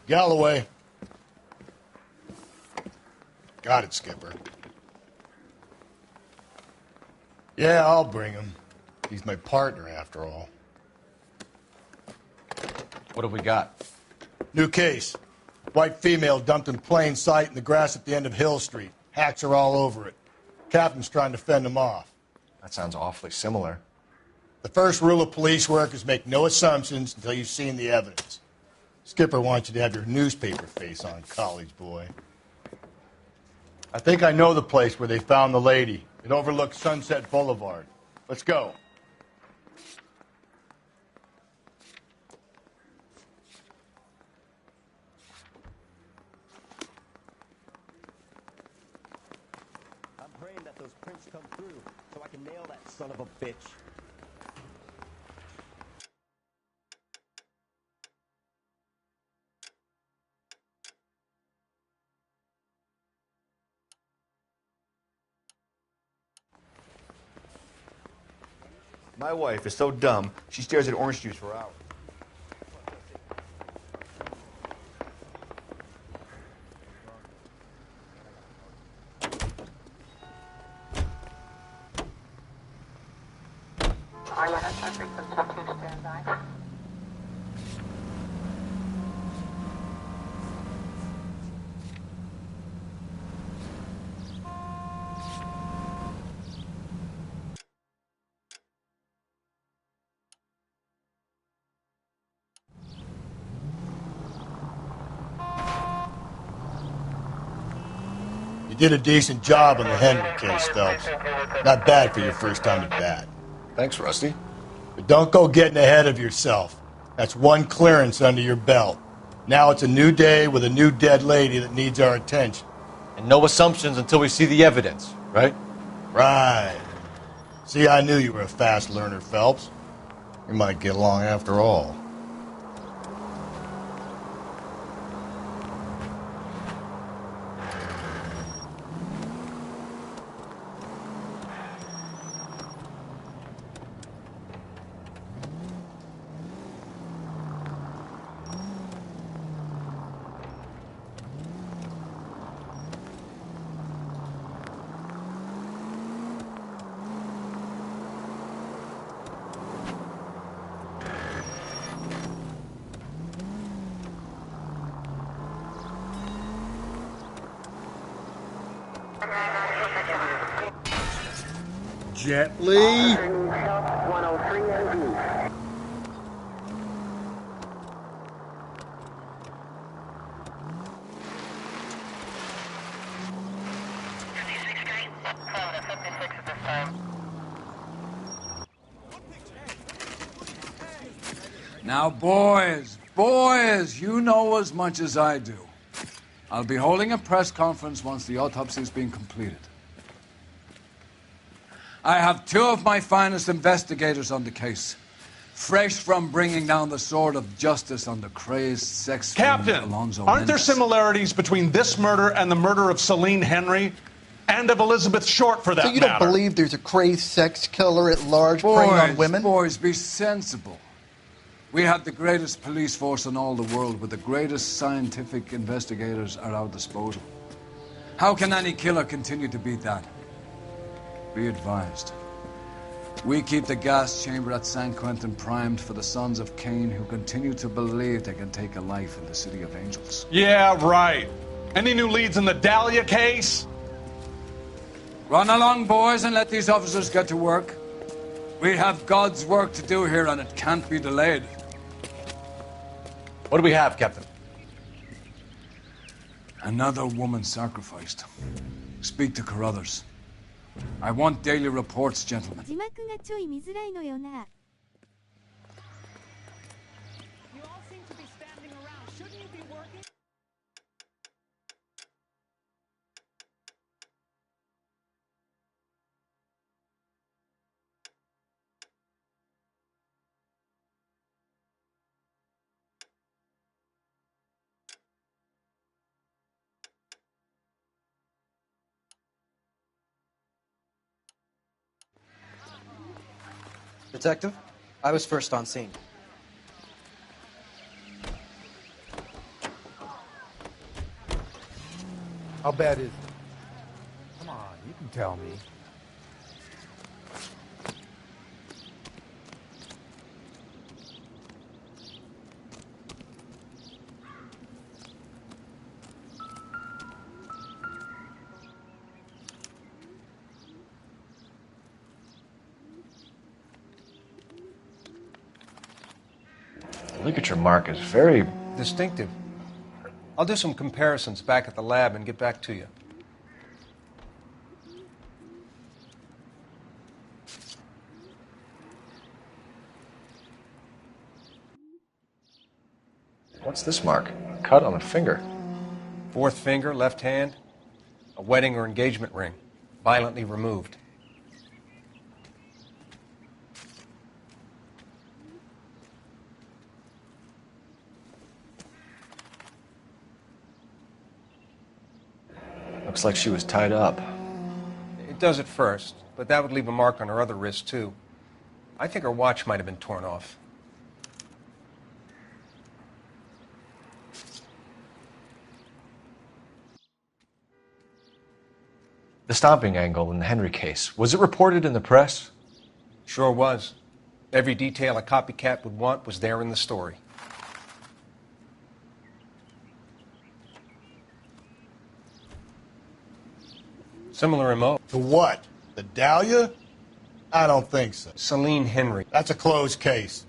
Galloway. Got it, Skipper. Yeah, I'll bring him. He's my partner, after all. What have we got? New case. White female dumped in plain sight in the grass at the end of Hill Street. Hacks are all over it. Captain's trying to fend them off. That sounds awfully similar. The first rule of police work is make no assumptions until you've seen the evidence. Skipper wants you to have your newspaper face on, college boy. I think I know the place where they found the lady. It overlooks Sunset Boulevard. Let's go. I'm praying that those prints come through so I can nail that son of a bitch. My wife is so dumb, she stares at orange juice for hours. You did a decent job on the Henry case, Phelps. Not bad for your first time at bat. Thanks, Rusty. But don't go getting ahead of yourself. That's one clearance under your belt. Now it's a new day with a new dead lady that needs our attention. And no assumptions until we see the evidence, right? Right. See, I knew you were a fast learner, Phelps. We might get along after all. Gently. Now, boys, you know as much as I do. I'll be holding a press conference once the autopsy's been completed. I have two of my finest investigators on the case, fresh from bringing down the sword of justice on the crazed sex fiend Alonzo aren't there Mendez. similarities between this murder and the murder of Celine Henry and of Elizabeth Short, for that matter? So you don't believe there's a crazed sex killer at large preying on women? Boys, be sensible. We have the greatest police force in all the world with the greatest scientific investigators at our disposal. How can any killer continue to beat that? Be advised. We keep the gas chamber at San Quentin primed for the sons of Cain who continue to believe they can take a life in the City of Angels. Yeah, right. Any new leads in the Dahlia case? Run along, boys, and let these officers get to work. We have God's work to do here, and it can't be delayed. What do we have, Captain? Another woman sacrificed. Speak to Carruthers. I want daily reports, gentlemen. 字幕がちょい見づらいのよな。Detective, I was first on scene. How bad is it? Come on, you can tell me. The ligature mark is very Distinctive. I'll do some comparisons back at the lab and get back to you. What's this mark? A cut on a finger. Fourth finger, left hand. A wedding or engagement ring. Violently removed. Looks like she was tied up. It does at first, but that would leave a mark on her other wrist, too. I think her watch might have been torn off. The stomping angle in the Henry case, was it reported in the press? Sure was. Every detail a copycat would want was there in the story. Similar MO. To what? The Dahlia? I don't think so. Celine Henry. That's a closed case.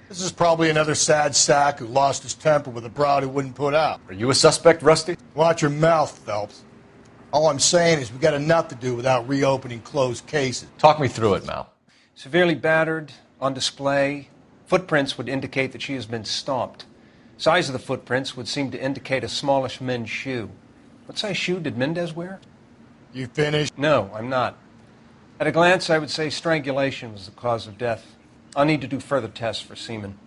This is probably another sad sack who lost his temper with a broad who wouldn't put out. Are you a suspect, Rusty? Watch your mouth, Phelps. All I'm saying is we got enough to do without reopening closed cases. Talk me through it, Mal. Severely battered, on display. Footprints would indicate that she has been stomped. Size of the footprints would seem to indicate a smallish men's shoe. What size shoe did Mendez wear? You finished? No, I'm not. At a glance, I would say strangulation was the cause of death. I'll need to do further tests for semen.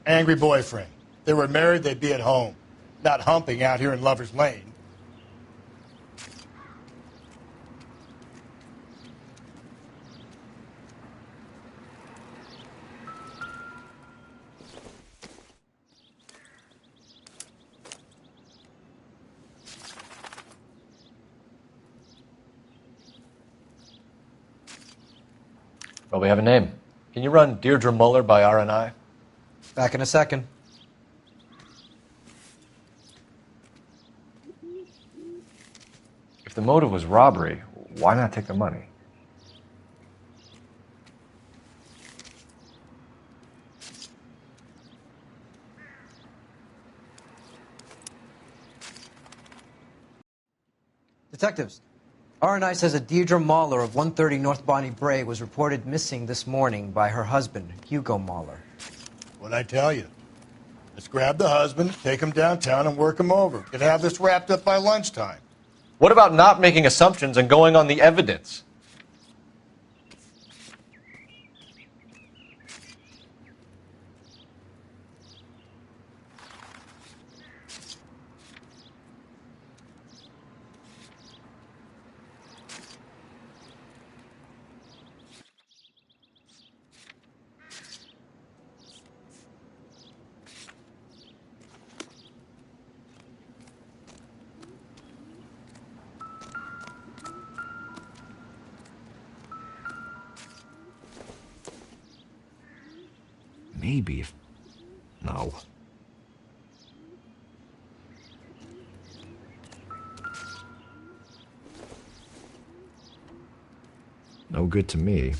Angry boyfriend. If they were married, they'd be at home, not humping out here in Lover's Lane. Well, we have a name. Can you run Deirdre Muller by RNI? Back in a second. If the motive was robbery, why not take the money? Detectives, RNI says a Deirdre Mahler of 130 North Bonnie Bray was reported missing this morning by her husband, Hugo Mahler. What'd I tell you? Let's grab the husband, take him downtown, and work him over. Could have this wrapped up by lunchtime. What about not making assumptions and going on the evidence? Maybe if... No. No good to me.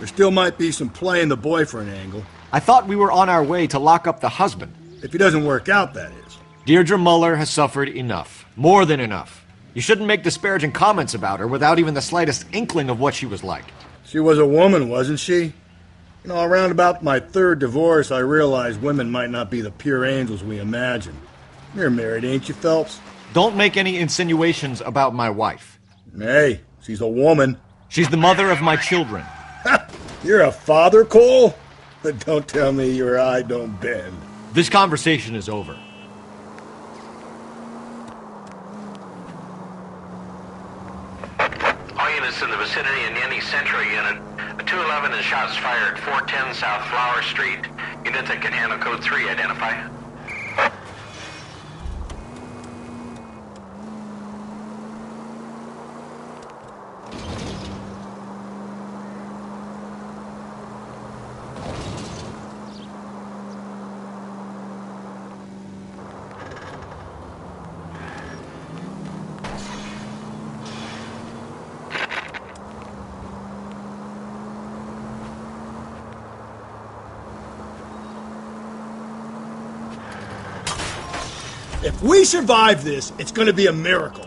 There still might be some play in the boyfriend angle. I thought we were on our way to lock up the husband. If he doesn't work out, that is. Deirdre Muller has suffered enough. More than enough. You shouldn't make disparaging comments about her without even the slightest inkling of what she was like. She was a woman, wasn't she? You know, around about my third divorce, I realized women might not be the pure angels we imagine. You're married, ain't you, Phelps? Don't make any insinuations about my wife. Hey, she's a woman. She's the mother of my children. You're a father, Cole? But don't tell me your eye don't bend. This conversation is over. All units in the vicinity in any central unit. A 211 and shots fired 410 South Flower Street. Unit that can handle code 3, identify. If we survive this, it's going to be a miracle.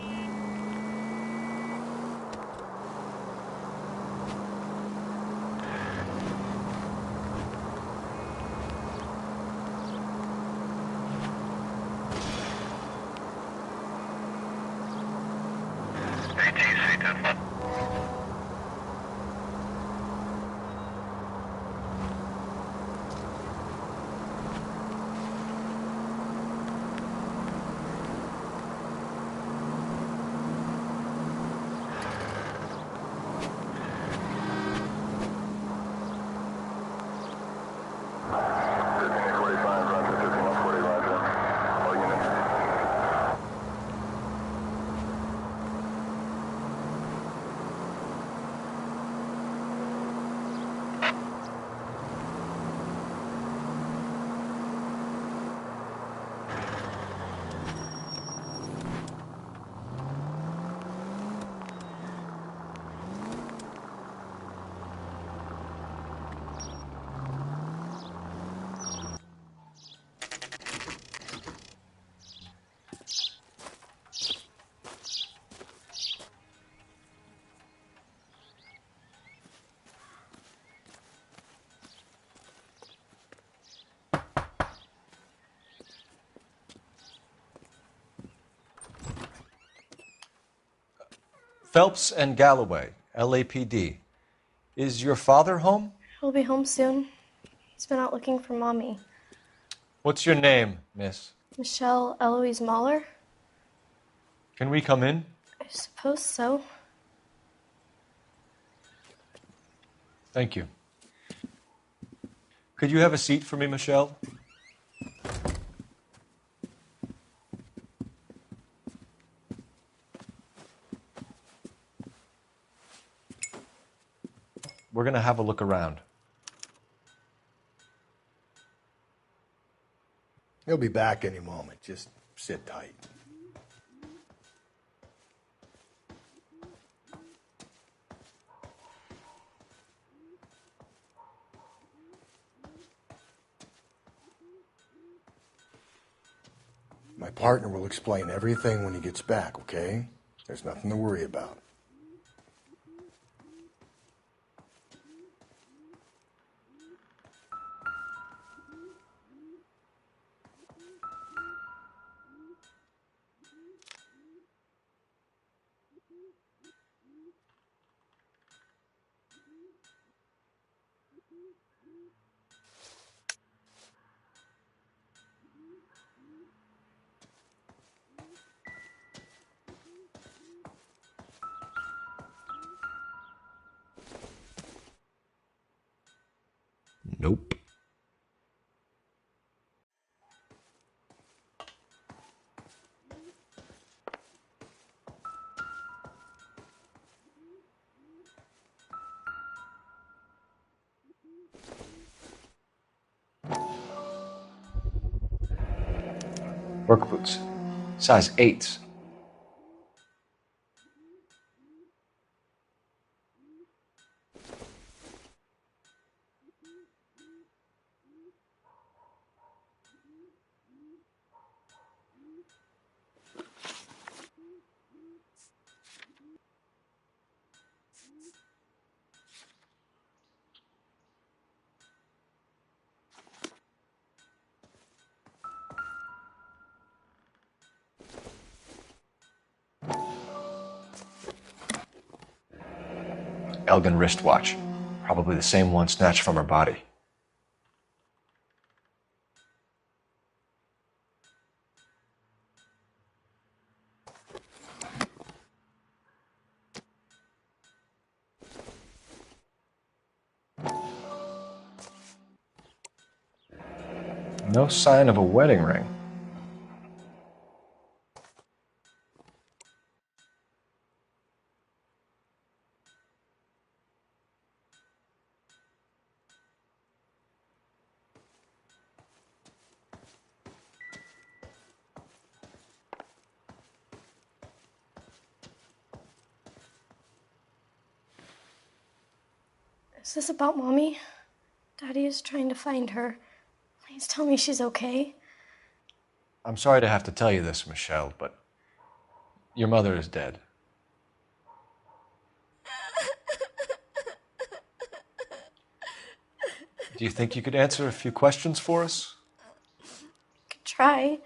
Phelps and Galloway, LAPD. Is your father home? He'll be home soon. He's been out looking for Mommy. What's your name, miss? Michelle Eloise Mahler? Can we come in? I suppose so. Thank you. Could you have a seat for me, Michelle? We're going to have a look around. He'll be back any moment. Just sit tight. My partner will explain everything when he gets back, okay? There's nothing to worry about. Nope. Work boots. Size 8s. Elgin wristwatch. Probably the same one snatched from her body. No sign of a wedding ring. Is this about Mommy? Daddy is trying to find her. Please tell me she's okay. I'm sorry to have to tell you this, Michelle, but your mother is dead. Do you think you could answer a few questions for us? Could try.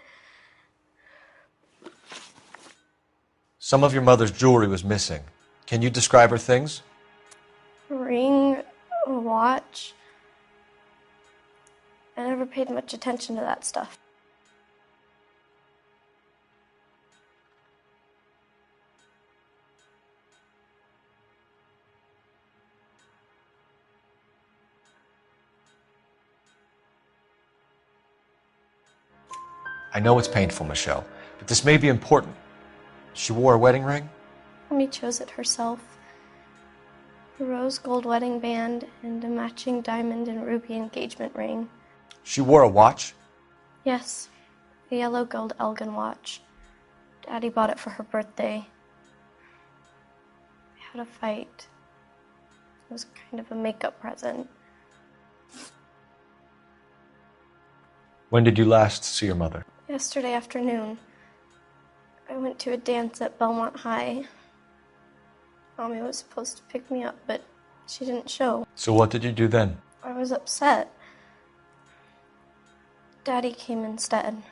Some of your mother's jewelry was missing. Can you describe her things? A ring, a watch. I never paid much attention to that stuff. I know it's painful, Michelle, but this may be important. She wore a wedding ring? Mommy chose it herself. A rose gold wedding band and a matching diamond and ruby engagement ring. She wore a watch? Yes, a yellow gold Elgin watch. Daddy bought it for her birthday. We had a fight. It was kind of a makeup present. When did you last see your mother? Yesterday afternoon. I went to a dance at Belmont High. Mommy was supposed to pick me up, but she didn't show. So what did you do then? I was upset. Daddy came instead.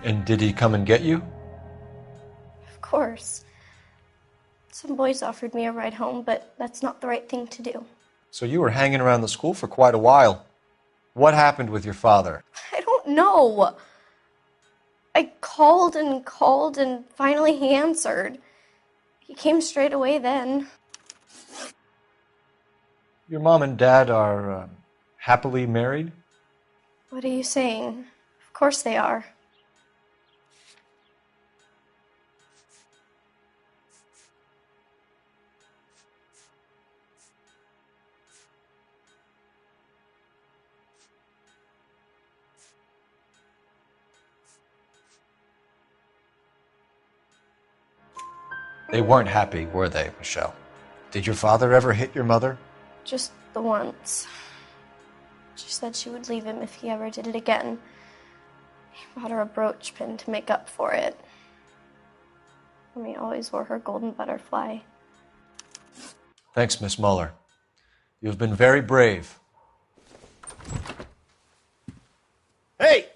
And did he come and get you? Of course. Some boys offered me a ride home, but that's not the right thing to do. So you were hanging around the school for quite a while. What happened with your father? I don't know. I called and finally he answered. He came straight away then. Your mom and dad are happily married? What are you saying? Of course they are. They weren't happy, were they, Michelle? Did your father ever hit your mother? Just the once. She said she would leave him if he ever did it again. He bought her a brooch pin to make up for it. Mommy always wore her golden butterfly. Thanks, Miss Muller. You've been very brave. Hey!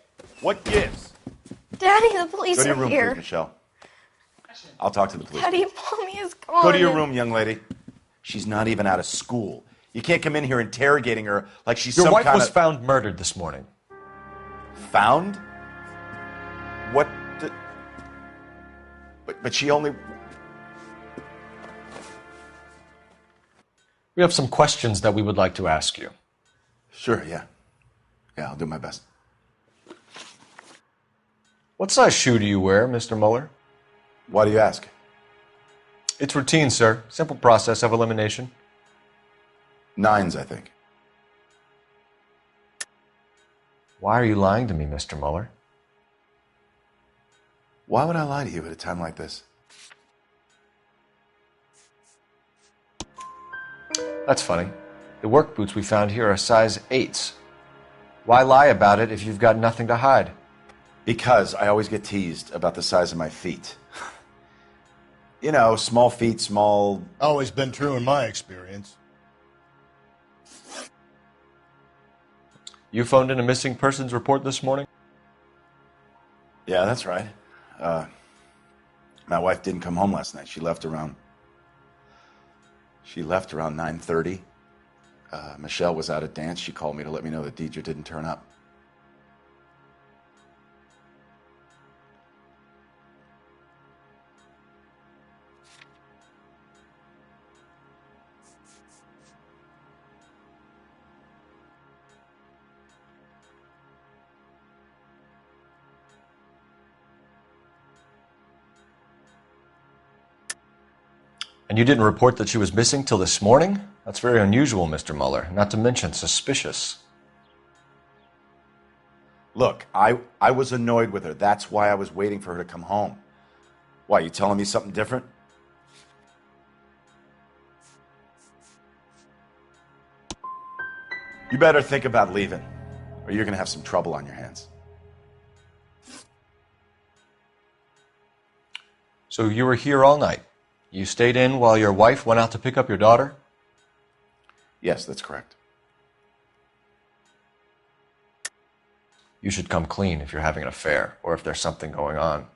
What gives? Daddy, the police Go to your are room, here. please, Michelle. I'll talk to the police. Daddy, Mommy is gone. Go to your room, young lady. She's not even out of school. You can't come in here interrogating her like she's Your some wife kind was of... found murdered this morning. Found? What the... But she only... We have some questions that we would like to ask you. Sure, yeah. Yeah, I'll do my best. What size shoe do you wear, Mr. Muller? Why do you ask? It's routine, sir. Simple process of elimination. 9s, I think. Why are you lying to me, Mr. Muller? Why would I lie to you at a time like this? That's funny. The work boots we found here are size 8s. Why lie about it if you've got nothing to hide? Because I always get teased about the size of my feet. You know, small feet, small... Always been true in my experience. You phoned in a missing persons report this morning? Yeah, that's right. My wife didn't come home last night. She left around 9:30. Michelle was out at dance. She called me to let me know that Deidre didn't turn up. And you didn't report that she was missing till this morning? That's very unusual, Mr. Mueller, not to mention suspicious. Look, I was annoyed with her. That's why I was waiting for her to come home. Why, you telling me something different? You better think about leaving, or you're going to have some trouble on your hands. So you were here all night? You stayed in while your wife went out to pick up your daughter? Yes, that's correct. You should come clean if you're having an affair, or if there's something going on.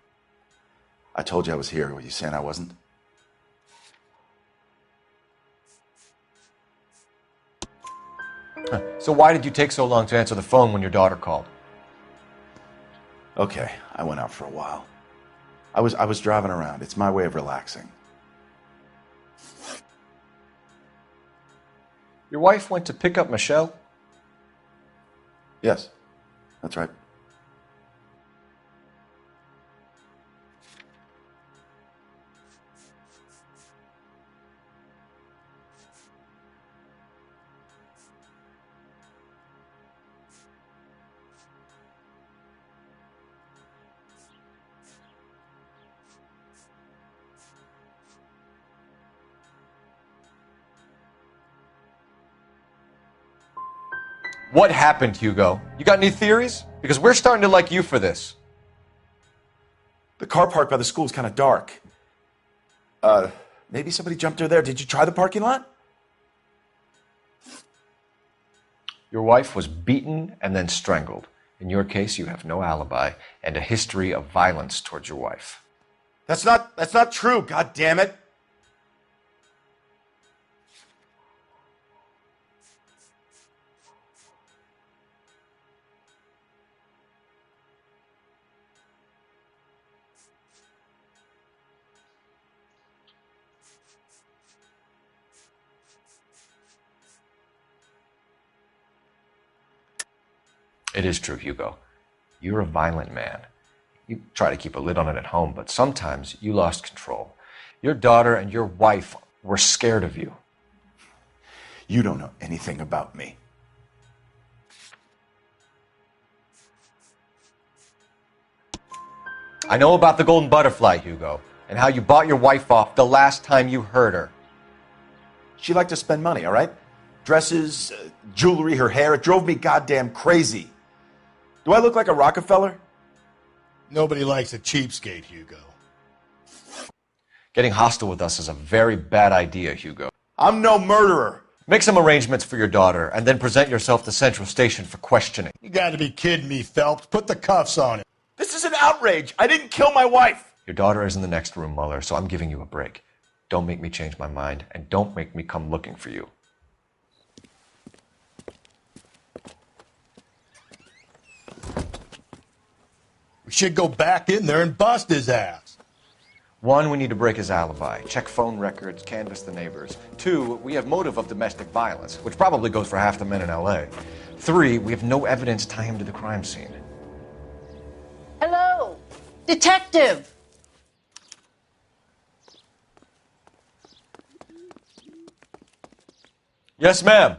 I told you I was here. Were you saying I wasn't? So why did you take so long to answer the phone when your daughter called? Okay, I went out for a while. I was driving around. It's my way of relaxing. Your wife went to pick up Michelle? Yes, that's right. What happened, Hugo? You got any theories? Because we're starting to like you for this. The car park by the school is kind of dark. Maybe somebody jumped her there. Did you try the parking lot? Your wife was beaten and then strangled. In your case, you have no alibi and a history of violence towards your wife. That's not true, God damn it. It is true, Hugo. You're a violent man. You try to keep a lid on it at home, but sometimes you lost control. Your daughter and your wife were scared of you. You don't know anything about me. I know about the golden butterfly, Hugo, and how you bought your wife off the last time you heard her. She liked to spend money, all right? Dresses, jewelry, her hair. It drove me goddamn crazy. Do I look like a Rockefeller? Nobody likes a cheapskate, Hugo. Getting hostile with us is a very bad idea, Hugo. I'm no murderer. Make some arrangements for your daughter, and then present yourself to Central Station for questioning. You gotta be kidding me, Phelps. Put the cuffs on him. This is an outrage. I didn't kill my wife. Your daughter is in the next room, Mueller, so I'm giving you a break. Don't make me change my mind, and don't make me come looking for you. We should go back in there and bust his ass. 1, we need to break his alibi. Check phone records, canvass the neighbors. 2, we have motive of domestic violence, which probably goes for half the men in L.A. 3, we have no evidence tying him to the crime scene. Hello, detective. Yes, ma'am.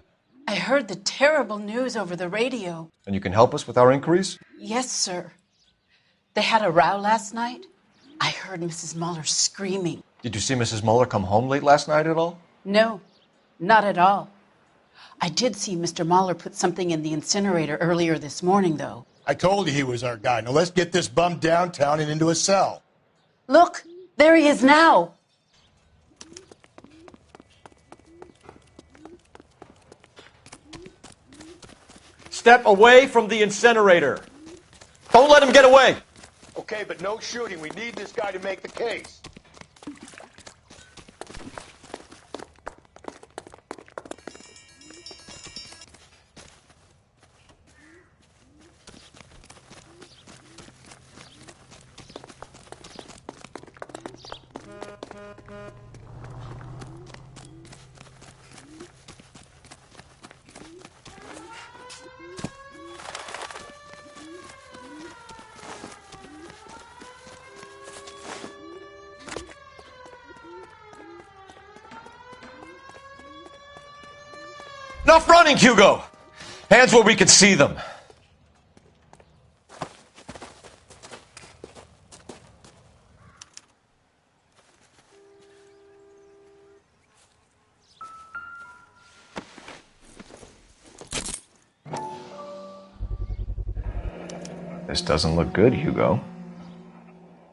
I heard the terrible news over the radio. And you can help us with our inquiries? Yes, sir. They had a row last night. I heard Mrs. Mueller screaming. Did you see Mrs. Mueller come home late last night at all? No, not at all. I did see Mr. Mueller put something in the incinerator earlier this morning, though. I told you he was our guy. Now let's get this bum downtown and into a cell. Look, there he is now. Step away from the incinerator. Don't let him get away. Okay, but no shooting. We need this guy to make the case. Enough running, Hugo. Hands where we can see them. This doesn't look good, Hugo.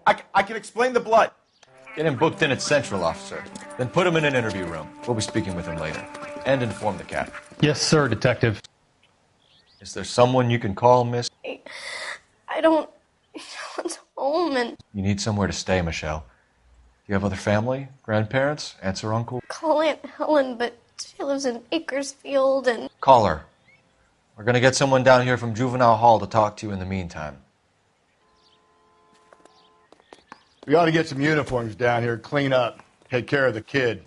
I can explain the blood. Get him booked in at Central, officer. Then put him in an interview room. We'll be speaking with him later. And inform the cat. Yes, sir, Detective. Is there someone you can call, miss? I don't want home and You need somewhere to stay, Michelle. Do you have other family? Grandparents? Aunts or uncle? call Aunt Helen, but she lives in Bakersfield and Call her. We're gonna get someone down here from Juvenile Hall to talk to you in the meantime. We ought to get some uniforms down here, clean up, take care of the kid.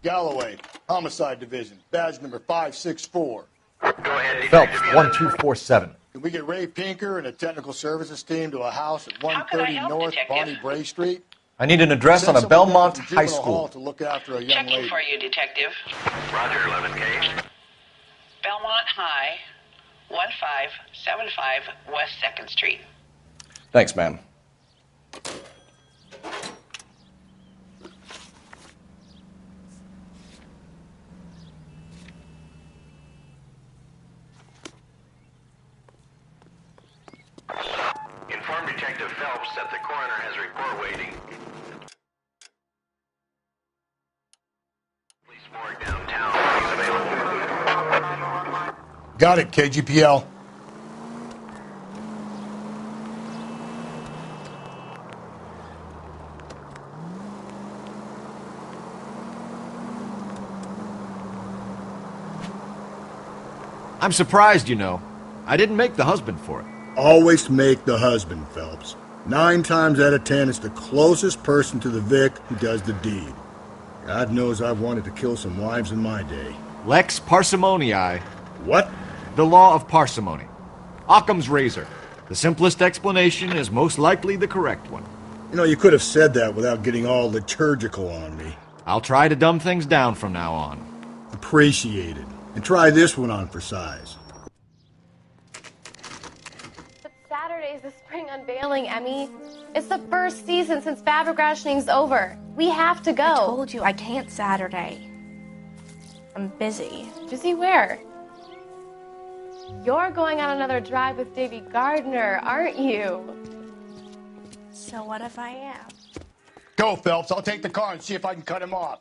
Galloway, Homicide Division, badge number 564. Phelps, 1247. Can we get Ray Pinker and a technical services team to a house at 130 North Bonnie Bray Street? I need an address on a Belmont Send High someone down from Juvenile School. Hall to look after a young lady. For you, Detective. Roger, 11K. Belmont High, 1575 West 2nd Street. Thanks, ma'am. Inform Detective Phelps that the coroner has a report waiting. Police morgue downtown. He's available. Got it, KGPL. I'm surprised, you know. I didn't make the husband for it. Always make the husband, Phelps. 9 times out of 10, it's the closest person to the Vic who does the deed. God knows I've wanted to kill some wives in my day. Lex parsimoniae. What? The law of parsimony. Occam's razor. The simplest explanation is most likely the correct one. You know, you could have said that without getting all liturgical on me. I'll try to dumb things down from now on. Appreciated. And try this one on for size. But Saturday's the spring unveiling, Emmy. It's the first season since fabric rationing's over. We have to go. I told you I can't Saturday. I'm busy. Busy where? You're going on another drive with Davy Gardner, aren't you? So what if I am? Go, Phelps. I'll take the car and see if I can cut him off.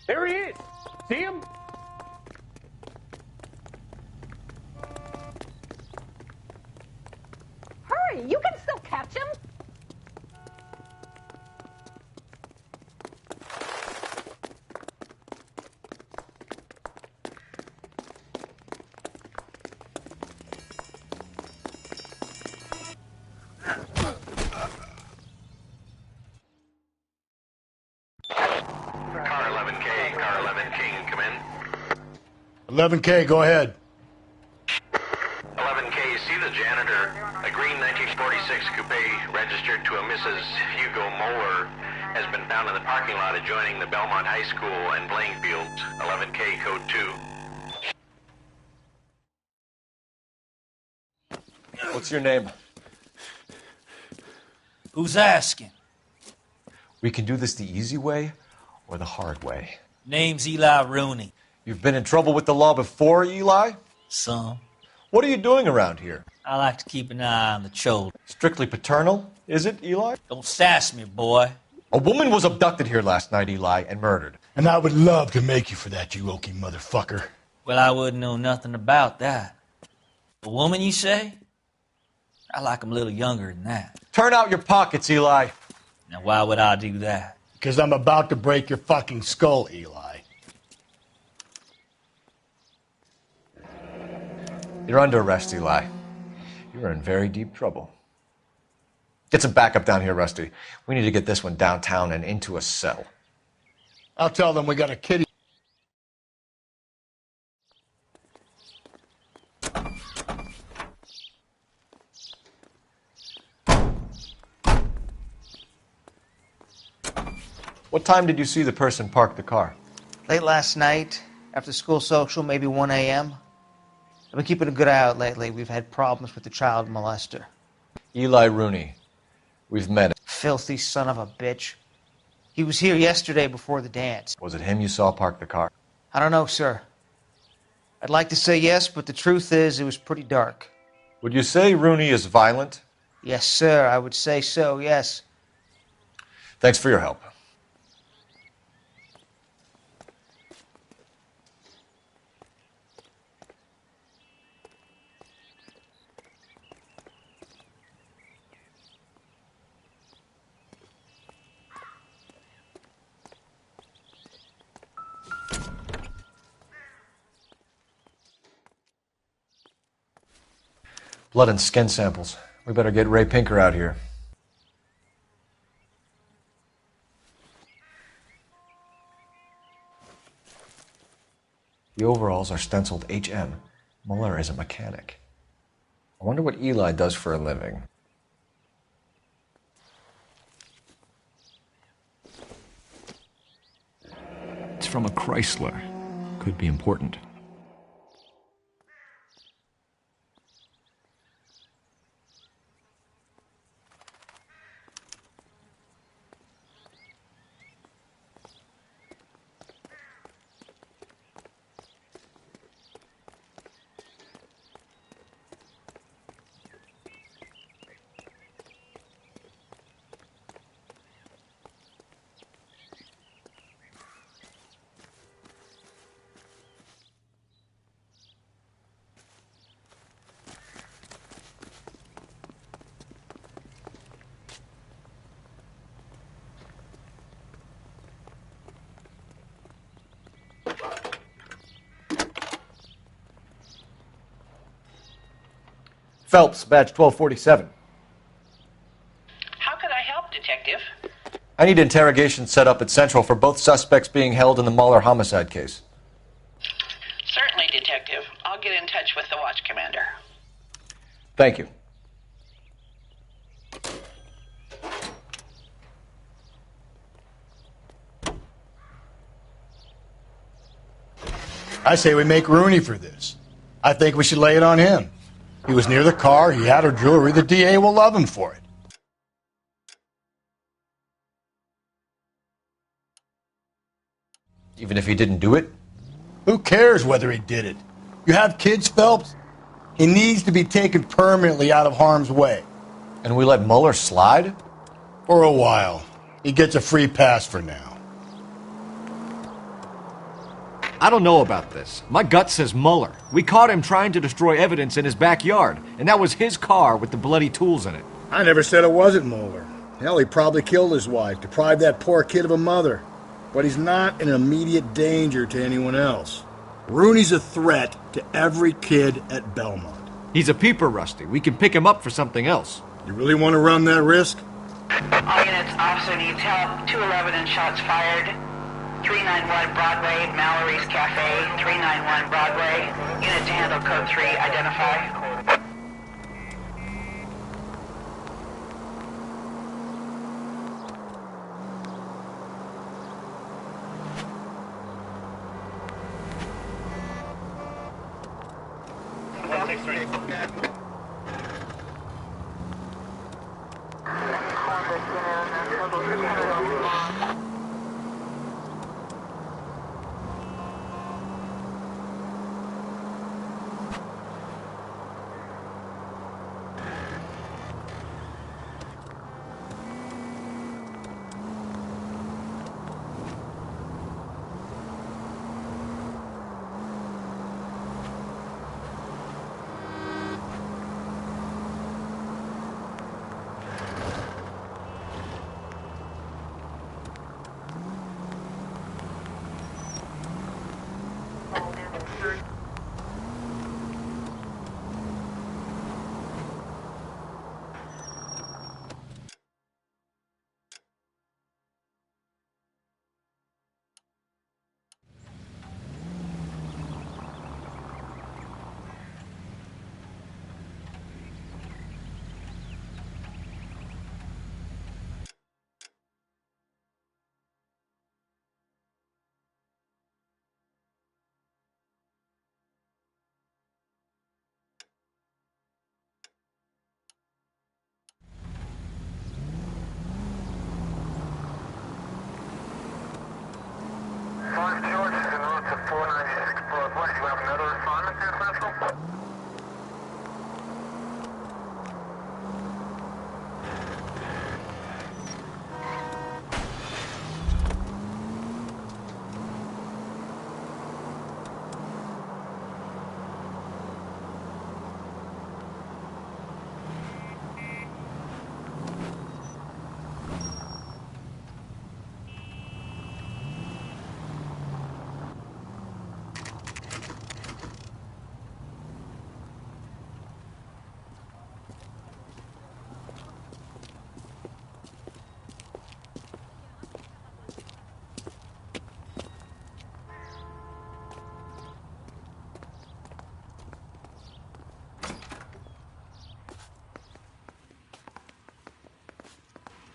There he is. See him? Hurry, you can still catch him. Car 11K, Car 11 King 11K, go ahead. 11K, see the janitor. A green 1946 coupe registered to a Mrs. Hugo Moeller has been found in the parking lot adjoining the Belmont High School and playing fields. 11K, code 2. What's your name? Who's asking? We can do this the easy way or the hard way. Name's Eli Rooney. You've been in trouble with the law before, Eli? Some. What are you doing around here? I like to keep an eye on the children. Strictly paternal, is it, Eli? Don't sass me, boy. A woman was abducted here last night, Eli, and murdered. And I would love to make you for that, you oaky motherfucker. Well, I wouldn't know nothing about that. A woman, you say? I like 'em a little younger than that. Turn out your pockets, Eli. Now, why would I do that? Because I'm about to break your fucking skull, Eli. You're under arrest, Eli. You're in very deep trouble. Get some backup down here, Rusty. We need to get this one downtown and into a cell. I'll tell them we got a kitty. What time did you see the person park the car? Late last night, after school social, maybe 1 a.m. I've been keeping a good eye out lately. We've had problems with the child molester. Eli Rooney. We've met him. Filthy son of a bitch. He was here yesterday before the dance. Was it him you saw park the car? I don't know, sir. I'd like to say yes, but the truth is it was pretty dark. Would you say Rooney is violent? Yes, sir. I would say so, yes. Thanks for your help. Blood and skin samples. We better get Ray Pinker out here. The overalls are stenciled HM. Muller is a mechanic. I wonder what Eli does for a living. It's from a Chrysler. Could be important. Phelps, badge 1247. How could I help, Detective? I need interrogation set up at Central for both suspects being held in the Muller homicide case. Certainly, Detective. I'll get in touch with the watch commander. Thank you. I say we make Rooney for this. I think we should lay it on him. He was near the car, he had her jewelry, the DA will love him for it. Even if he didn't do it? Who cares whether he did it? You have kids, Phelps? He needs to be taken permanently out of harm's way. And we let Muller slide? For a while. He gets a free pass for now. I don't know about this. My gut says Muller. We caught him trying to destroy evidence in his backyard, and that was his car with the bloody tools in it. I never said it wasn't Muller. Hell, he probably killed his wife, deprived that poor kid of a mother. But he's not an immediate danger to anyone else. Rooney's a threat to every kid at Belmont. He's a peeper, Rusty. We can pick him up for something else. You really want to run that risk? All units, officer needs help. 211 and shots fired. 391 Broadway, Mallory's Cafe, 391 Broadway. Unit to handle code 3, identify.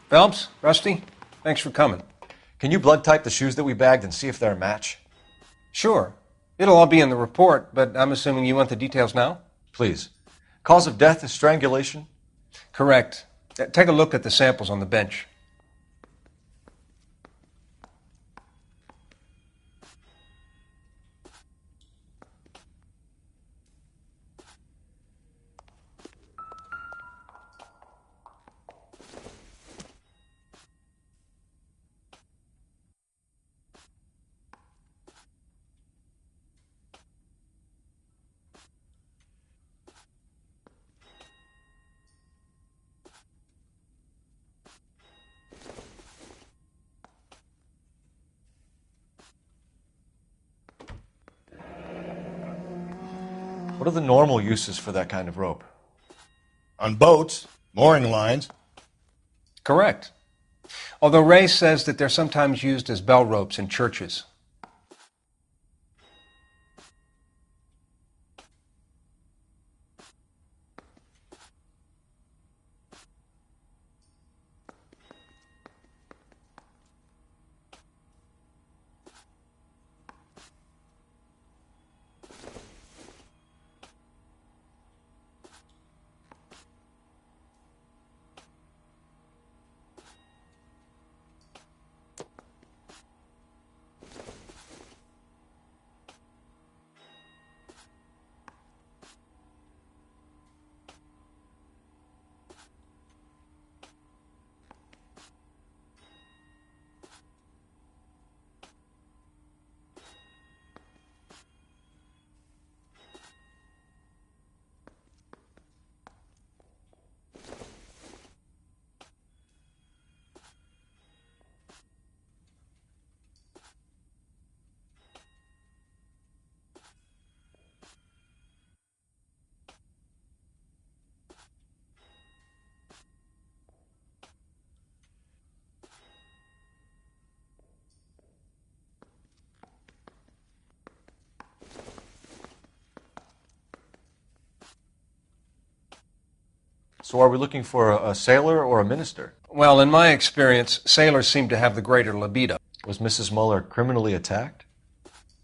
Phelps, Rusty, thanks for coming. Can you blood type the shoes that we bagged and see if they're a match? Sure. It'll all be in the report, but I'm assuming you want the details now? Please. Cause of death is strangulation? Correct. Take a look at the samples on the bench. What are the normal uses for that kind of rope? On boats, mooring lines. Correct. Although Ray says that they're sometimes used as bell ropes in churches. So are we looking for a sailor or a minister? Well, in my experience, sailors seem to have the greater libido. Was Mrs. Muller criminally attacked?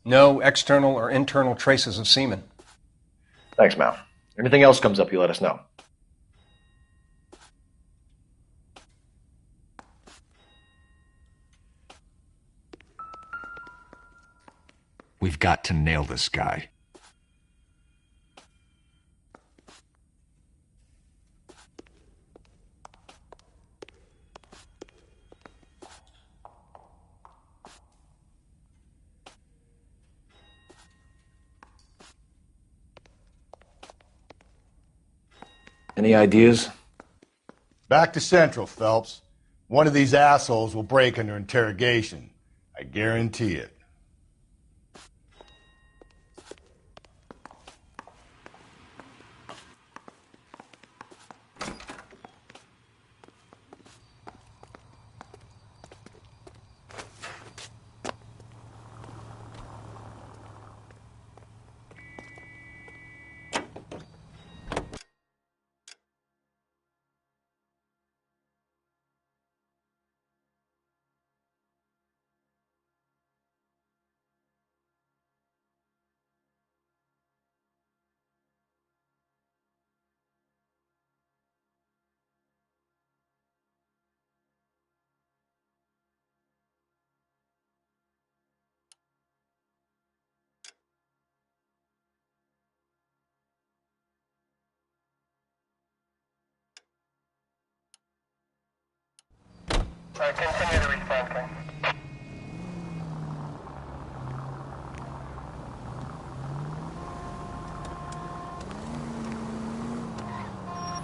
No external or internal traces of semen. Thanks, Mal. Anything else comes up, you let us know. We've got to nail this guy. Any ideas? Back to Central, Phelps. One of these assholes will break under interrogation. I guarantee it. Continue to respond, sir.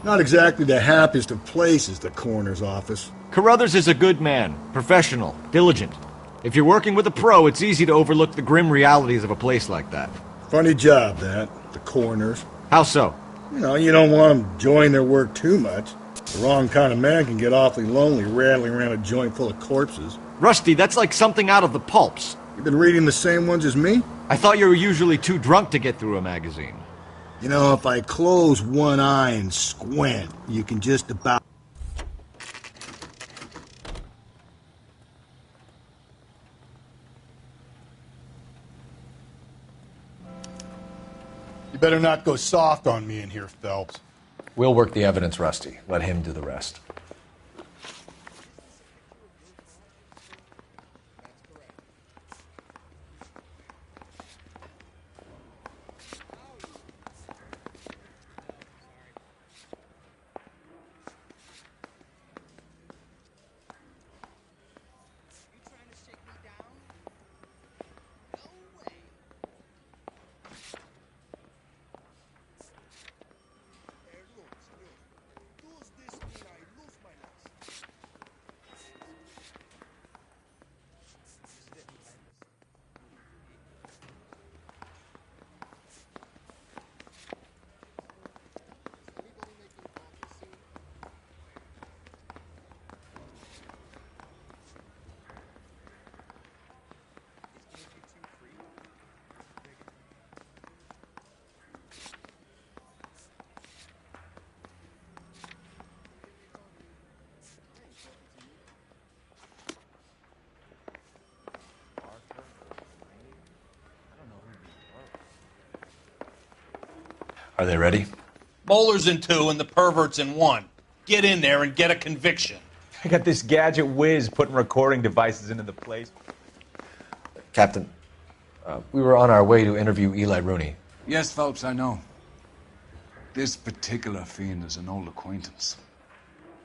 Not exactly the happiest of places, the coroner's office. Carruthers is a good man, professional, diligent. If you're working with a pro, it's easy to overlook the grim realities of a place like that. Funny job, that, the coroner's. How so? You know, you don't want them enjoying their work too much. The wrong kind of man can get awfully lonely rattling around a joint full of corpses. Rusty, that's like something out of the pulps. You been reading the same ones as me? I thought you were usually too drunk to get through a magazine. You know, if I close one eye and squint, you can just about... You better not go soft on me in here, Phelps. We'll work the evidence, Rusty. Let him do the rest. Are they ready? Bowler's in 2 and the pervert's in 1. Get in there and get a conviction. I got this gadget whiz putting recording devices into the place. Captain, we were on our way to interview Eli Rooney. Yes, Phelps, I know. This particular fiend is an old acquaintance.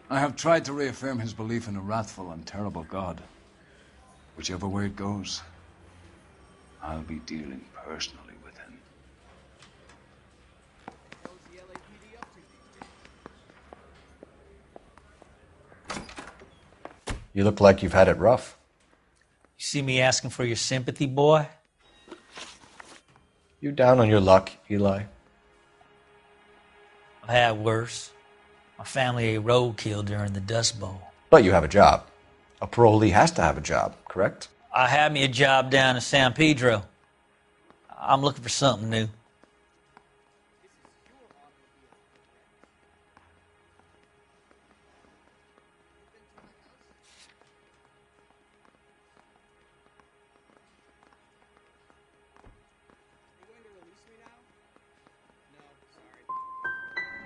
I have tried to reaffirm his belief in a wrathful and terrible God. Whichever way it goes, I'll be dealing personally with him. You look like you've had it rough. You see me asking for your sympathy, boy? You down on your luck, Eli? I've had worse. My family ate roadkill during the Dust Bowl. But you have a job. A parolee has to have a job, correct? I had me a job down in San Pedro. I'm looking for something new.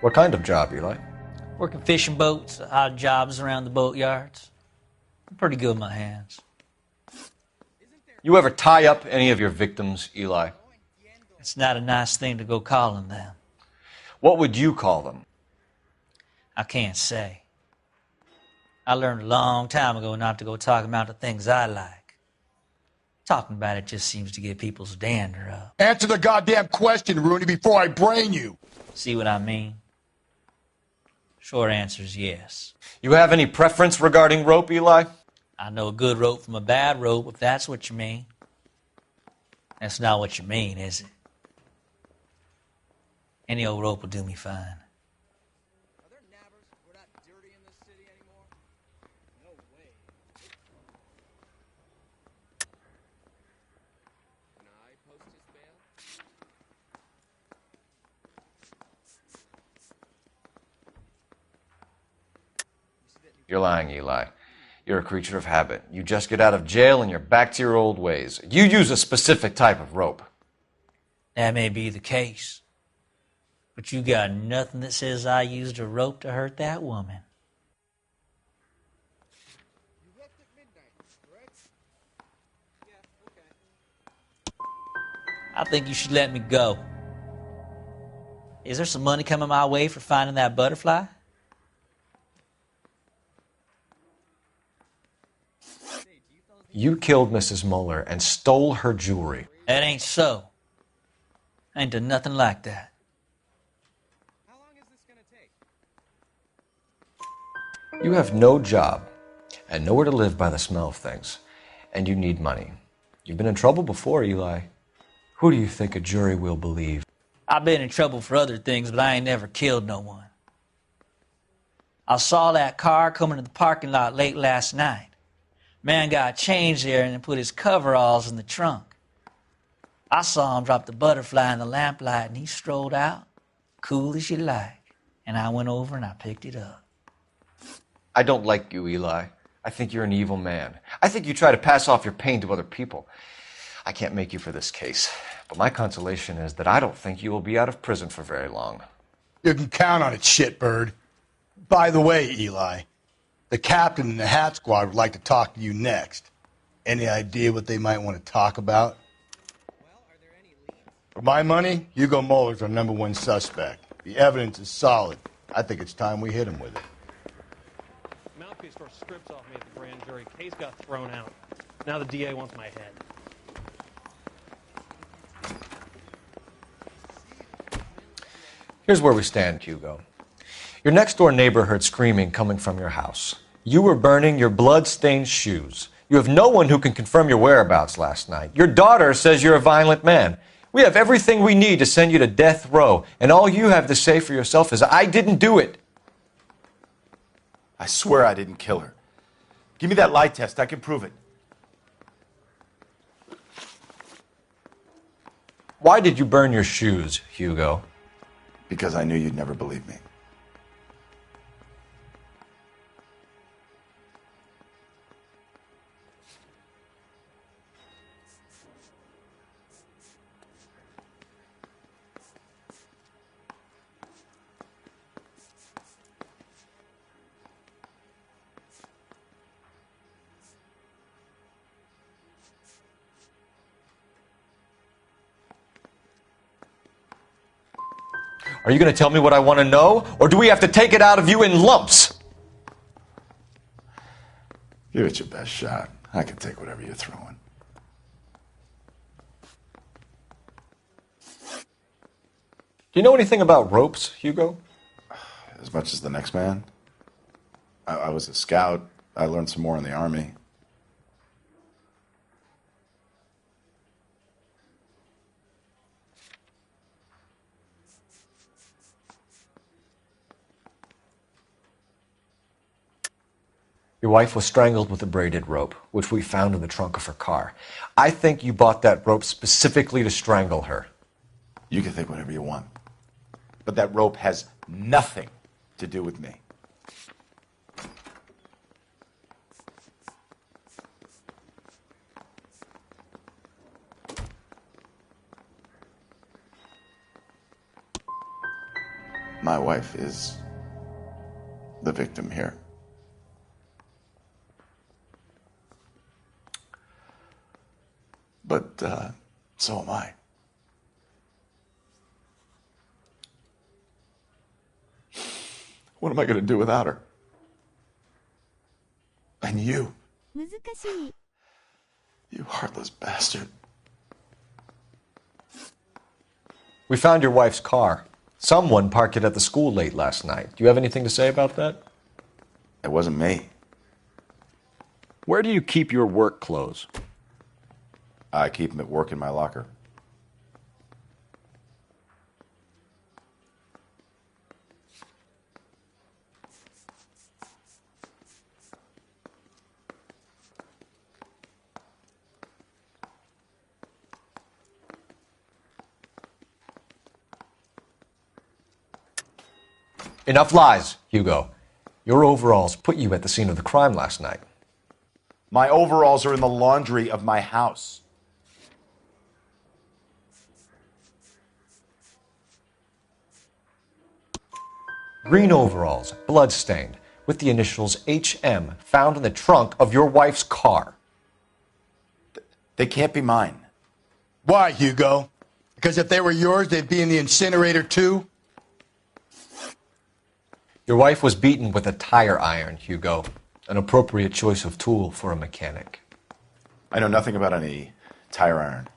What kind of job, Eli? Working fishing boats, odd jobs around the boatyards. I'm pretty good with my hands. You ever tie up any of your victims, Eli? It's not a nice thing to go calling them. What would you call them? I can't say. I learned a long time ago not to go talking about the things I like. Talking about it just seems to get people's dander up. Answer the goddamn question, Rooney, before I brain you. See what I mean? Short answer is yes. You have any preference regarding rope, Eli? I know a good rope from a bad rope, if that's what you mean. That's not what you mean, is it? Any old rope will do me fine. You're lying, Eli. You're a creature of habit. You just get out of jail and you're back to your old ways. You use a specific type of rope. That may be the case. But you got nothing that says I used a rope to hurt that woman. I think you should let me go. Is there some money coming my way for finding that butterfly? You killed Mrs. Muller and stole her jewelry. That ain't so. I ain't done nothing like that. You have no job and nowhere to live by the smell of things, and you need money. You've been in trouble before, Eli. Who do you think a jury will believe? I've been in trouble for other things, but I ain't never killed no one. I saw that car coming to the parking lot late last night. Man got changed there and then put his coveralls in the trunk. I saw him drop the butterfly in the lamplight and he strolled out, cool as you like. And I went over and I picked it up. I don't like you, Eli. I think you're an evil man. I think you try to pass off your pain to other people. I can't make you for this case, but my consolation is that I don't think you will be out of prison for very long. You can count on it, shitbird. By the way, Eli, the captain and the hat squad would like to talk to you next. Any idea what they might want to talk about? For my money, Hugo Muller's our #1 suspect. The evidence is solid. I think it's time we hit him with it. Mouthpiece for strips off me at the grand jury. Case got thrown out. Now the DA wants my head. Here's where we stand, Hugo. Your next-door neighbor heard screaming coming from your house. You were burning your blood-stained shoes. You have no one who can confirm your whereabouts last night. Your daughter says you're a violent man. We have everything we need to send you to death row, and all you have to say for yourself is, I didn't do it. I swear I didn't kill her. Give me that lie test. I can prove it. Why did you burn your shoes, Hugo? Because I knew you'd never believe me. Are you going to tell me what I want to know, or do we have to take it out of you in lumps? Give it your best shot. I can take whatever you're throwing. Do you know anything about ropes, Hugo? As much as the next man. I was a scout. I learned some more in the Army. Your wife was strangled with a braided rope, which we found in the trunk of her car. I think you bought that rope specifically to strangle her. You can think whatever you want. But that rope has nothing to do with me. My wife is the victim here. But so am I. What am I going to do without her? And you. 難しい。 You heartless bastard. We found your wife's car. Someone parked it at the school late last night. Do you have anything to say about that? It wasn't me. Where do you keep your work clothes? I keep them at work in my locker. Enough lies, Hugo. Your overalls put you at the scene of the crime last night. My overalls are in the laundry of my house. Green overalls, blood-stained, with the initials HM found in the trunk of your wife's car. They can't be mine. Why, Hugo? Because if they were yours, they'd be in the incinerator too? Your wife was beaten with a tire iron, Hugo. An appropriate choice of tool for a mechanic. I know nothing about any tire iron.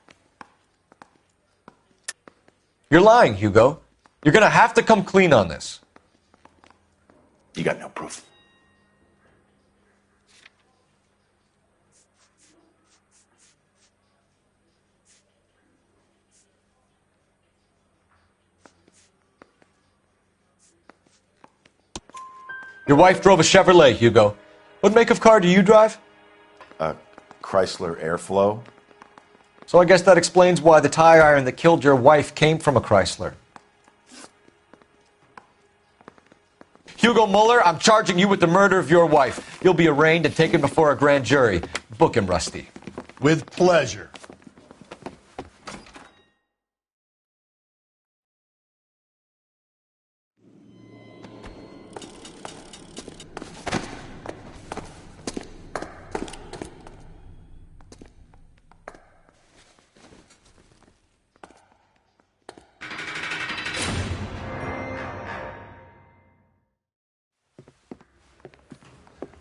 You're lying, Hugo. You're gonna have to come clean on this. You got no proof. Your wife drove a Chevrolet, Hugo. What make of car do you drive? A Chrysler Airflow. So I guess that explains why the tire iron that killed your wife came from a Chrysler. Hugo Mueller, I'm charging you with the murder of your wife. You'll be arraigned and taken before a grand jury. Book him, Rusty. With pleasure.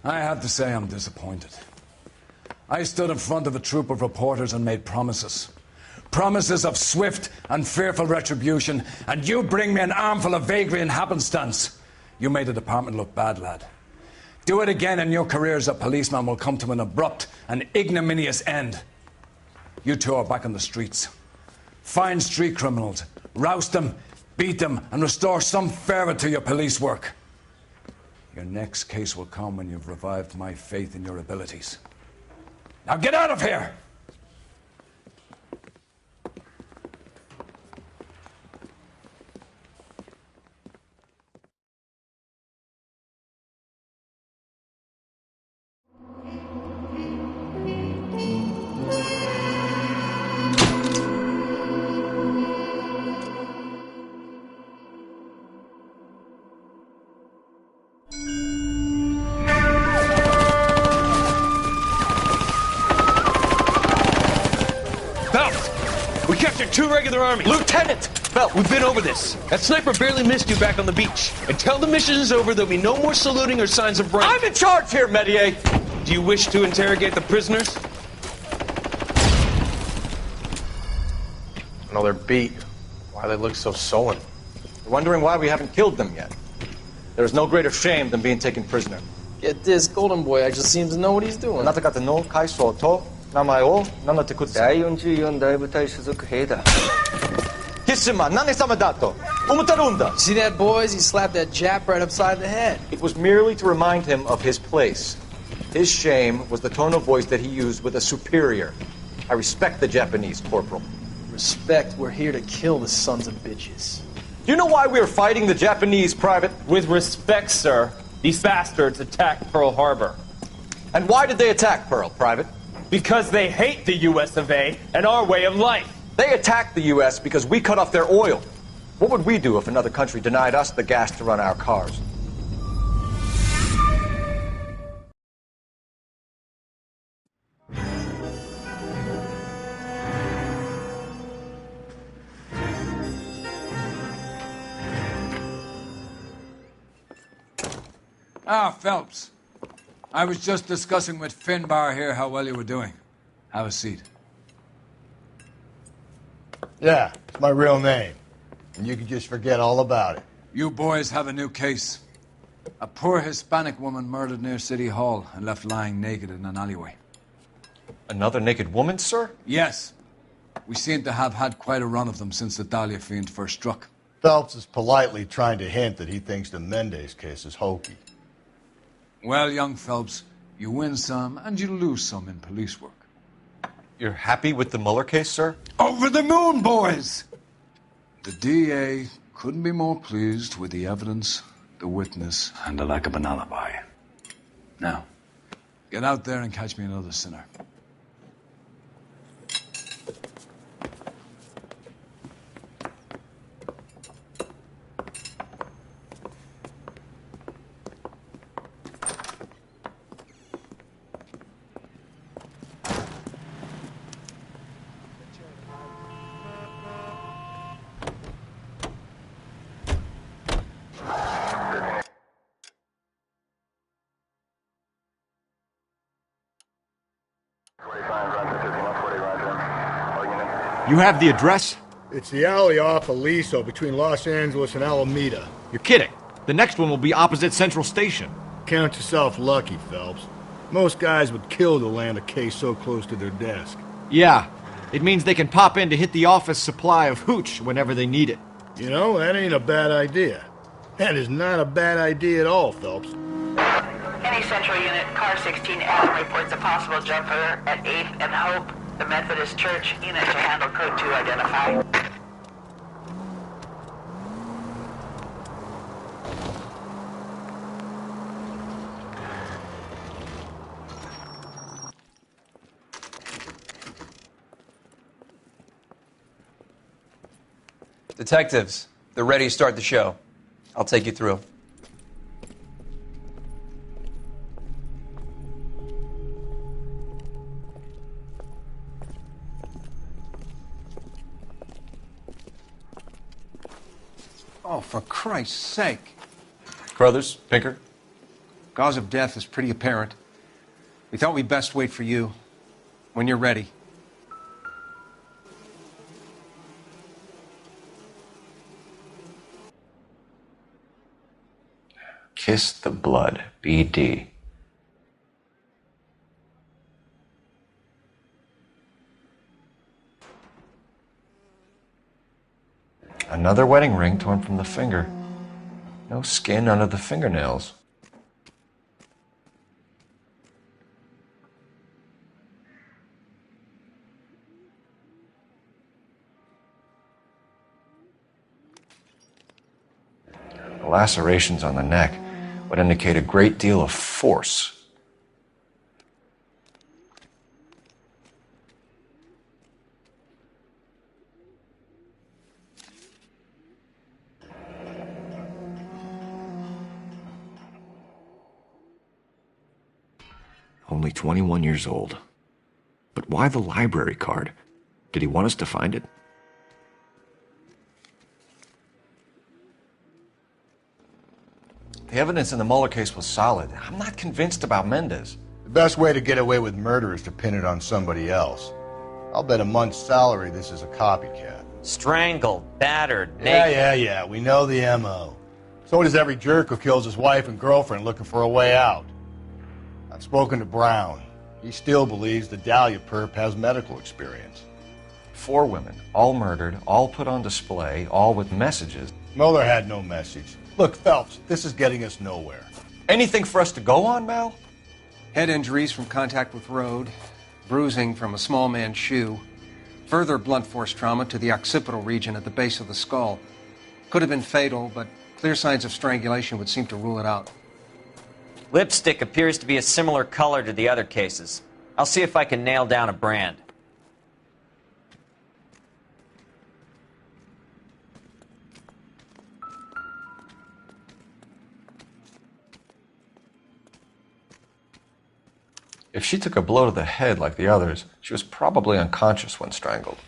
I have to say I'm disappointed. I stood in front of a troop of reporters and made promises. Promises of swift and fearful retribution, and you bring me an armful of vagary and happenstance. You made the department look bad, lad. Do it again and your career as a policeman will come to an abrupt and ignominious end. You two are back on the streets. Find street criminals, roust them, beat them, and restore some fervor to your police work. Your next case will come when you've revived my faith in your abilities. Now get out of here! We captured 2 regular armies. Lieutenant! Belt, we've been over this. That sniper barely missed you back on the beach. Until the mission is over, there'll be no more saluting or signs of rank. I'm in charge here, Medier! Do you wish to interrogate the prisoners? No, they're beat. Why they look so sullen? You're wondering why we haven't killed them yet. There is no greater shame than being taken prisoner. Get this, Golden Boy, I just seem to know what he's doing. あなた方の階層と名前を名乗ってください。第44大部隊所属兵だ。キスマ何様だと思ってるんだ。See that, boys? He slapped that Jap right upside the head. It was merely to remind him of his place. His shame was the tone of voice that he used with a superior. I respect the Japanese, Corporal. Respect, we're here to kill the sons of bitches. Do you know why we are fighting the Japanese, Private? With respect, sir, these bastards attacked Pearl Harbor. And why did they attack Pearl, Private? Because they hate the US of A and our way of life. They attacked the U.S. because we cut off their oil. What would we do if another country denied us the gas to run our cars? Ah, Phelps. I was just discussing with Finbar here how well you were doing. Have a seat. Yeah, it's my real name. And you can just forget all about it. You boys have a new case. A poor Hispanic woman murdered near City Hall and left lying naked in an alleyway. Another naked woman, sir? Yes. We seem to have had quite a run of them since the Dahlia fiend first struck. Phelps is politely trying to hint that he thinks the Mendez case is hokey. Well, young Phelps, you win some and you lose some in police work. You're happy with the Mueller case, sir? Over the moon, boys! The DA couldn't be more pleased with the evidence, the witness, and the lack of an alibi. Now, get out there and catch me another sinner. You have the address? It's the alley off Aliso between Los Angeles and Alameda. You're kidding. The next one will be opposite Central Station. Count yourself lucky, Phelps. Most guys would kill to land a case so close to their desk. Yeah. It means they can pop in to hit the office supply of hooch whenever they need it. You know, that ain't a bad idea. That is not a bad idea at all, Phelps. Any Central Unit, Car 16 Adam reports a possible jumper at 8th and Hope. The Methodist Church unit to handle code 2 identify. Detectives, they're ready to start the show. I'll take you through. Oh, for Christ's sake. Crothers, Pinker. Cause of death is pretty apparent. We thought we'd best wait for you. When you're ready. Kiss the blood, BD. Another wedding ring torn from the finger. No skin under the fingernails. The lacerations on the neck would indicate a great deal of force. Only 21 years old. But why the library card? Did he want us to find it? The evidence in the Mueller case was solid. I'm not convinced about Mendez. The best way to get away with murder is to pin it on somebody else. I'll bet a month's salary this is a copycat. Strangled, battered, naked. Yeah. We know the M.O. So does every jerk who kills his wife and girlfriend looking for a way out. I've spoken to Brown. He still believes the Dahlia perp has medical experience. 4 women, all murdered, all put on display, all with messages. Mueller had no message. Look, Phelps, this is getting us nowhere. Anything for us to go on, Mal? Head injuries from contact with road, bruising from a small man's shoe, further blunt force trauma to the occipital region at the base of the skull. Could have been fatal, but clear signs of strangulation would seem to rule it out. Lipstick appears to be a similar color to the other cases. I'll see if I can nail down a brand. If she took a blow to the head like the others, she was probably unconscious when strangled.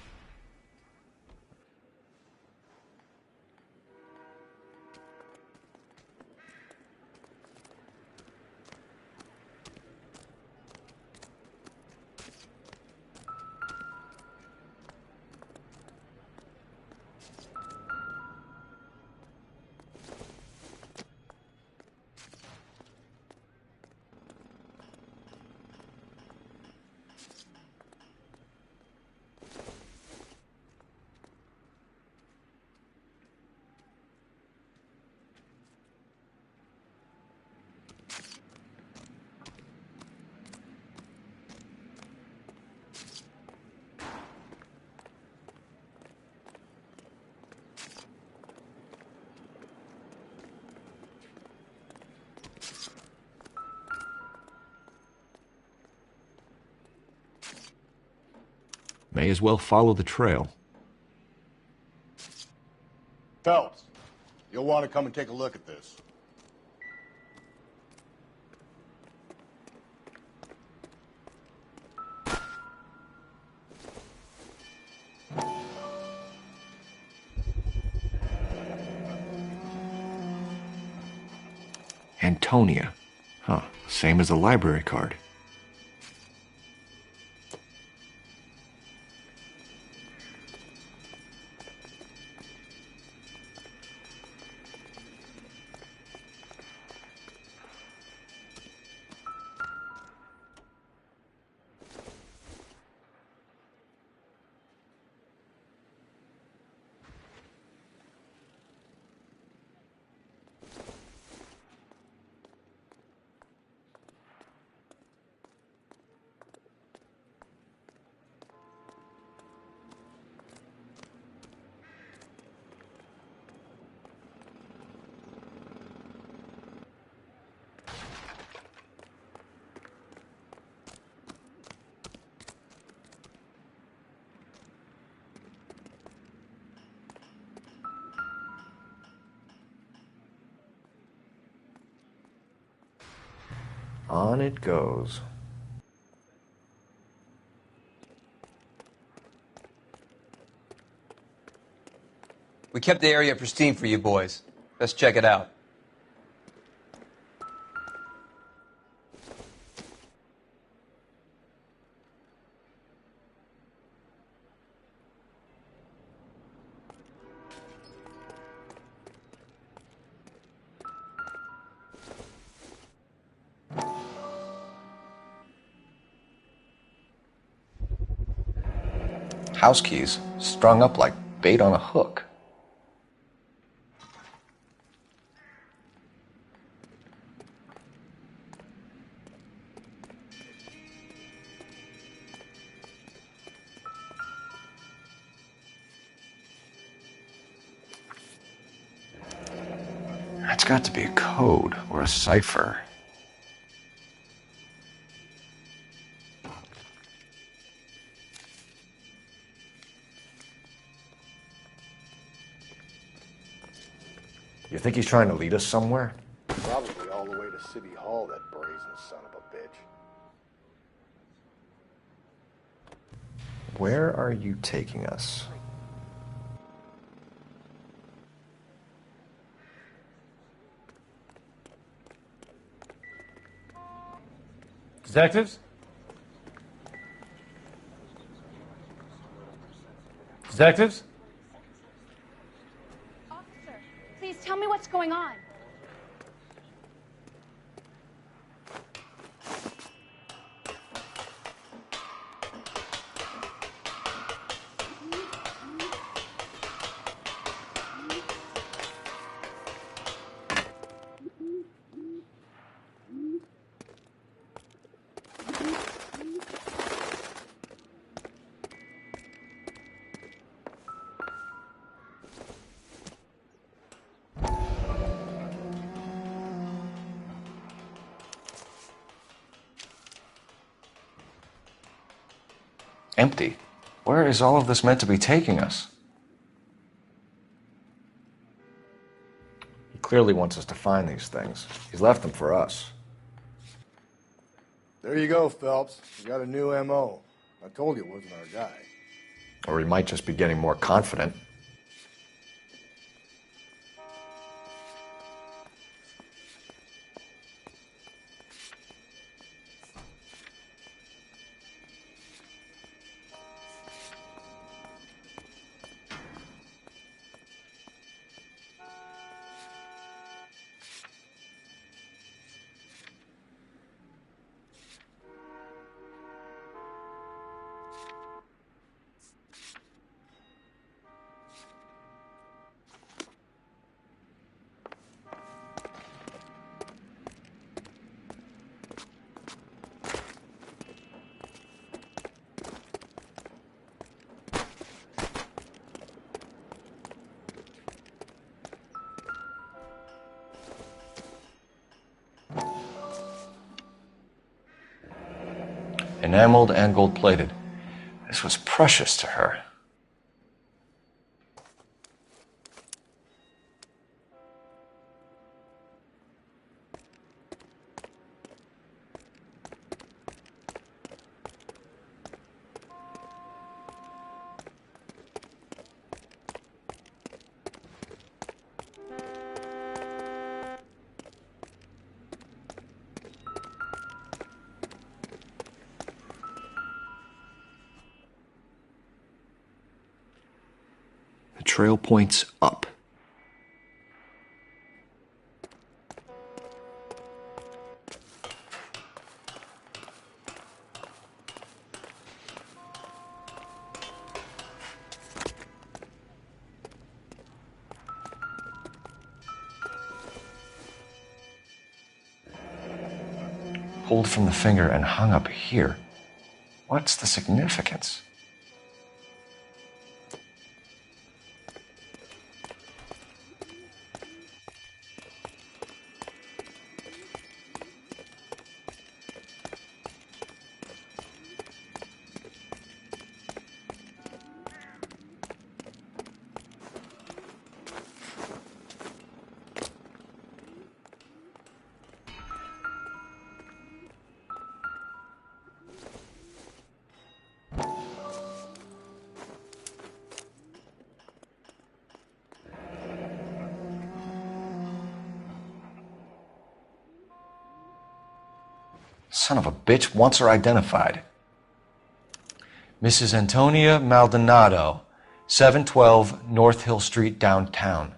May as well follow the trail. Phelps, you'll want to come and take a look at this. Antonia. Huh, same as the library card. On it goes. We kept the area pristine for you boys. Let's check it out. House keys strung up like bait on a hook. That's got to be a code or a cipher. You think he's trying to lead us somewhere? Probably all the way to City Hall, that brazen son of a bitch. Where are you taking us? Detectives? Detectives? Officer, please tell me what's going on. Empty. Where is all of this meant to be taking us? He clearly wants us to find these things. He's left them for us. There you go, Phelps. You got a new M.O. I told you it wasn't our guy. Or he might just be getting more confident. Enameled and gold-plated. This was precious to her. The trail points up. Pulled from the finger and hung up here. What's the significance? Son of a bitch wants her identified. Mrs. Antonia Maldonado, 712 North Hill Street, downtown.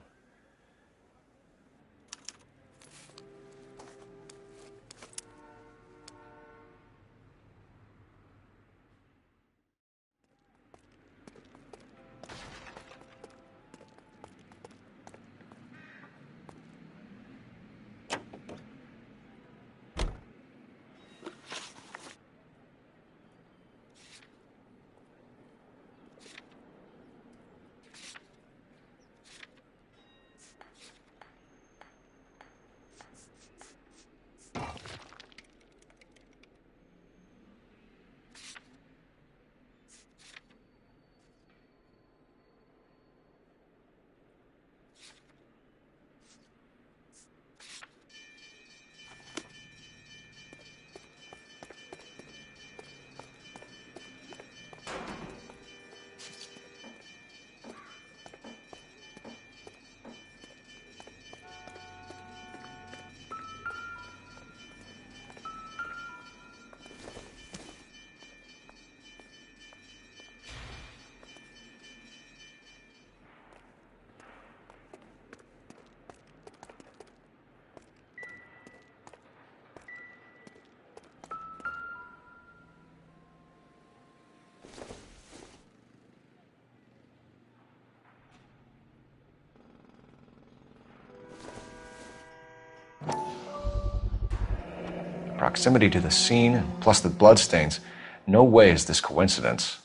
Proximity to the scene, plus the bloodstains. No way is this coincidence.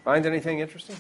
Find anything interesting?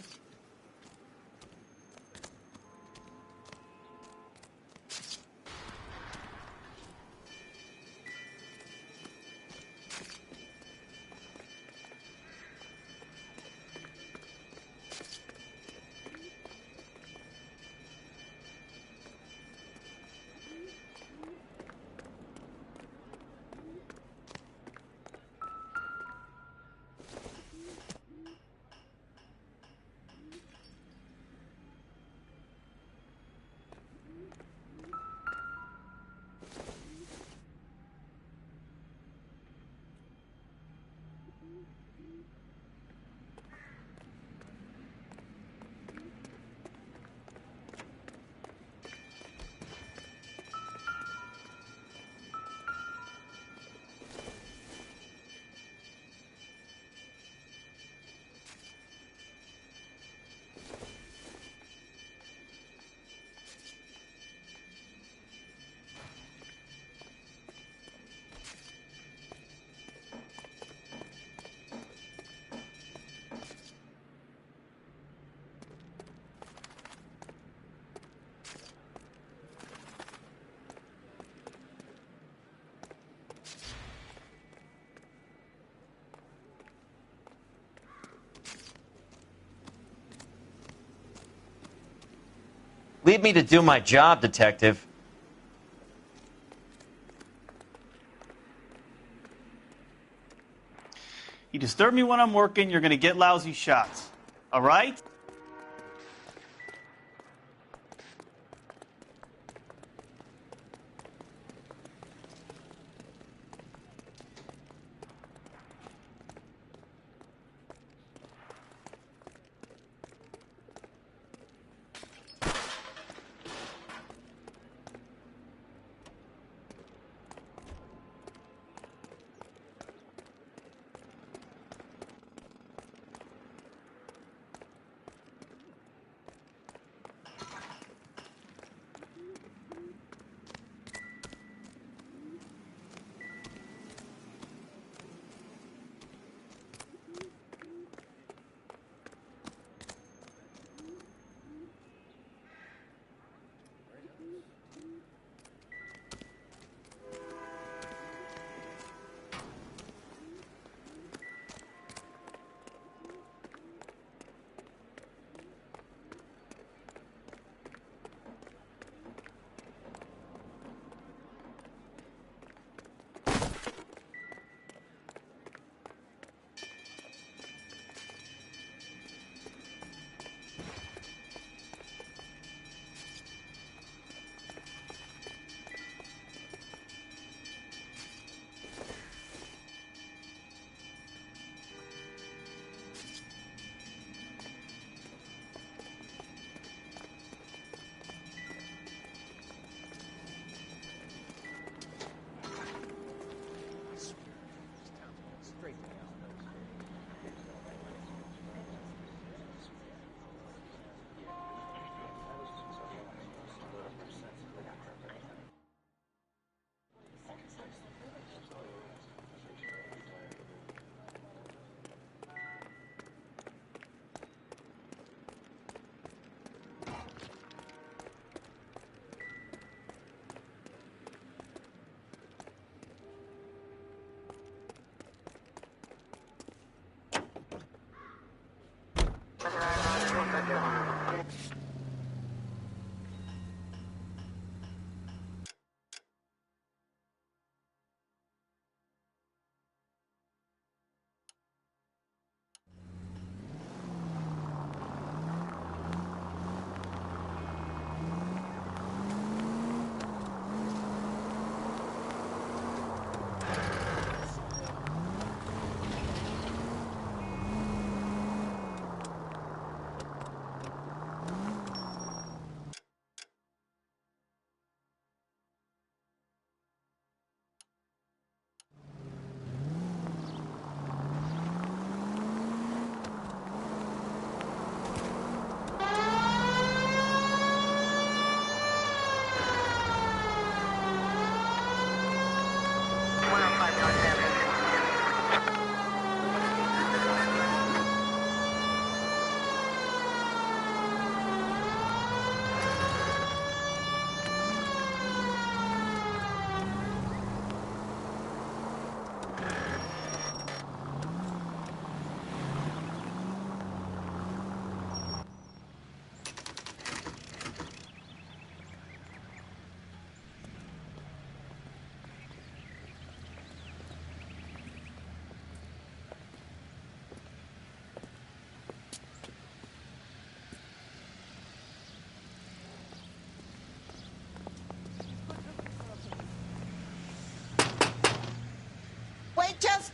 Leave me to do my job, Detective. You disturb me when I'm working, you're gonna get lousy shots. All right?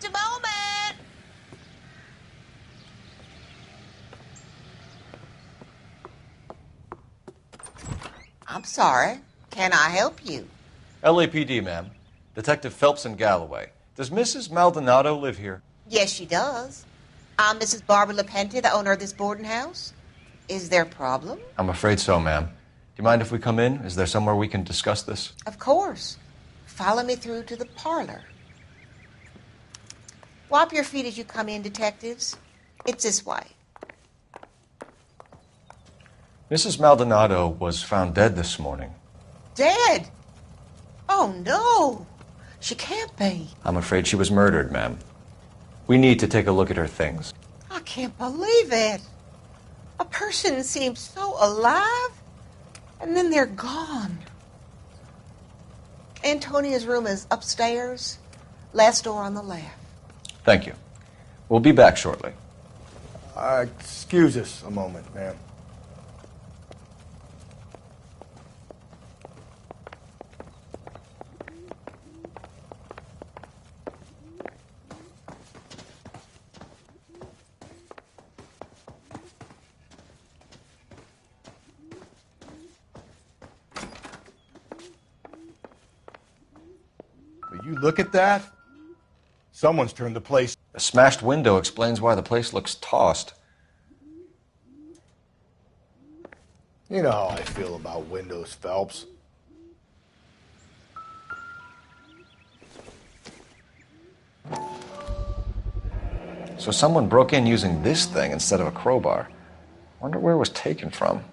Just a moment. I'm sorry. Can I help you? LAPD, ma'am. Detective Phelps and Galloway. Does Mrs. Maldonado live here? Yes, she does. I'm Mrs. Barbara LaPente, the owner of this boarding house. Is there a problem? I'm afraid so, ma'am. Do you mind if we come in? Is there somewhere we can discuss this? Of course. Follow me through to the parlor. Wipe your feet as you come in, detectives. It's this way. Mrs. Maldonado was found dead this morning. Dead? Oh, no. She can't be. I'm afraid she was murdered, ma'am. We need to take a look at her things. I can't believe it. A person seems so alive, and then they're gone. Antonia's room is upstairs, last door on the left. Thank you. We'll be back shortly. Excuse us a moment, ma'am. Will you look at that? Someone's turned the place. A smashed window explains why the place looks tossed. You know how I feel about windows, Phelps. So someone broke in using this thing instead of a crowbar. Wonder where it was taken from.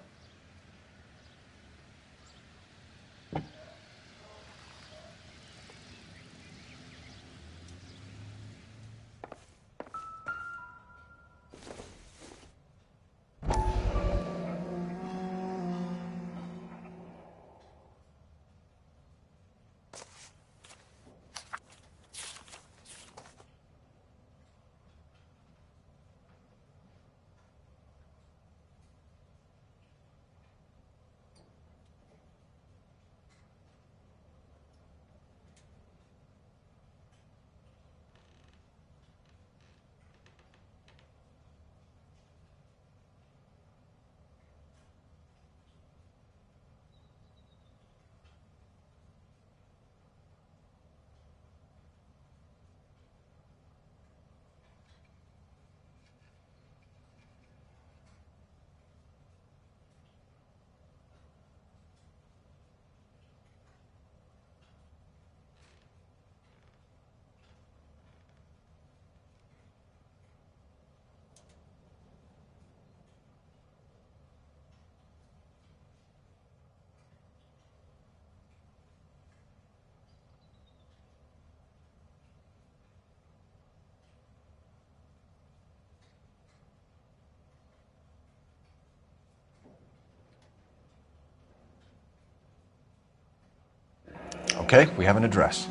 Okay, we have an address.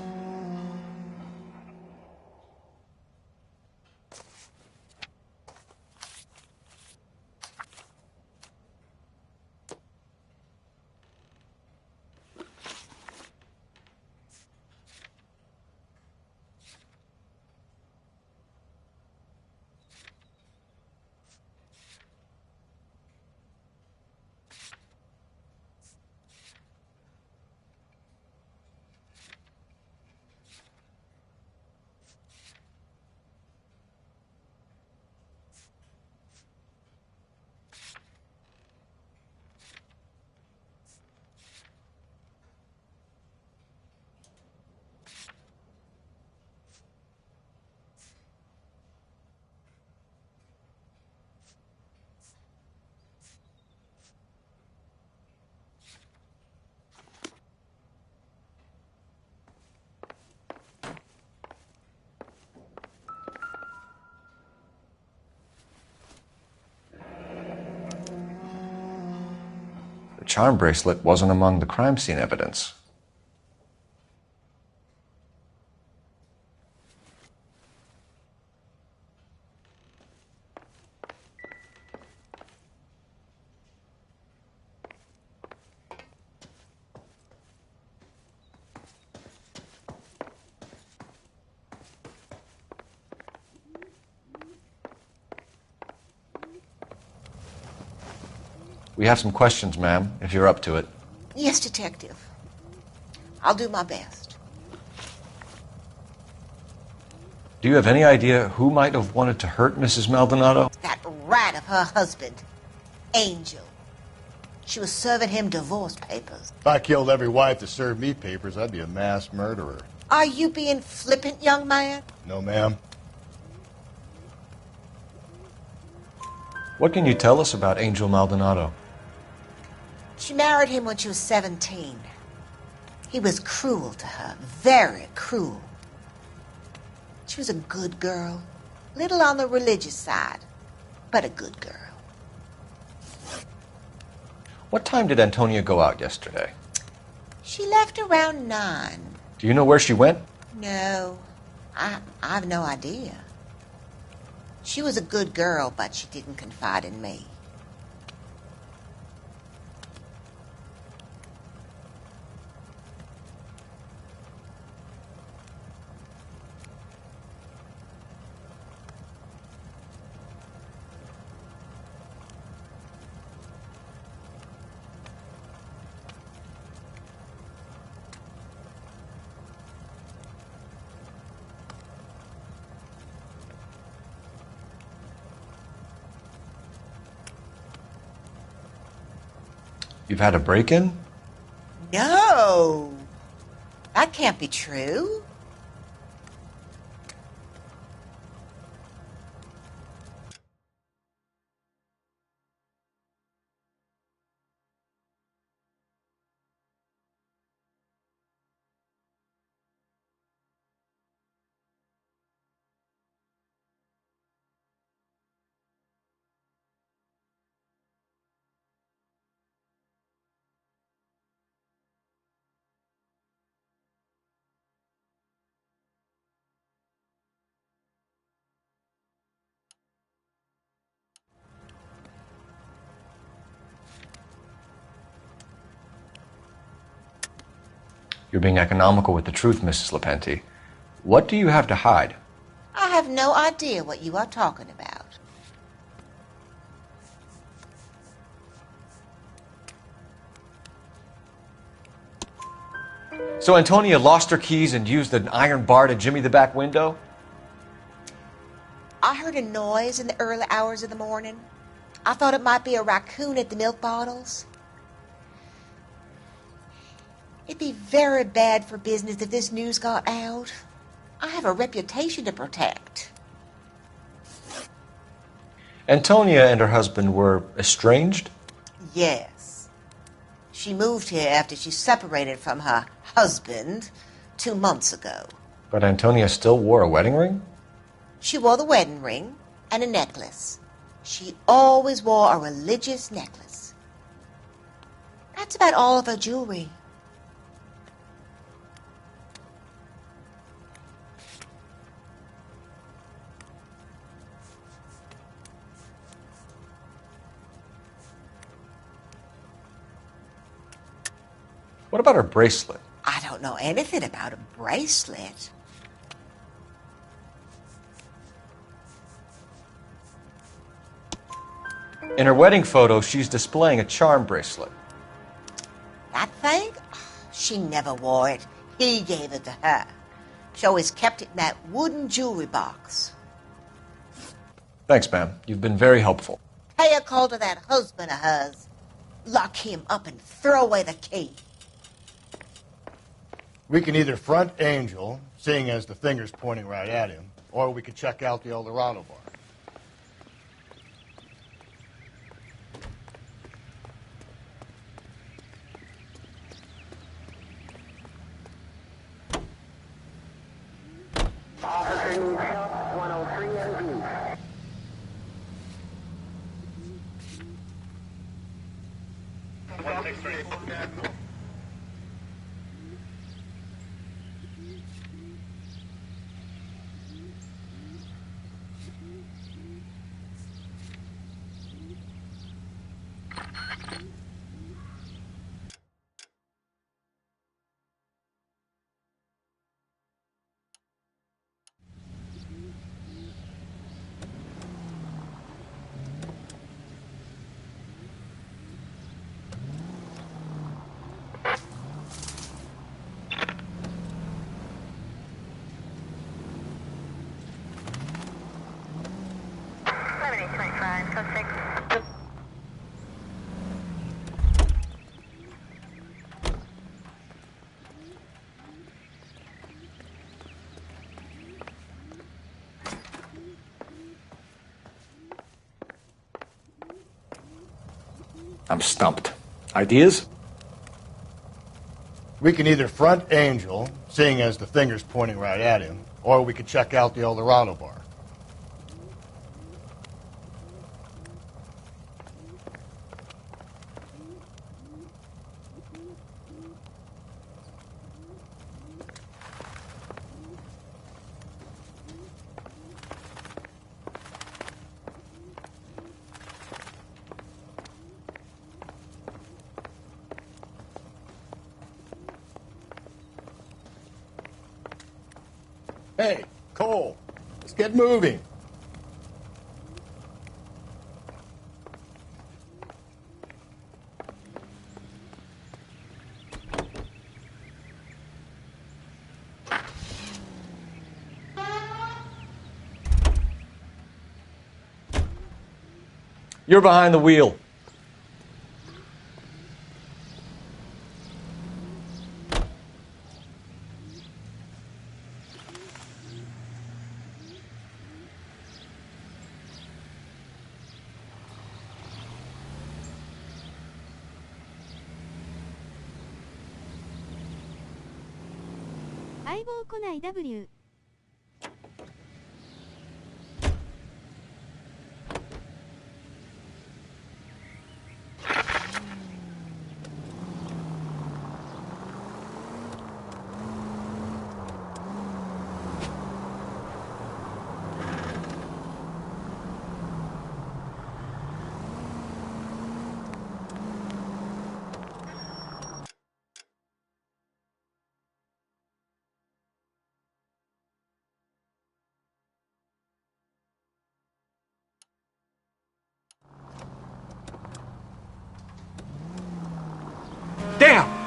The charm bracelet wasn't among the crime scene evidence. We have some questions, ma'am, if you're up to it. Yes, Detective. I'll do my best. Do you have any idea who might have wanted to hurt Mrs. Maldonado? That rat of her husband, Angel. She was serving him divorce papers. If I killed every wife that served me papers, I'd be a mass murderer. Are you being flippant, young man? No, ma'am. What can you tell us about Angel Maldonado? She married him when she was 17. He was cruel to her, very cruel. She was a good girl, little on the religious side, but a good girl. What time did Antonia go out yesterday? She left around 9. Do you know where she went? No, I've no idea. She was a good girl, but she didn't confide in me. You've had a break-in? No, that can't be true. You're being economical with the truth, Mrs. Lepenti. What do you have to hide? I have no idea what you are talking about. So Antonia lost her keys and used an iron bar to jimmy the back window? I heard a noise in the early hours of the morning. I thought it might be a raccoon at the milk bottles. It'd be very bad for business if this news got out. I have a reputation to protect. Antonia and her husband were estranged? Yes. She moved here after she separated from her husband 2 months ago. But Antonia still wore a wedding ring? She wore the wedding ring and a necklace. She always wore a religious necklace. That's about all of her jewelry. What about her bracelet? I don't know anything about a bracelet. In her wedding photo, she's displaying a charm bracelet. That thing? She never wore it. He gave it to her. She always kept it in that wooden jewelry box. Thanks, ma'am. You've been very helpful. Pay a call to that husband of hers. Lock him up and throw away the key. We can either front Angel, seeing as the finger's pointing right at him, or we could check out the Eldorado bar. 606. I'm stumped. Ideas? We can either front Angel, seeing as the finger's pointing right at him, or we could check out the El Dorado bar. Hey, Cole, let's get moving. You're behind the wheel.相棒来ない W。Damn!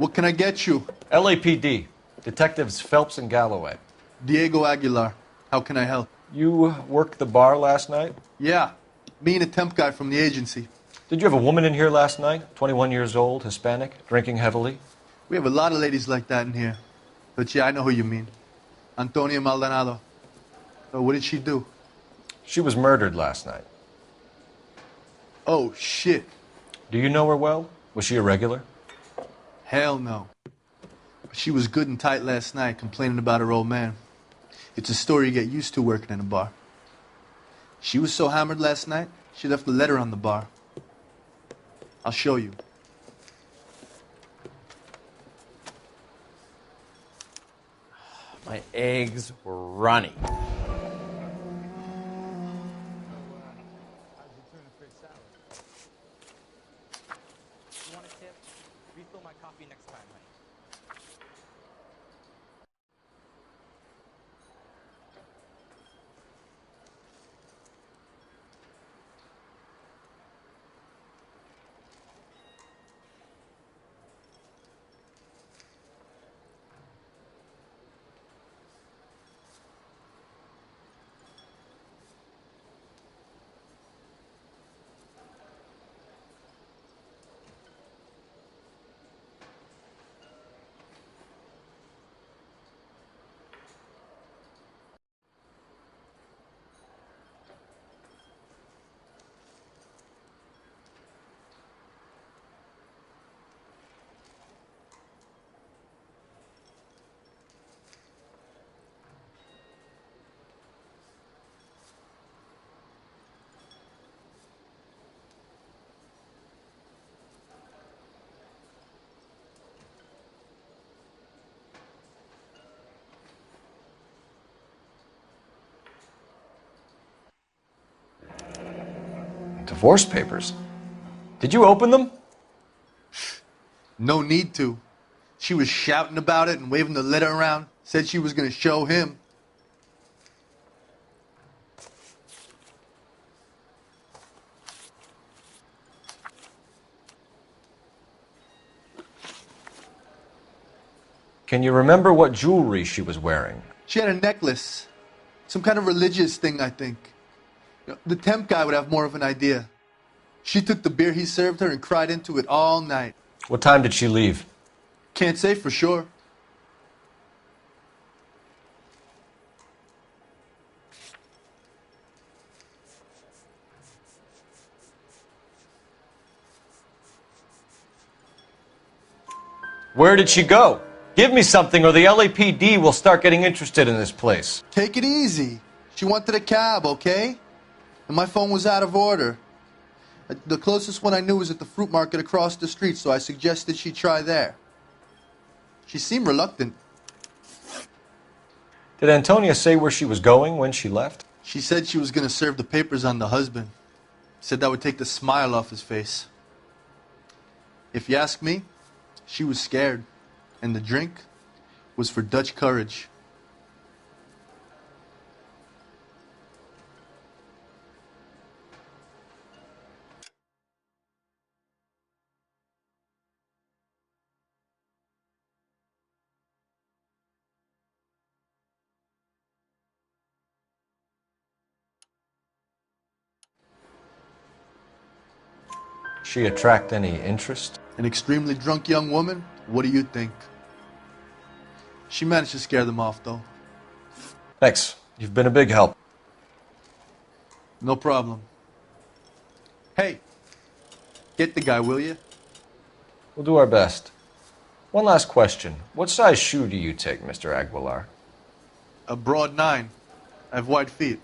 What can I get you? LAPD. Detectives Phelps and Galloway. Diego Aguilar. How can I help? You worked the bar last night? Yeah. Me and a temp guy from the agency. Did you have a woman in here last night? 21 years old, Hispanic, drinking heavily? We have a lot of ladies like that in here. But yeah, I know who you mean. Antonia Maldonado. So what did she do? She was murdered last night. Oh, shit. Do you know her well? Was she a regular? Hell no. She was good and tight last night, complaining about her old man. It's a story you get used to working in a bar. She was so hammered last night, she left a letter on the bar. I'll show you. My eggs were runny. Divorce papers? Did you open them? No need to. She was shouting about it and waving the letter around. Said she was going to show him. Can you remember what jewelry she was wearing? She had a necklace. Some kind of religious thing, I think. The temp guy would have more of an idea. She took the beer he served her and cried into it all night. What time did she leave? Can't say for sure. Where did she go? Give me something or the LAPD will start getting interested in this place. Take it easy. She wanted a cab, okay? And my phone was out of order. The closest one I knew was at the fruit market across the street, so I suggested she try there. She seemed reluctant. Did Antonia say where she was going when she left? She said she was going to serve the papers on the husband. Said that would take the smile off his face. If you ask me, she was scared. And the drink was for Dutch courage. She attract any interest? An extremely drunk young woman? What do you think? She managed to scare them off, though. Thanks. You've been a big help. No problem. Hey, get the guy, will you? We'll do our best. One last question. What size shoe do you take, Mr. Aguilar? A broad 9. I have wide feet.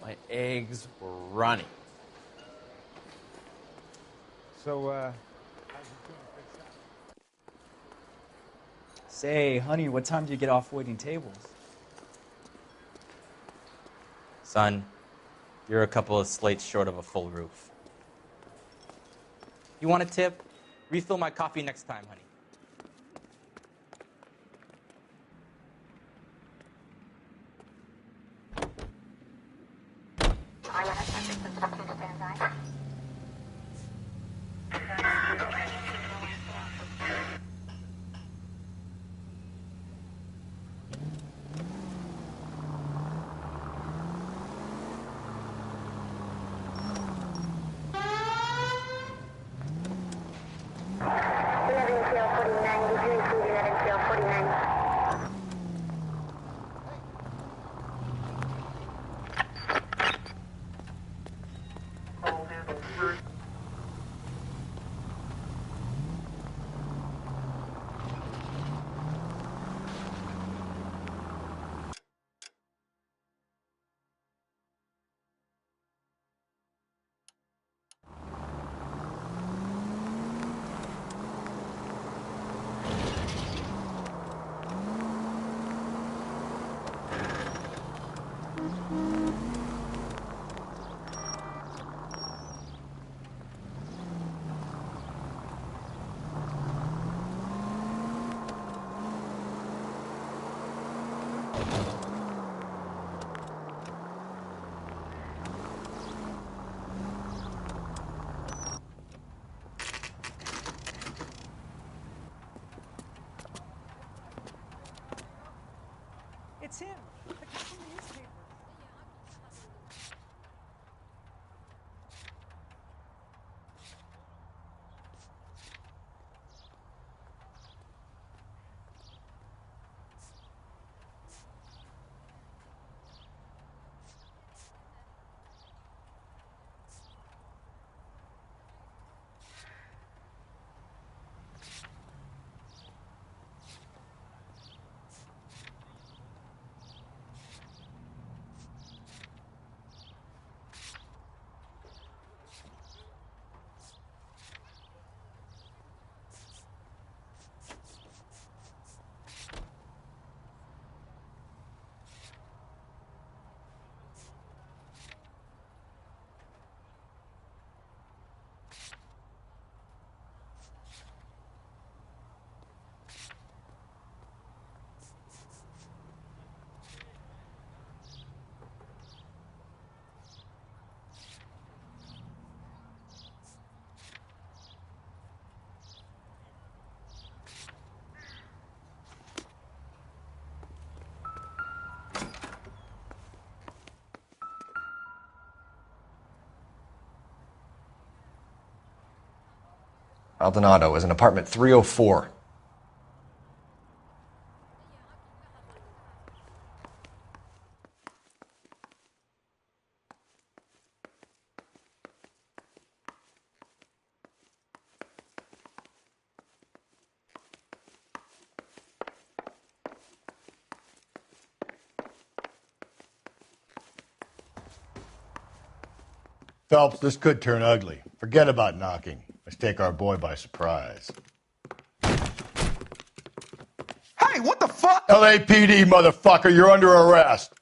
My eggs were runny. So, Say, honey, what time do you get off waiting tables? Son, you're a couple of slates short of a full roof. You want a tip? Refill my coffee next time, honey. It's him. The guy from the newspaper. Maldonado is in apartment 304. Phelps, this could turn ugly. Forget about knocking. Let's take our boy by surprise. Hey, what the fuck? LAPD, motherfucker, you're under arrest.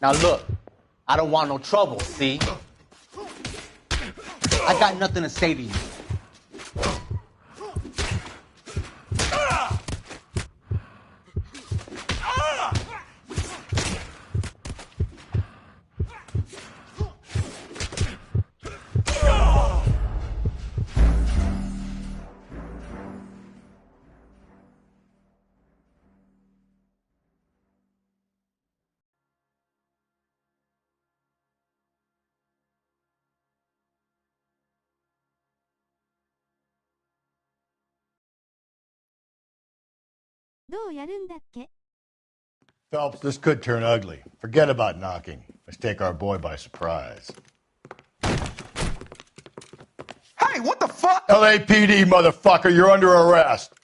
Now look, I don't want no trouble, see? I got nothing to say to you. Phelps, this could turn ugly. Forget about knocking. Let's take our boy by surprise. Hey, what the fuck? LAPD, motherfucker, you're under arrest.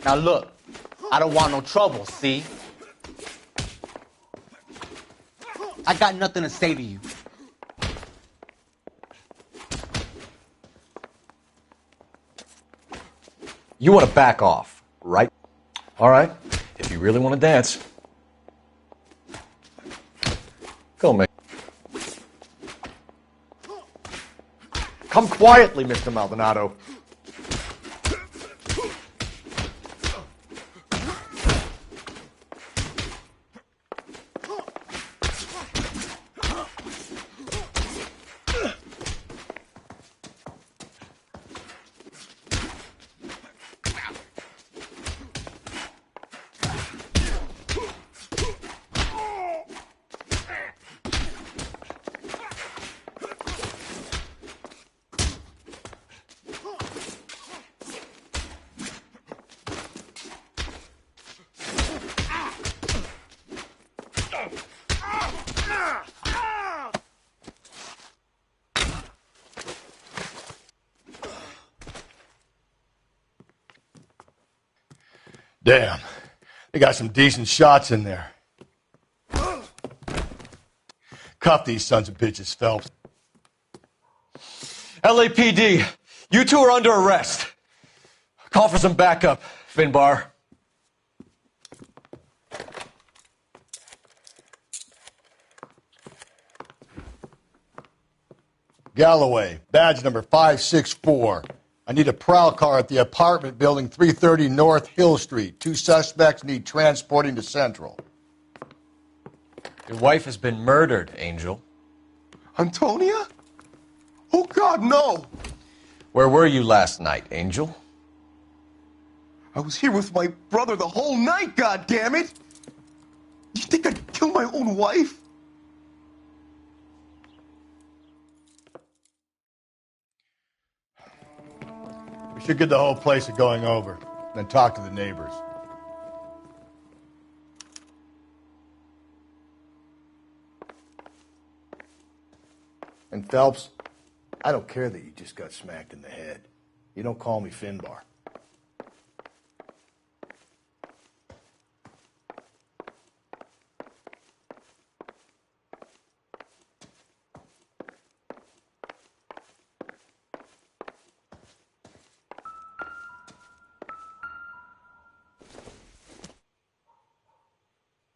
Now look, I don't want no trouble, see? I got nothing to say to you. You want to back off, right? All right, if you really want to dance. Go, mate. Come quietly, Mr. Maldonado. Damn, they got some decent shots in there. Cuff these sons of bitches, Phelps. LAPD, you two are under arrest. Call for some backup, Finbar. Galloway, badge number 564. I need a prowl car at the apartment building 330 North Hill Street. 2 suspects need transporting to Central. Your wife has been murdered, Angel. Antonia? Oh, God, no! Where were you last night, Angel? I was here with my brother the whole night, goddammit! You think I'd kill my own wife? We should get the whole place a going over, then talk to the neighbors. And Phelps, I don't care that you just got smacked in the head. You don't call me Finbar.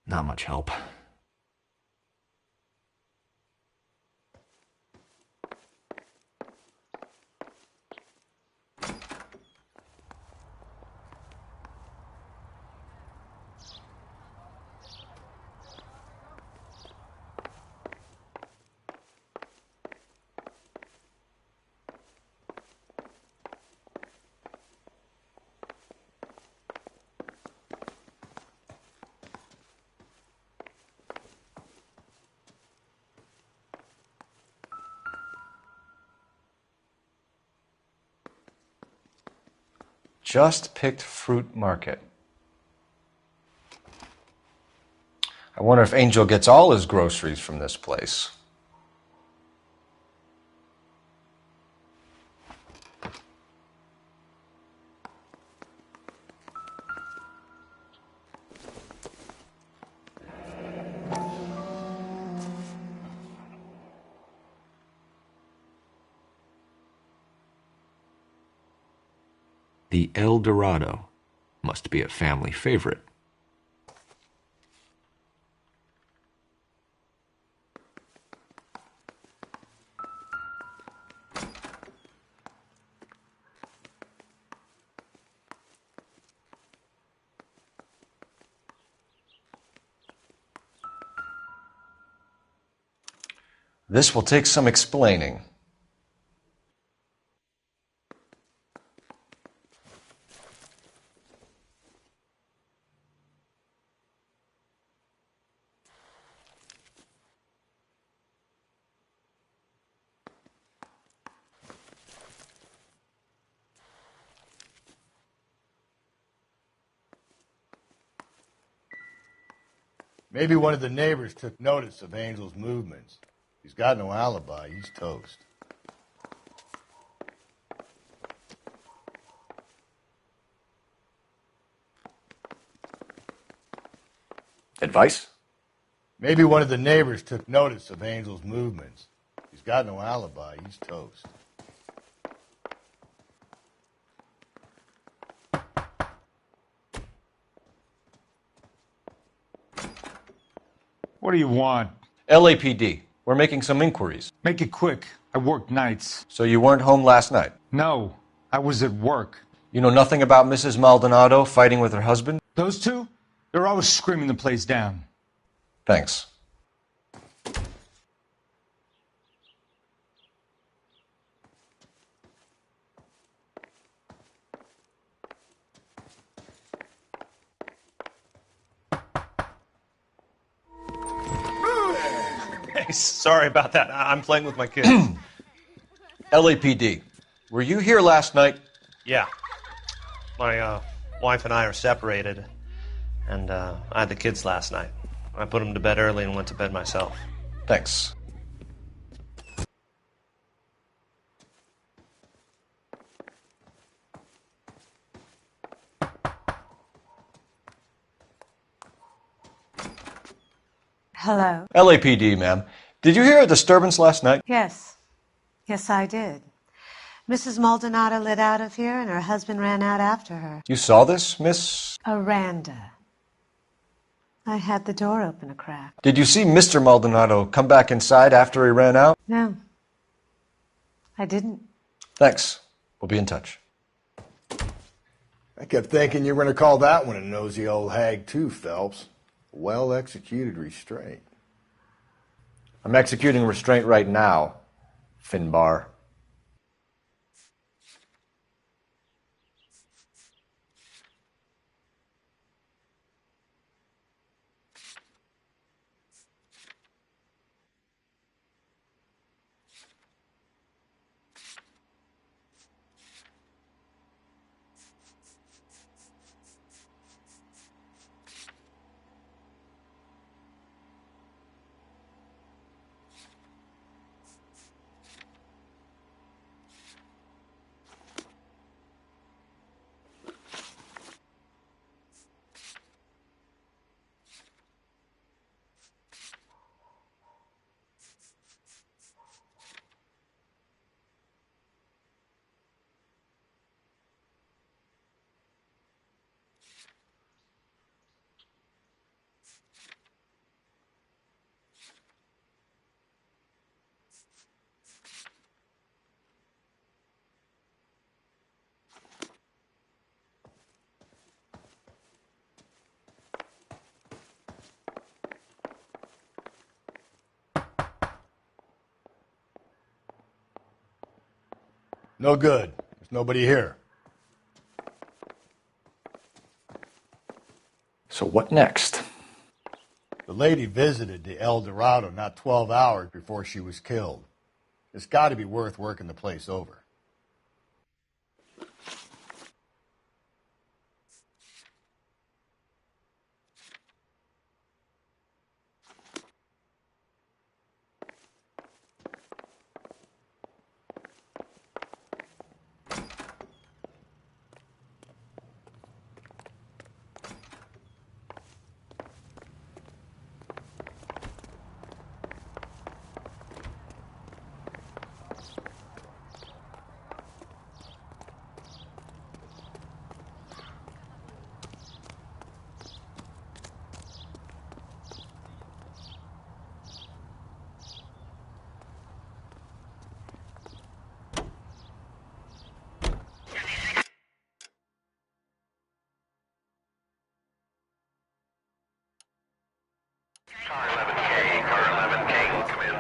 Not much help. Just Picked Fruit Market. I wonder if Angel gets all his groceries from this place. The El Dorado must be a family favorite. This will take some explaining. Maybe one of the neighbors took notice of Angel's movements. He's got no alibi. He's toast. Advice? Maybe one of the neighbors took notice of Angel's movements. He's got no alibi. He's toast. What do you want? LAPD. We're making some inquiries. Make it quick. I work nights. So you weren't home last night? No, I was at work. You know nothing about Mrs. Maldonado fighting with her husband? Those two? They're always screaming the place down. Thanks. Hey, sorry about that. I'm playing with my kids. LAPD. Were you here last night? Yeah. My wife and I are separated, and I had the kids last night. I put them to bed early and went to bed myself. Thanks. Hello? LAPD, ma'am. Did you hear a disturbance last night? Yes. Yes, I did. Mrs. Maldonado lit out of here, and her husband ran out after her. You saw this, Miss? Aranda. I had the door open a crack. Did you see Mr. Maldonado come back inside after he ran out? No. I didn't. Thanks. We'll be in touch. I kept thinking you were going to call that one a nosy old hag too, Phelps. Well-executed restraint. I'm executing restraint right now, Finbar. No good. There's nobody here. So what next? The lady visited the El Dorado not 12 hours before she was killed. It's got to be worth working the place over. Car 11K, car 11K, come in.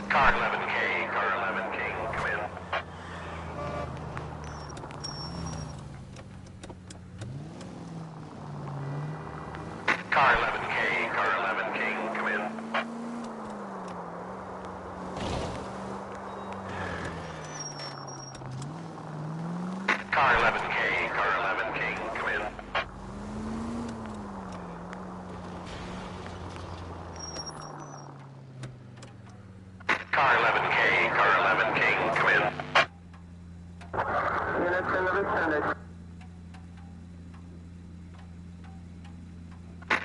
Car 11K, car 11K, come in. Car 11K, car 11K, come in. Car 11K, car 11K, come in. Car 11K, car 11K, come in. Units in the vicinity.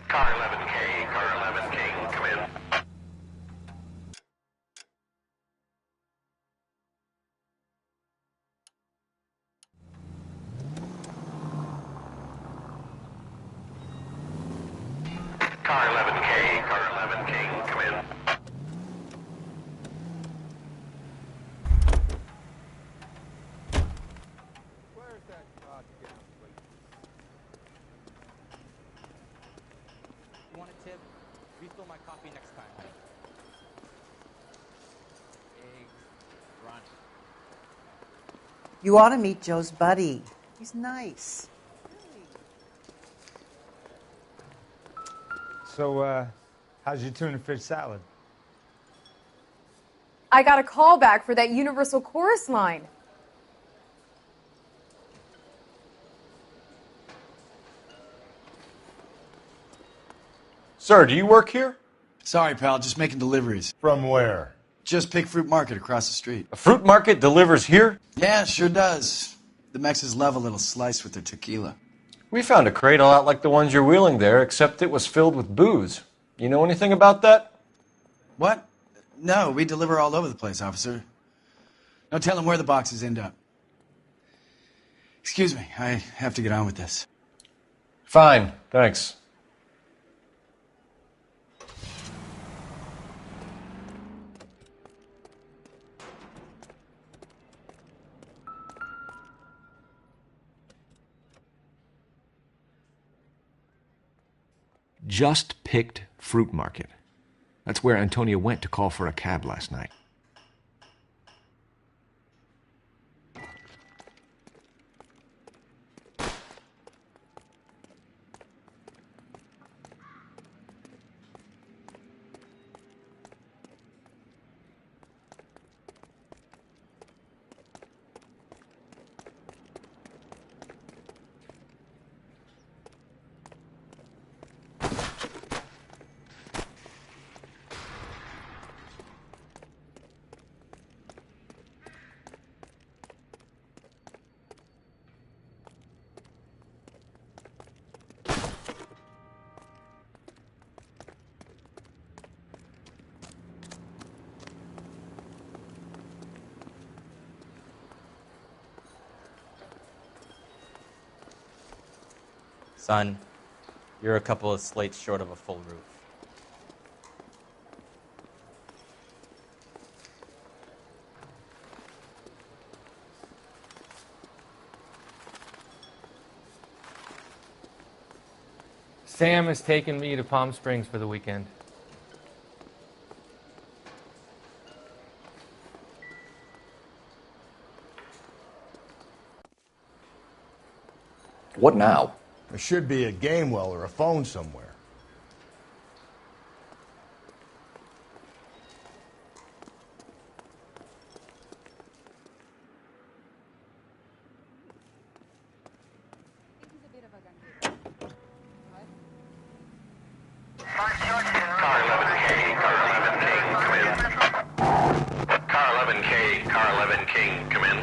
Car 11K, car 11K, come in. Car 11K, car 11K, come in. You want a tip? Refill my coffee next time. Eggs, Ronnie. You ought to meet Joe's buddy. He's nice. So, how's your tuna fish salad? I got a call back for that Universal Chorus line. Sir, do you work here? Sorry, pal, just making deliveries. From where? Just Pick Fruit Market across the street. A fruit market delivers here? Yeah, sure does. The Mexes love a little slice with their tequila. We found a crate a lot like the ones you're wheeling there, except it was filled with booze. You know anything about that? What? No, we deliver all over the place, officer. No telling where the boxes end up. Excuse me, I have to get on with this. Fine, thanks. Just Picked Fruit Market. That's where Antonia went to call for a cab last night. Son, you're a couple of slates short of a full roof. Sam has taken me to Palm Springs for the weekend. What now? There should be a game well or a phone somewhere. Car 11K, come in. Car 11K, car 11 King, come in.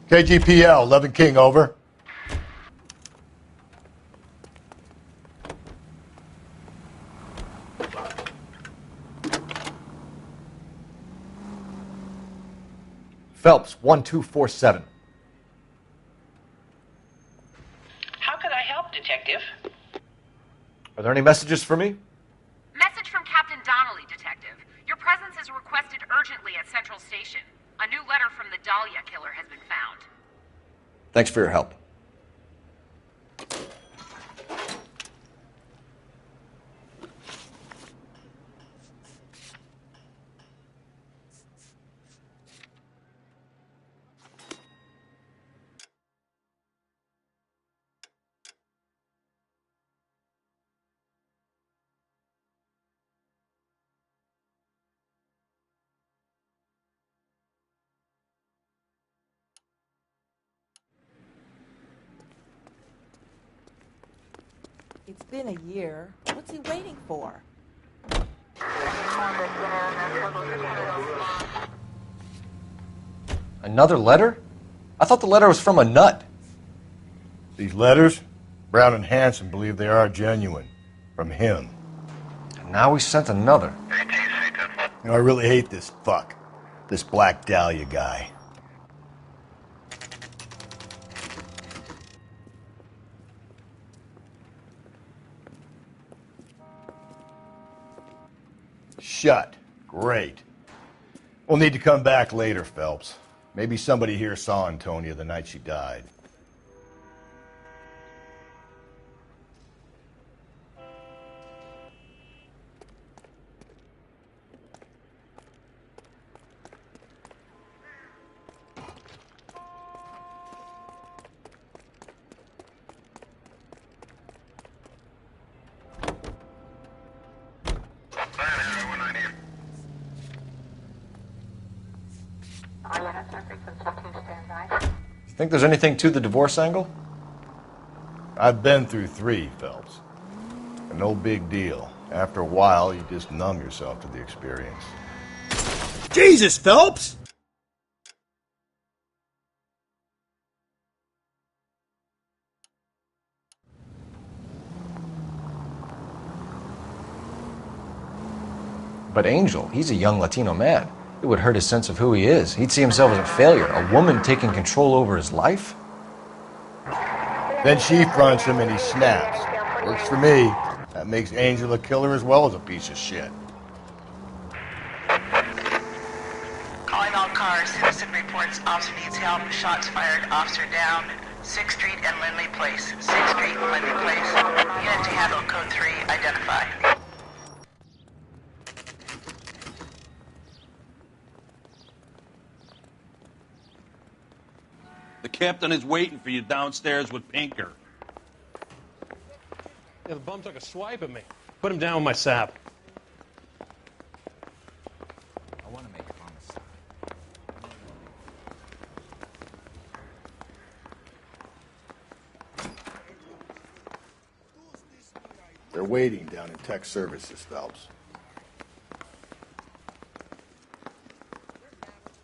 KGPL, 11 King, over. Phelps, 1247. How could I help, Detective? Are there any messages for me? Message from Captain Donnelly, Detective. Your presence is requested urgently at Central Station. A new letter from the Dahlia killer has been found. Thanks for your help. It's been a year. What's he waiting for? Another letter? I thought the letter was from a nut. These letters, Brown and Hanson believe they are genuine. From him. And now we sent another. You know, I really hate this fuck. This Black Dahlia guy. Shut. Great. We'll need to come back later, Phelps. Maybe somebody here saw Antonia the night she died. You think there's anything to the divorce angle? I've been through 3, Phelps. No big deal. After a while, you just numb yourself to the experience. Jesus, Phelps! But Angel, he's a young Latino man. It would hurt his sense of who he is. He'd see himself as a failure, a woman taking control over his life. Then she fronts him and he snaps. Works for me. That makes Angel a killer as well as a piece of shit. Calling all cars. Citizen reports officer needs help. Shots fired. Officer down. 6th Street and Lindley Place. 6th Street and Lindley Place. Unit to handle code 3. Identify. The captain is waiting for you downstairs with Pinker. Yeah, the bum took a swipe at me. Put him down with my sap. I want to make homicide. They're waiting down in tech services, Phelps.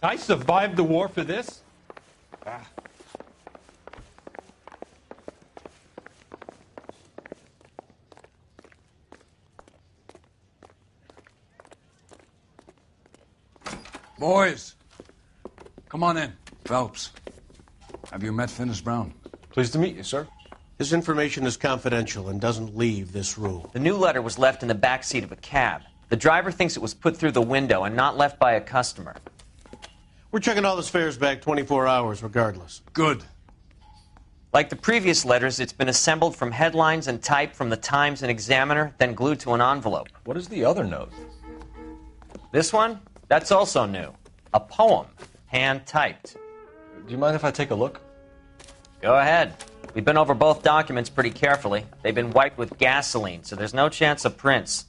I survived the war for this? Ah. Boys, come on in. Phelps, have you met Finis Brown? Pleased to meet you, sir. His information is confidential and doesn't leave this room. The new letter was left in the back seat of a cab. The driver thinks it was put through the window and not left by a customer. We're checking all his fares back 24 hours regardless. Good. Like the previous letters, it's been assembled from headlines and typed from the Times and Examiner, then glued to an envelope. What is the other note? This one? That's also new. A poem, hand-typed. Do you mind if I take a look? Go ahead. We've been over both documents pretty carefully. They've been wiped with gasoline, so there's no chance of prints.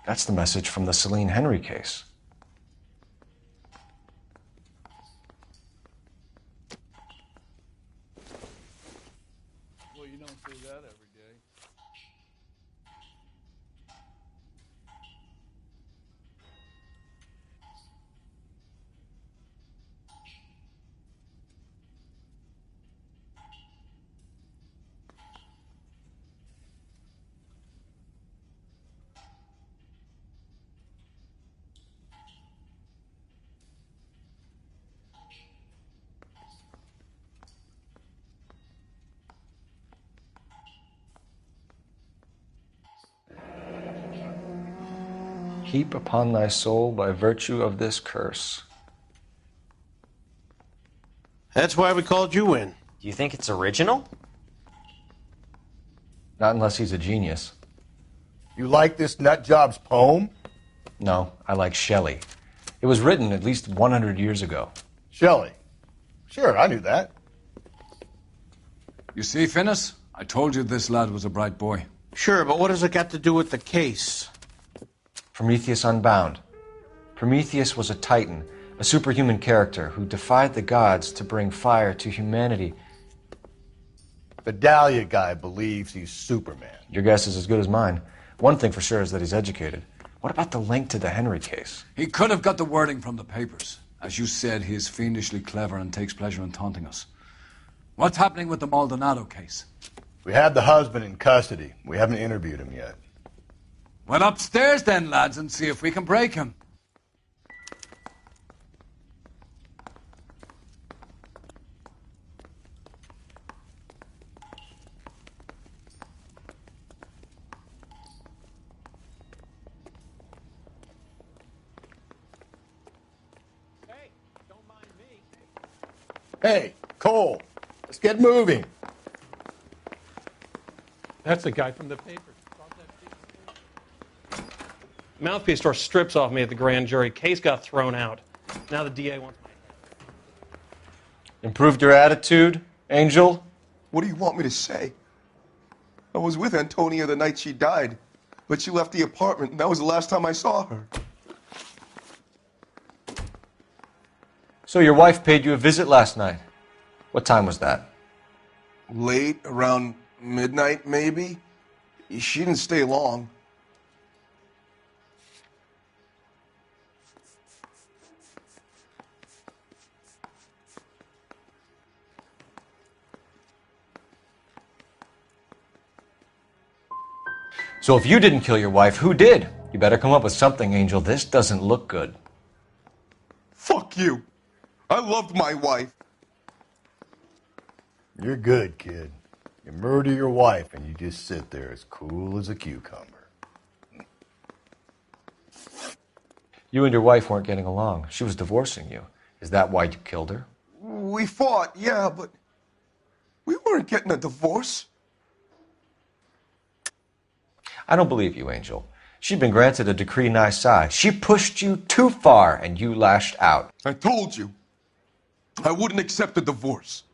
That's the message from the Celine Henry case. Well, you don't see that every day. heap upon thy soul by virtue of this curse. That's why we called you in. Do you think it's original? Not unless he's a genius. You like this nutjob's poem? No, I like Shelley. It was written at least 100 years ago. Shelley. Sure, I knew that. You see, Finnis? I told you this lad was a bright boy. Sure, but what has it got to do with the case? Prometheus Unbound. Prometheus was a titan, a superhuman character who defied the gods to bring fire to humanity. The Dahlia guy believes he's Superman. Your guess is as good as mine. One thing for sure is that he's educated. What about the link to the Henry case? He could have got the wording from the papers. As you said, he is fiendishly clever and takes pleasure in taunting us. What's happening with the Maldonado case? We have the husband in custody. We haven't interviewed him yet. Well, upstairs then, lads, and see if we can break him. Hey, Cole, let's get moving. That's the guy from the paper. Mouthpiece tore strips off me at the grand jury. Case got thrown out. Now the DA wants my head. Improved your attitude, Angel? What do you want me to say? I was with Antonia the night she died, but she left the apartment, and that was the last time I saw her. So your wife paid you a visit last night. What time was that? Late, around midnight, maybe. She didn't stay long. So if you didn't kill your wife, who did? You better come up with something, Angel. This doesn't look good. Fuck you. I loved my wife. You're good, kid. You murder your wife and you just sit there as cool as a cucumber. You and your wife weren't getting along. She was divorcing you. Is that why you killed her? We fought, yeah, but we weren't getting a divorce. I don't believe you, Angel. She'd been granted a decree nisi. She pushed you too far and you lashed out. I told you. I wouldn't accept a divorce.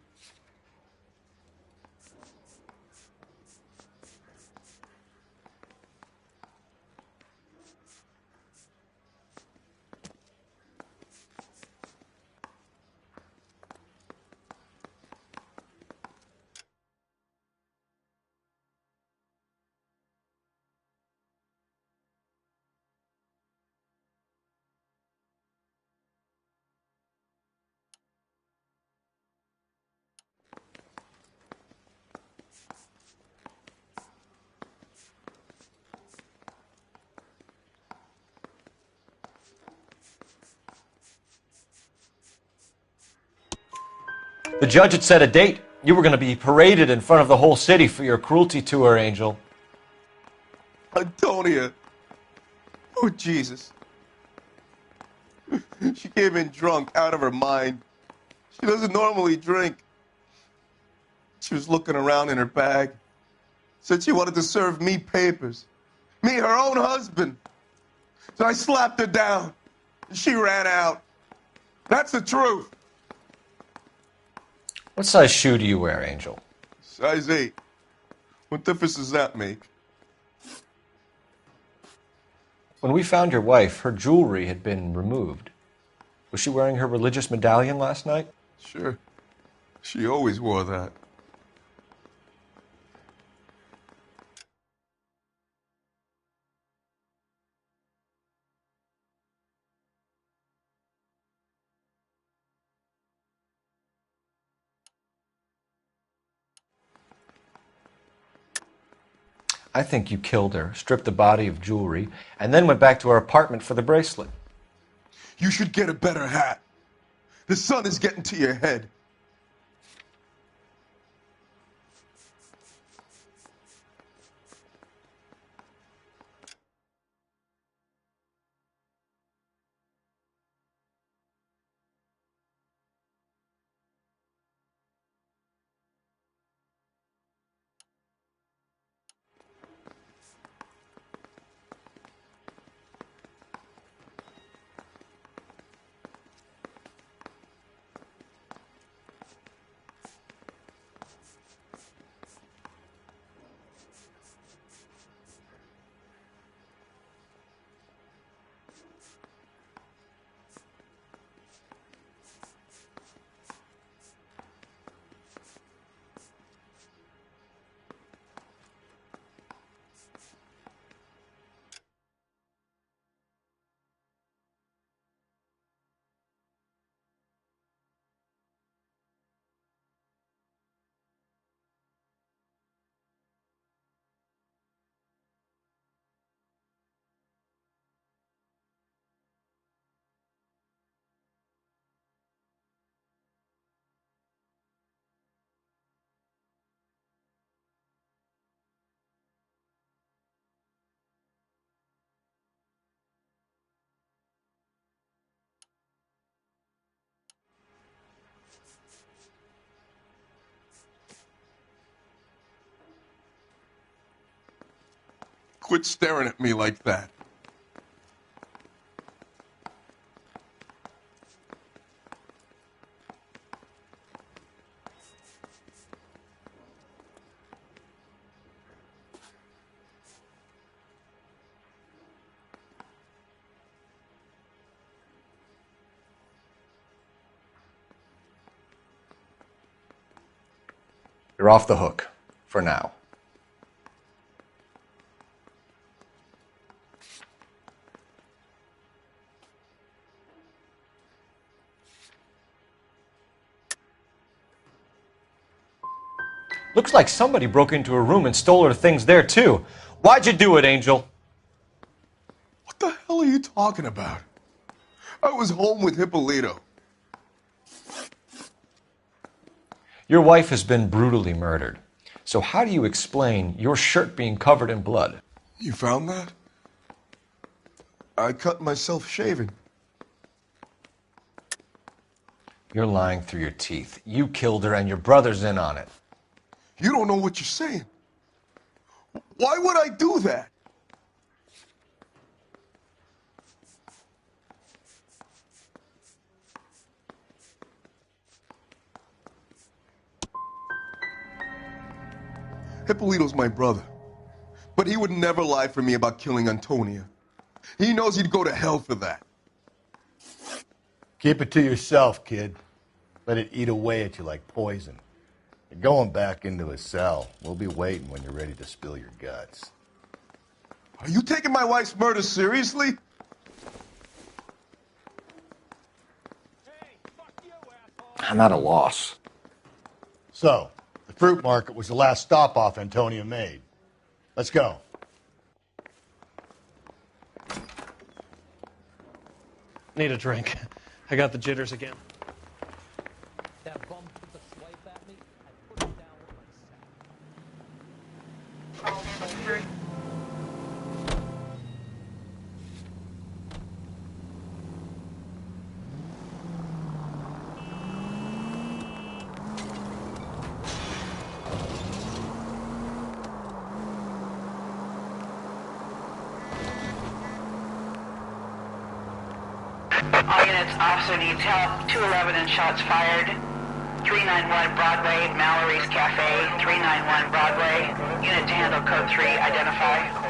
The judge had set a date. You were going to be paraded in front of the whole city for your cruelty to her, Angel. Antonia. Oh, Jesus. She came in drunk, out of her mind. She doesn't normally drink. She was looking around in her bag. Said she wanted to serve me papers. Me, her own husband. So I slapped her down. And she ran out. That's the truth. What size shoe do you wear, Angel? Size 8. What difference does that make? When we found your wife, her jewelry had been removed. Was she wearing her religious medallion last night? Sure. She always wore that. I think you killed her, stripped the body of jewelry, and then went back to her apartment for the bracelet. You should get a better hat. The sun is getting to your head. Quit staring at me like that. You're off the hook, for now. Looks like somebody broke into her room and stole her things there, too. Why'd you do it, Angel? What the hell are you talking about? I was home with Hippolito. Your wife has been brutally murdered. So how do you explain your shirt being covered in blood? You found that? I cut myself shaving. You're lying through your teeth. You killed her and your brother's in on it. You don't know what you're saying. Why would I do that? Hippolito's my brother. But he would never lie for me about killing Antonia. He knows he'd go to hell for that. Keep it to yourself, kid. Let it eat away at you like poison. You're going back into a cell. We'll be waiting when you're ready to spill your guts. Are you taking my wife's murder seriously? I'm at a loss. So, the fruit market was the last stop-off Antonia made. Let's go. Need a drink. I got the jitters again. All units, officer needs help. 211 and shots fired. 391 Broadway, Mallory's Cafe. 391 Broadway. Unit to handle code 3, identify.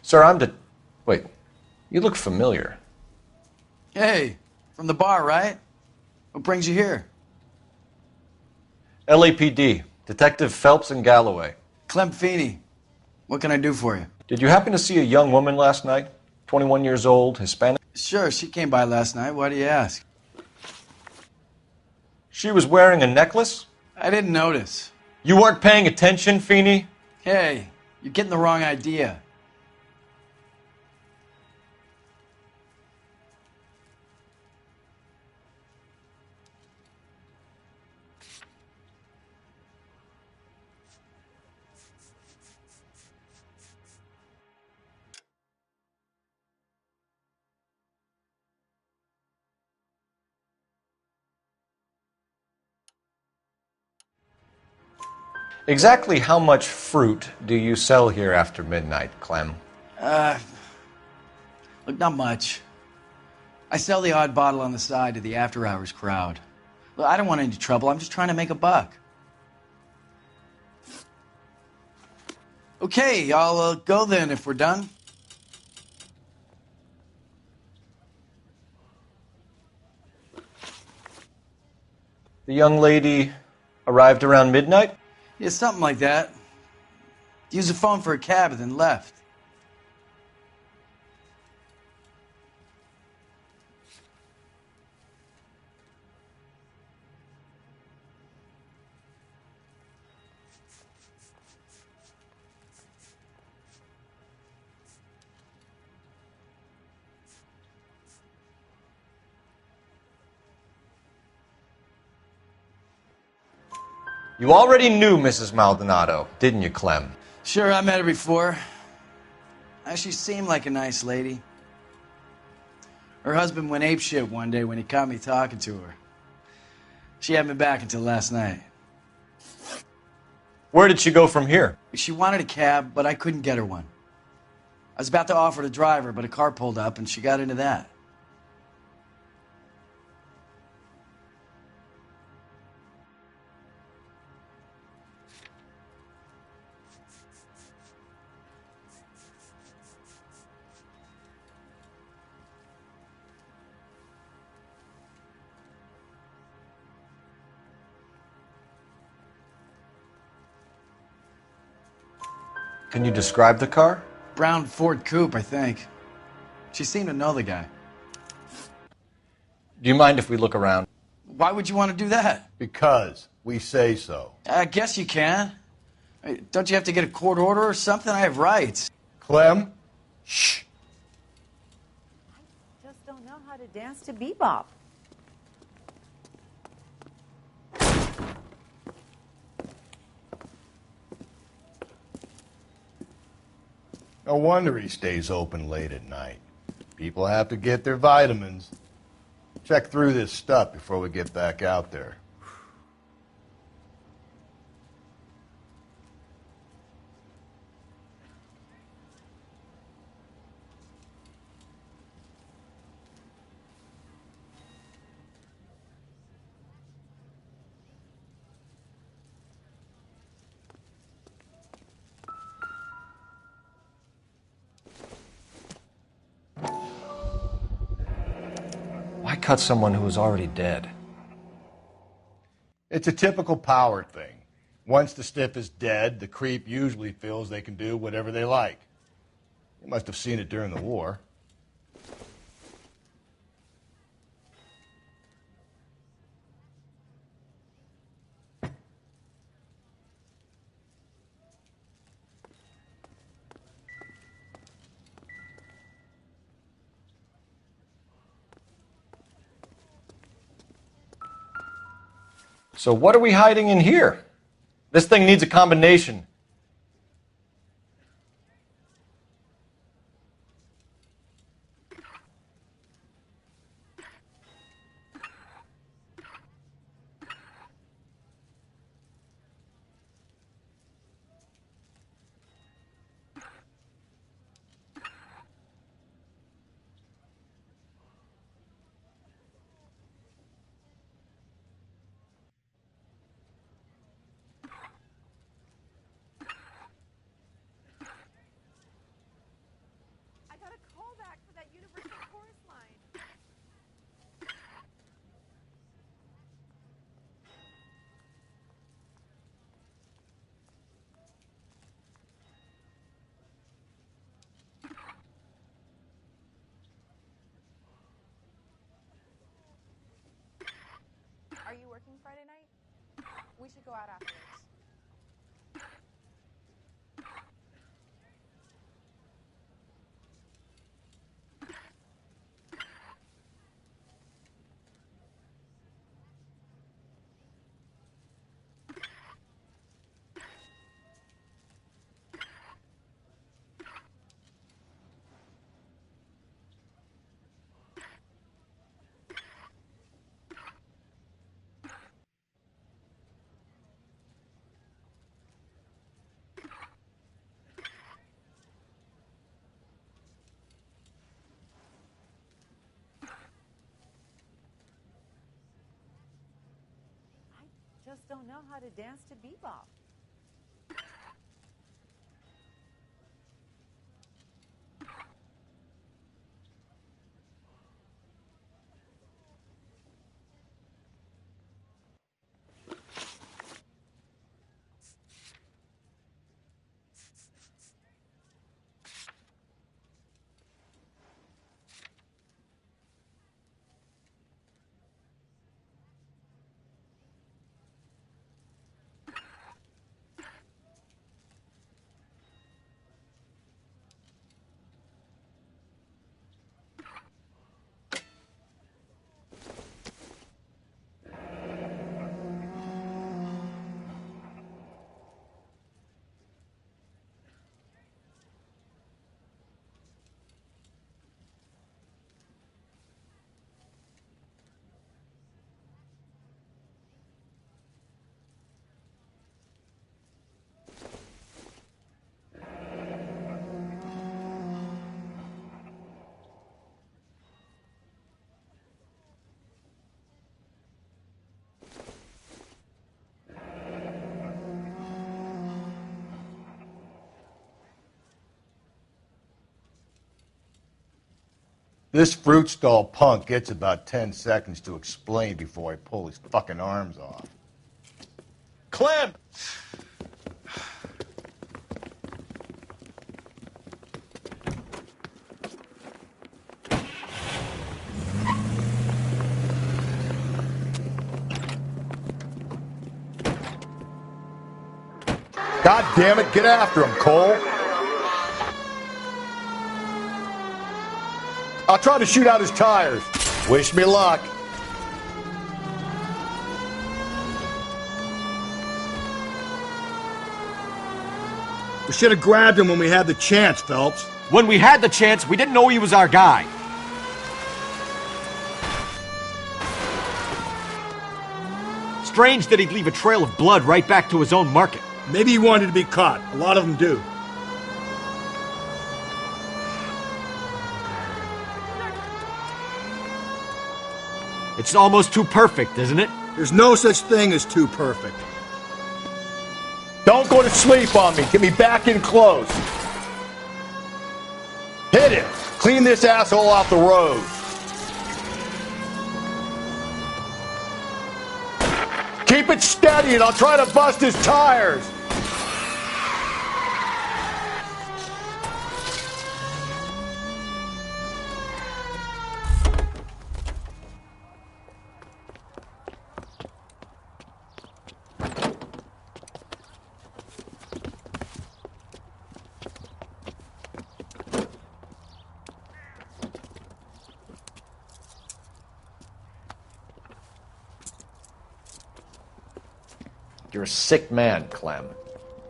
Sir, Wait, you look familiar. Hey, from the bar, right? What brings you here? LAPD, Detective Phelps and Galloway. Clem Feeney. What can I do for you? Did you happen to see a young woman last night? 21 years old, Hispanic? Sure, she came by last night. Why do you ask? She was wearing a necklace? I didn't notice. You weren't paying attention, Feeney? Hey, you're getting the wrong idea. Exactly how much fruit do you sell here after midnight, Clem? Look, not much. I sell the odd bottle on the side to the after-hours crowd. Look, I don't want any trouble. I'm just trying to make a buck. Okay, I'll go then if we're done. The young lady arrived around midnight? Yeah, something like that. Used the phone for a cab and then left. You already knew Mrs. Maldonado, didn't you, Clem? Sure, I met her before. She seemed like a nice lady. Her husband went apeshit one day when he caught me talking to her. She had me back until last night. Where did she go from here? She wanted a cab, but I couldn't get her one. I was about to offer to drive her, but a car pulled up and she got into that. Can you describe the car? Brown Ford Coupe, I think. She seemed to know the guy. Do you mind if we look around? Why would you want to do that? Because we say so. I guess you can. Don't you have to get a court order or something? I have rights. Clem? Shh. I just don't know how to dance to bebop. No wonder he stays open late at night. People have to get their vitamins. Check through this stuff before we get back out there. Why cut someone who was already dead? It's a typical power thing. Once the stiff is dead, the creep usually feels they can do whatever they like. You must have seen it during the war. So what are we hiding in here? This thing needs a combination. I got a call back for that Universal Chorus line. Are you working Friday night? We should go out afterwards. Just don't know how to dance to bebop. This fruit stall punk gets about 10 seconds to explain before I pull his fucking arms off. Clem! God damn it, get after him, Cole. I'll try to shoot out his tires. Wish me luck. We should have grabbed him when we had the chance, Phelps. When we had the chance, we didn't know he was our guy. Strange that he'd leave a trail of blood right back to his own market. Maybe he wanted to be caught. A lot of them do. It's almost too perfect, isn't it? There's no such thing as too perfect. Don't go to sleep on me. Get me back in close. Hit him. Clean this asshole off the road. Keep it steady and I'll try to bust his tires. You're a sick man, Clem.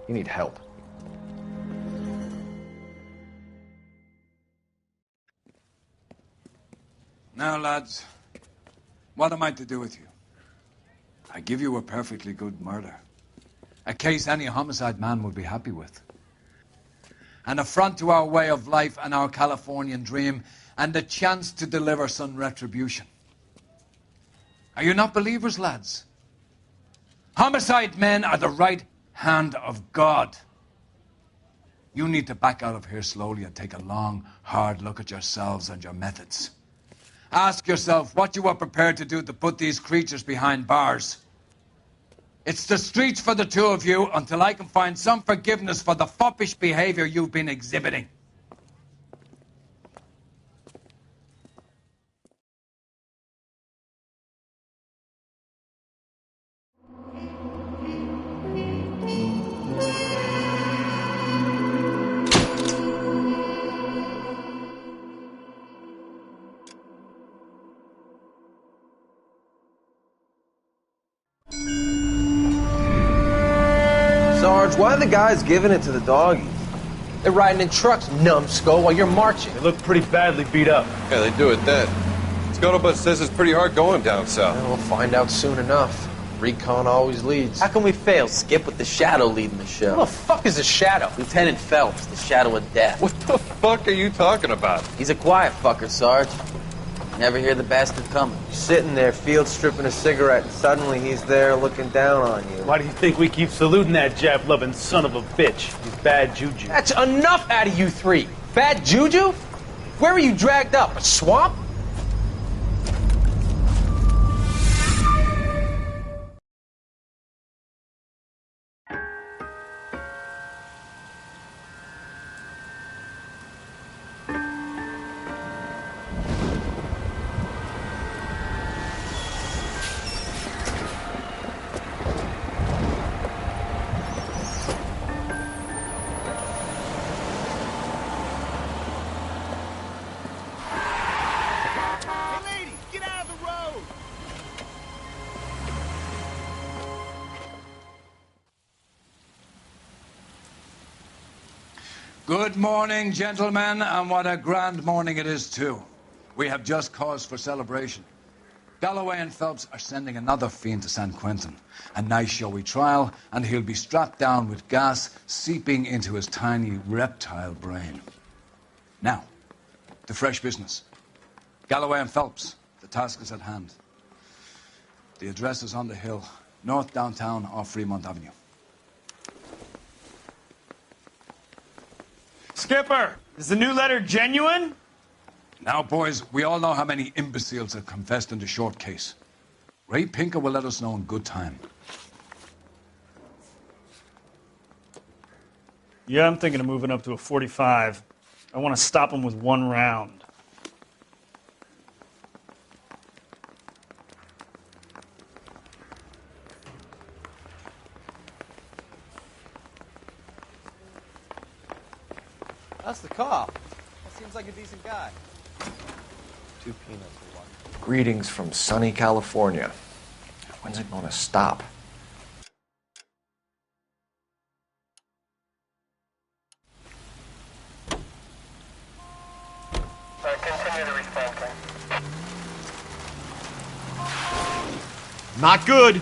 You need help. Now, lads, what am I to do with you? I give you a perfectly good murder. A case any homicide man would be happy with. An affront to our way of life and our Californian dream, and a chance to deliver some retribution. Are you not believers, lads? Homicide men are the right hand of God. You need to back out of here slowly and take a long, hard look at yourselves and your methods. Ask yourself what you are prepared to do to put these creatures behind bars. It's the streets for the two of you until I can find some forgiveness for the foppish behavior you've been exhibiting. Sarge, why are the guys giving it to the doggies? They're riding in trucks, numbskull, while you're marching. They look pretty badly beat up. Yeah, they do at that. Scuttlebutt says it's pretty hard going down south. Yeah, we'll find out soon enough. Recon always leads. How can we fail, Skip, with the Shadow leading the show? Who the fuck is the Shadow? Lieutenant Phelps, the Shadow of Death. What the fuck are you talking about? He's a quiet fucker, Sarge. Never hear the bastard coming. Sitting there, field stripping a cigarette, and suddenly he's there looking down on you. Why do you think we keep saluting that Jap-loving son of a bitch? He's bad juju. That's enough out of you three. Bad juju? Where were you dragged up? A swamp? Good morning, gentlemen, and what a grand morning it is, too. We have just cause for celebration. Galloway and Phelps are sending another fiend to San Quentin. A nice showy trial, and he'll be strapped down with gas seeping into his tiny reptile brain. Now, to fresh business. Galloway and Phelps, the task is at hand. The address is on the hill, north downtown off Fremont Avenue. Skipper, is the new letter genuine? Now, boys, we all know how many imbeciles have confessed in the short case. Ray Pinker will let us know in good time. Yeah, I'm thinking of moving up to a 45. I want to stop him with one round. That's the cop. That seems like a decent guy. 2 peanuts for one. Greetings from sunny California. When's it going to stop? Continue to respond, please. Not good.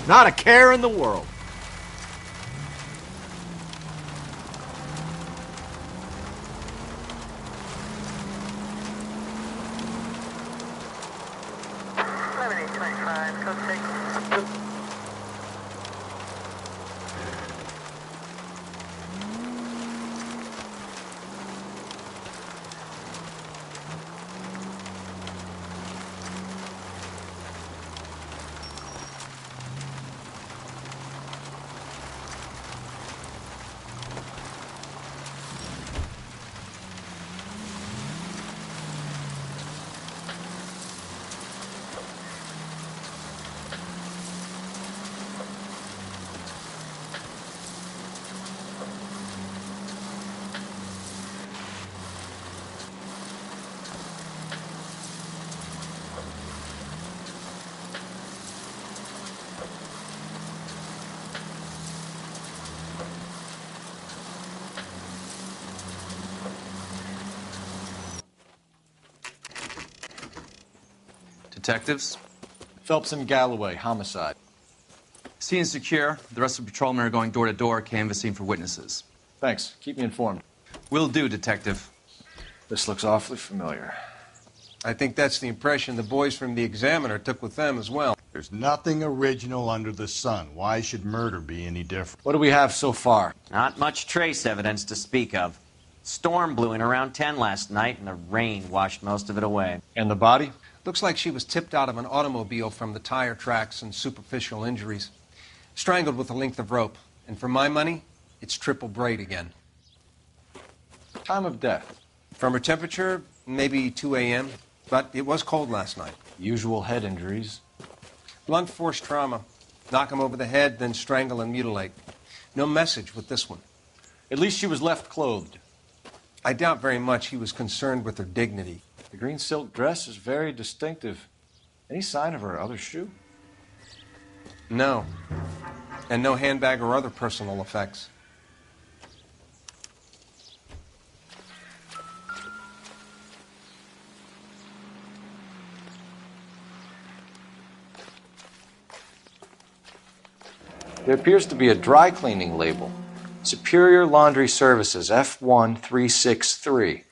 Not a care in the world. Detectives? Phelps and Galloway, homicide. Scene is secure. The rest of the patrolmen are going door to door, canvassing for witnesses. Thanks. Keep me informed. Will do, Detective. This looks awfully familiar. I think that's the impression the boys from the Examiner took with them as well. There's nothing original under the sun. Why should murder be any different? What do we have so far? Not much trace evidence to speak of. Storm blew in around 10 last night, and the rain washed most of it away. And the body? Looks like she was tipped out of an automobile from the tire tracks and superficial injuries. Strangled with a length of rope. And for my money, it's triple braid again. Time of death? From her temperature, maybe 2 a.m., but it was cold last night. Usual head injuries? Blunt force trauma. Knock him over the head, then strangle and mutilate. No message with this one. At least she was left clothed. I doubt very much he was concerned with her dignity. The green silk dress is very distinctive. Any sign of her other shoe? No. And no handbag or other personal effects. There appears to be a dry cleaning label. Superior Laundry Services, F1363.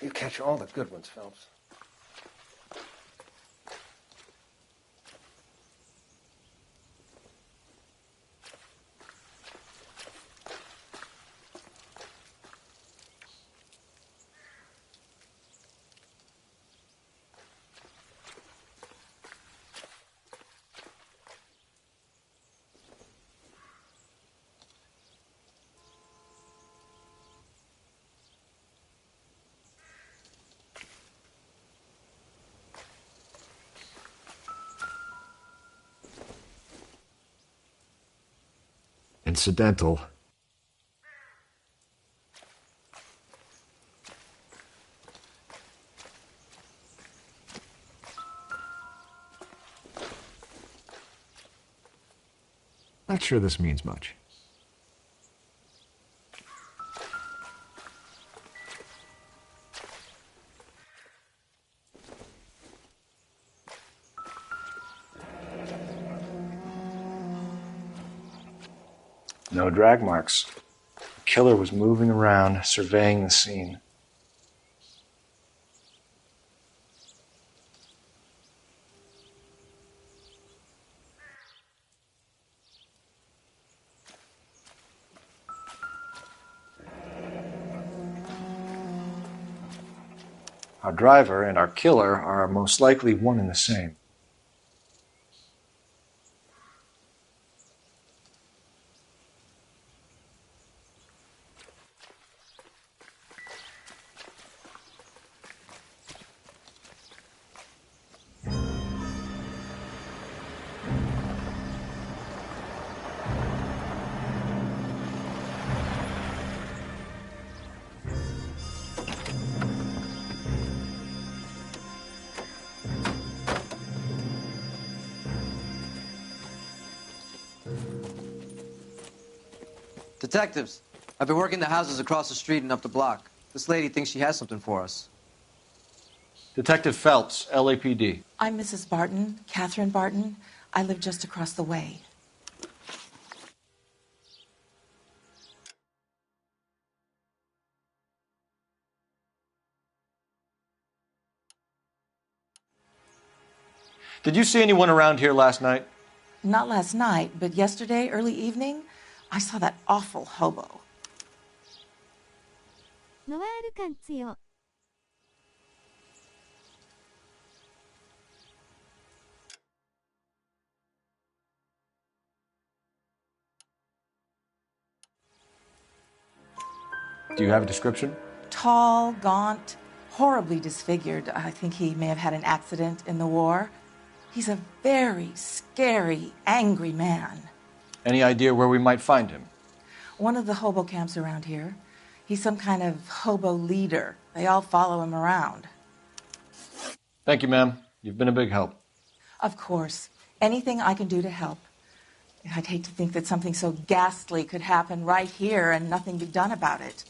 You catch all the good ones, Phelps. Incidental. Not sure this means much. No drag marks. The killer was moving around, surveying the scene. Our driver and our killer are most likely one and the same. Detectives, I've been working the houses across the street and up the block. This lady thinks she has something for us. Detective Phelps, LAPD. I'm Mrs. Barton, Catherine Barton. I live just across the way. Did you see anyone around here last night? Not last night, but yesterday, early evening, I saw that awful hobo. Do you have a description? Tall, gaunt, horribly disfigured. I think he may have had an accident in the war. He's a very scary, angry man. Any idea where we might find him? One of the hobo camps around here. He's some kind of hobo leader. They all follow him around. Thank you, ma'am. You've been a big help. Of course. Anything I can do to help. I'd hate to think that something so ghastly could happen right here and nothing be done about it.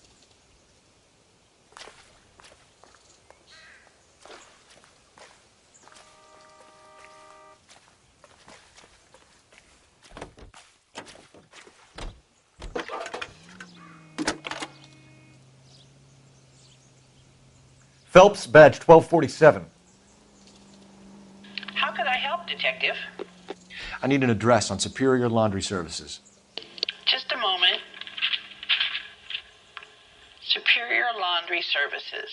Phelps, badge 1247. How can I help, Detective? I need an address on Superior Laundry Services. Just a moment. Superior Laundry Services,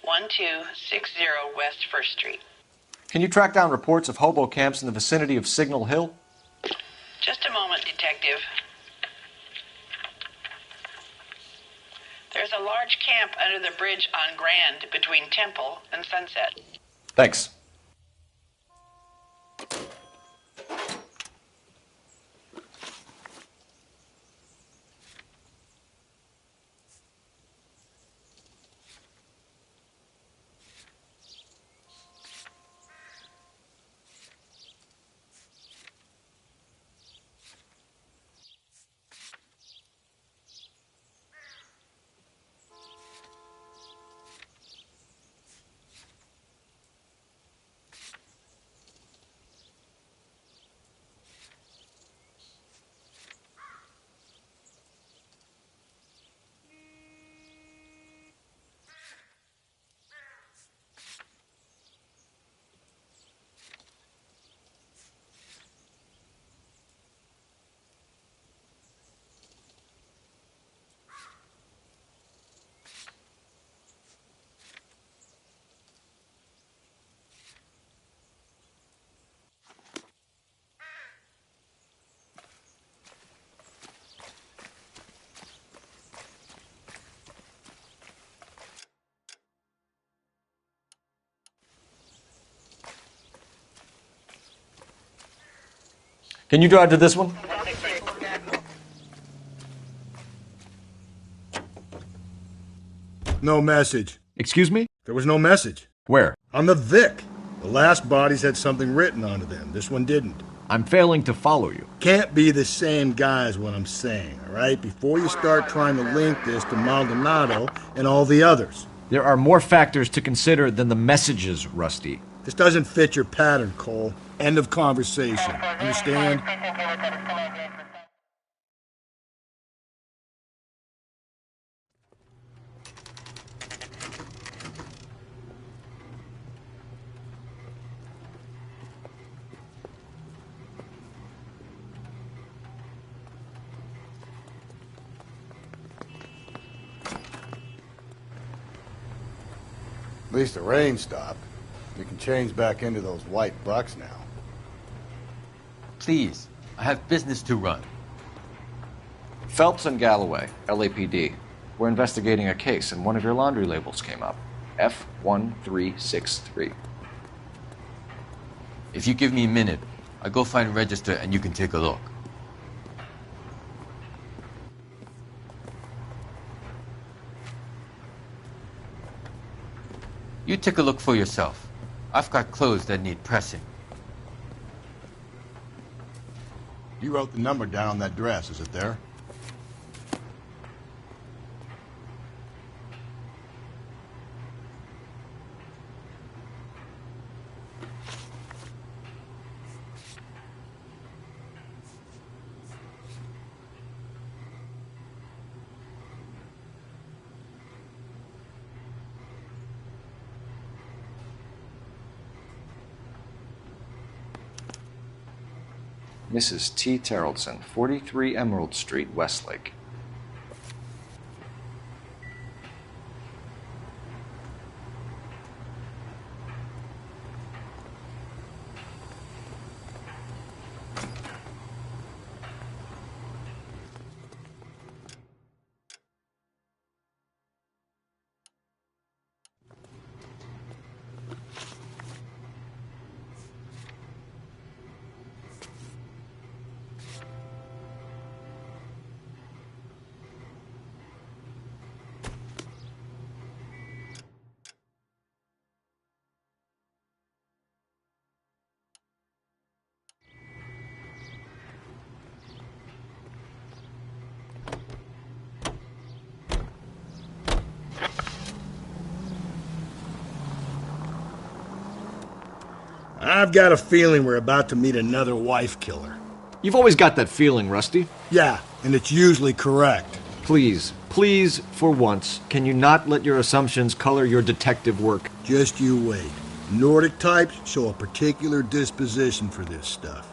1260 West 1st Street. Can you track down reports of hobo camps in the vicinity of Signal Hill? Just a moment, Detective. There's a large camp under the bridge on Grand between Temple and Sunset. Thanks. Can you drive to this one? No message. Excuse me? There was no message. Where? On the Vic. The last bodies had something written onto them. This one didn't. I'm failing to follow you. Can't be the same guy is what I'm saying, all right? Before you start trying to link this to Maldonado and all the others. There are more factors to consider than the messages, Rusty. This doesn't fit your pattern, Cole. End of conversation. Understand? At least the rain stopped. We can change back into those white bucks now. Please, I have business to run. Phelps and Galloway, LAPD. We're investigating a case, and one of your laundry labels came up. F1363. If you give me a minute, I'll go find a register and you can take a look. You take a look for yourself. I've got clothes that need pressing. You wrote the number down on that dress, is it there? Mrs. T. Terrellson, 43 Emerald Street, Westlake. I've got a feeling we're about to meet another wife killer. You've always got that feeling, Rusty. Yeah, and it's usually correct. Please, for once, can you not let your assumptions color your detective work? Just you wait. Nordic types show a particular disposition for this stuff.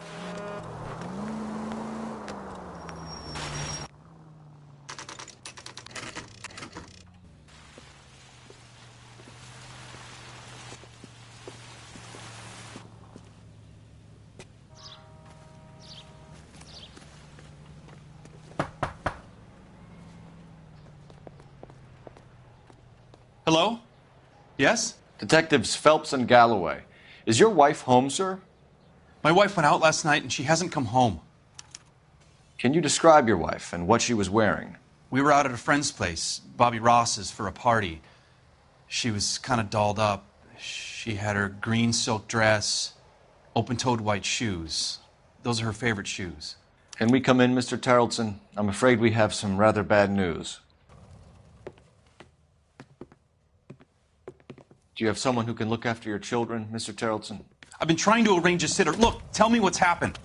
Hello? Yes? Detectives Phelps and Galloway. Is your wife home, sir? My wife went out last night and she hasn't come home. Can you describe your wife and what she was wearing? We were out at a friend's place, Bobby Ross's, for a party. She was kind of dolled up. She had her green silk dress, open-toed white shoes. Those are her favorite shoes. Can we come in, Mr. Tarleton? I'm afraid we have some rather bad news. Do you have someone who can look after your children, Mr. Tarleton? I've been trying to arrange a sitter. Look, tell me what's happened.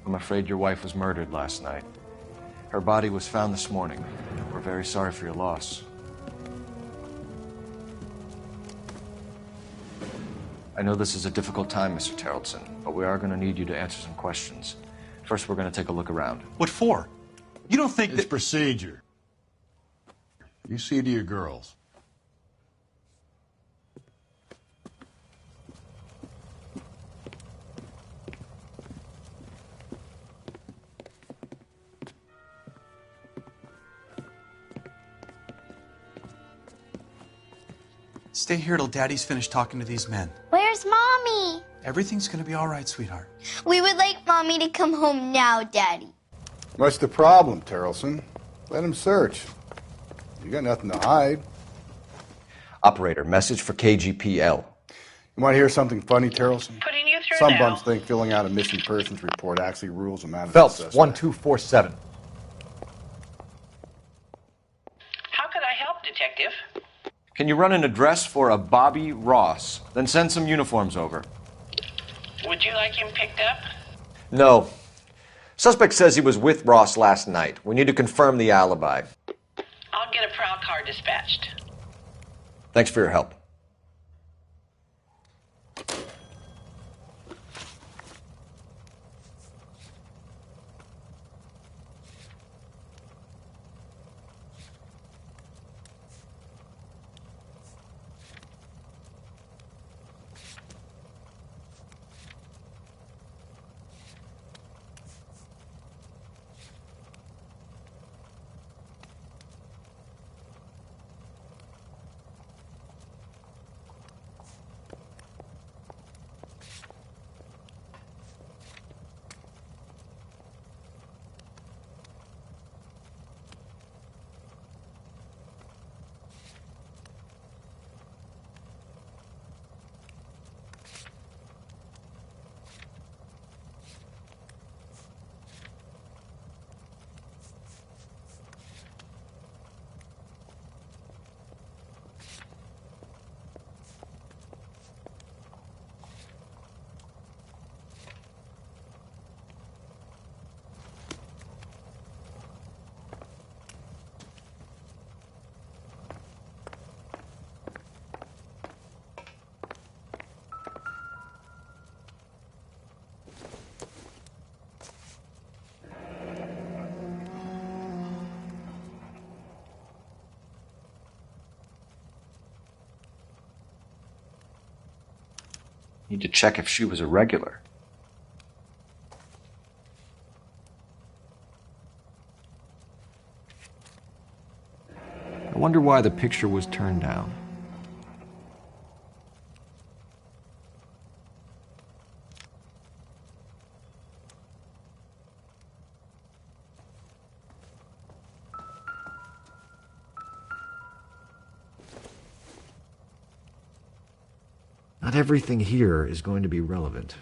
I'm afraid your wife was murdered last night. Her body was found this morning. We're very sorry for your loss. I know this is a difficult time, Mr. Tarleton, but we are going to need you to answer some questions. First, we're going to take a look around. What for? You don't think It's procedure. You see to your girls. Stay here till Daddy's finished talking to these men. Where's Mommy? Everything's gonna be all right, sweetheart. We would like Mommy to come home now, Daddy. What's the problem, Terrelson? Let him search. You got nothing to hide. Operator, message for KGPL. You want to hear something funny, Terrelson? Putting you through Some now. bums think filling out a missing persons report actually rules them out of Phelps, the suspect. 1247. How could I help, Detective? Can you run an address for a Bobby Ross? Then send some uniforms over. Would you like him picked up? No. Suspect says he was with Ross last night. We need to confirm the alibi. I'll get a prowl car dispatched. Thanks for your help. Need to check if she was a regular. I wonder why the picture was turned down. Not everything here is going to be relevant.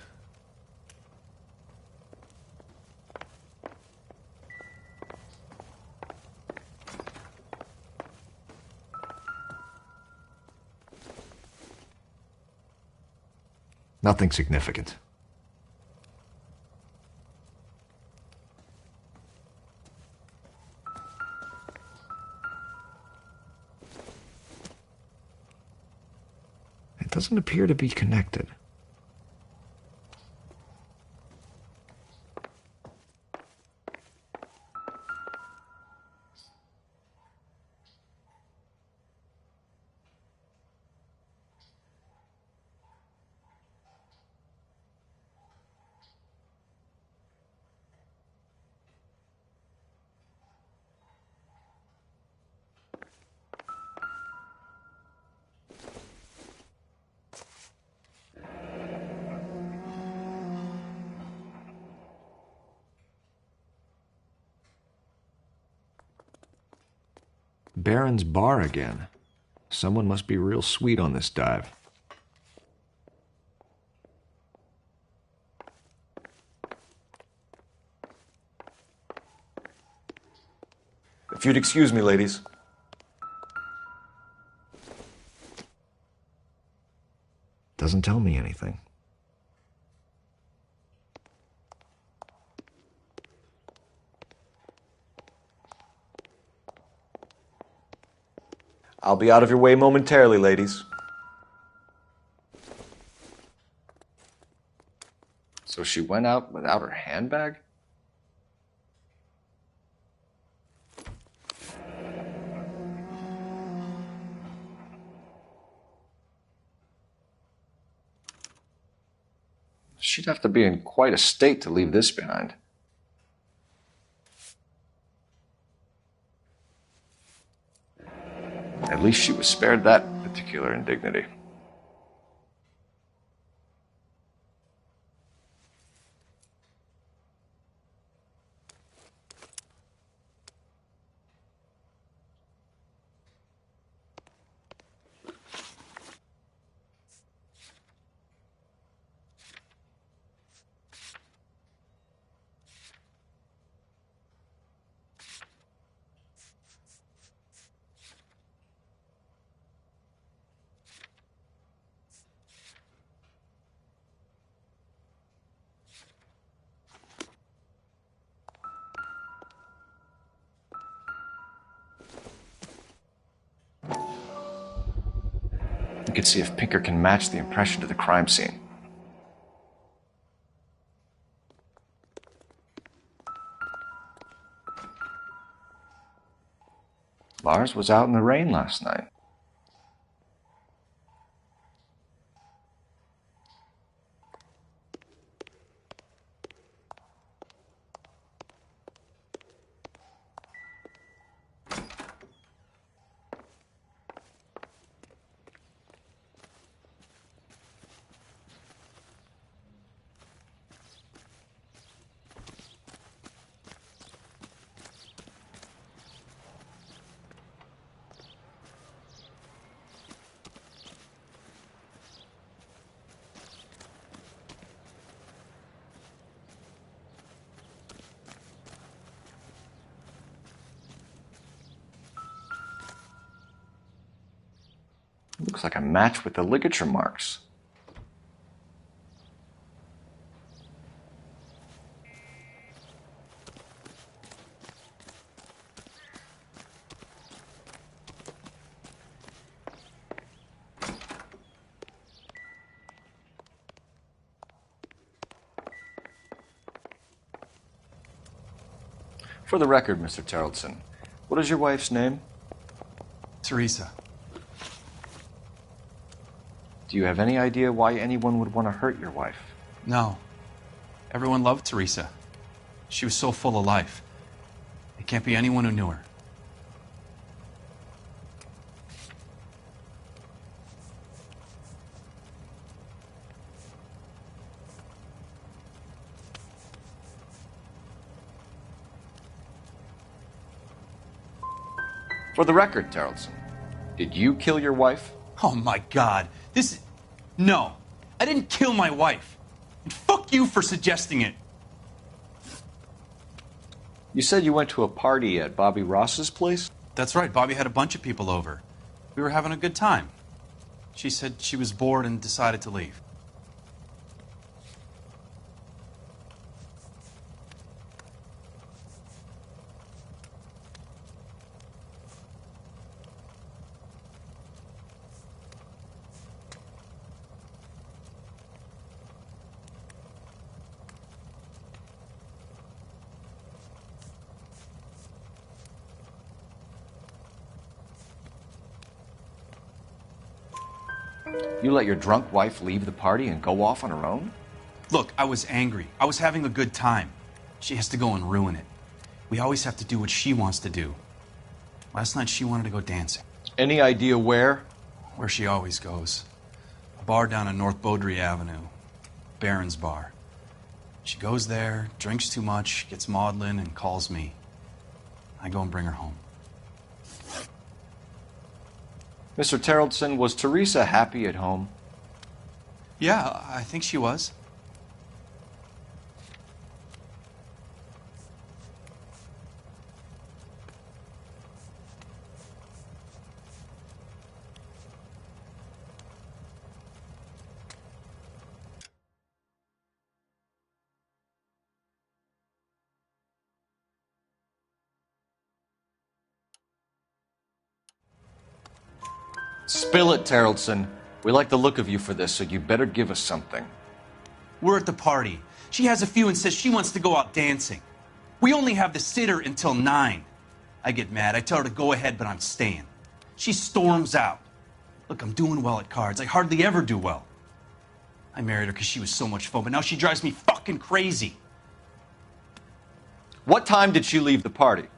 Nothing significant. It doesn't appear to be connected. Baron's bar again. Someone must be real sweet on this dive. If you'd excuse me, ladies. Doesn't tell me anything. I'll be out of your way momentarily, ladies. So she went out without her handbag? She'd have to be in quite a state to leave this behind. At least she was spared that particular indignity. We could see if Pinker can match the impression to the crime scene. Lars was out in the rain last night. Looks like a match with the ligature marks. For the record, Mr. Terrellson, what is your wife's name? Teresa. Do you have any idea why anyone would want to hurt your wife? No. Everyone loved Teresa. She was so full of life. It can't be anyone who knew her. For the record, Terrellson, did you kill your wife? Oh my God. No. I didn't kill my wife. And fuck you for suggesting it. You said you went to a party at Bobby Ross's place? That's right. Bobby had a bunch of people over. We were having a good time. She said she was bored and decided to leave. You let your drunk wife leave the party and go off on her own? Look, I was angry. I was having a good time. She has to go and ruin it. We always have to do what she wants to do. Last night she wanted to go dancing. Any idea where? Where she always goes. A bar down on North Beaudry Avenue. Barron's Bar. She goes there, drinks too much, gets maudlin, and calls me. I go and bring her home. Mr. Terrellson, was Teresa happy at home? Yeah, I think she was. Spill it, Terrellson. We like the look of you for this, so you better give us something. We're at the party. She has a few and says she wants to go out dancing. We only have the sitter until 9. I get mad. I tell her to go ahead, but I'm staying. She storms out. Look, I'm doing well at cards. I hardly ever do well. I married her because she was so much fun, but now she drives me fucking crazy. What time did she leave the party?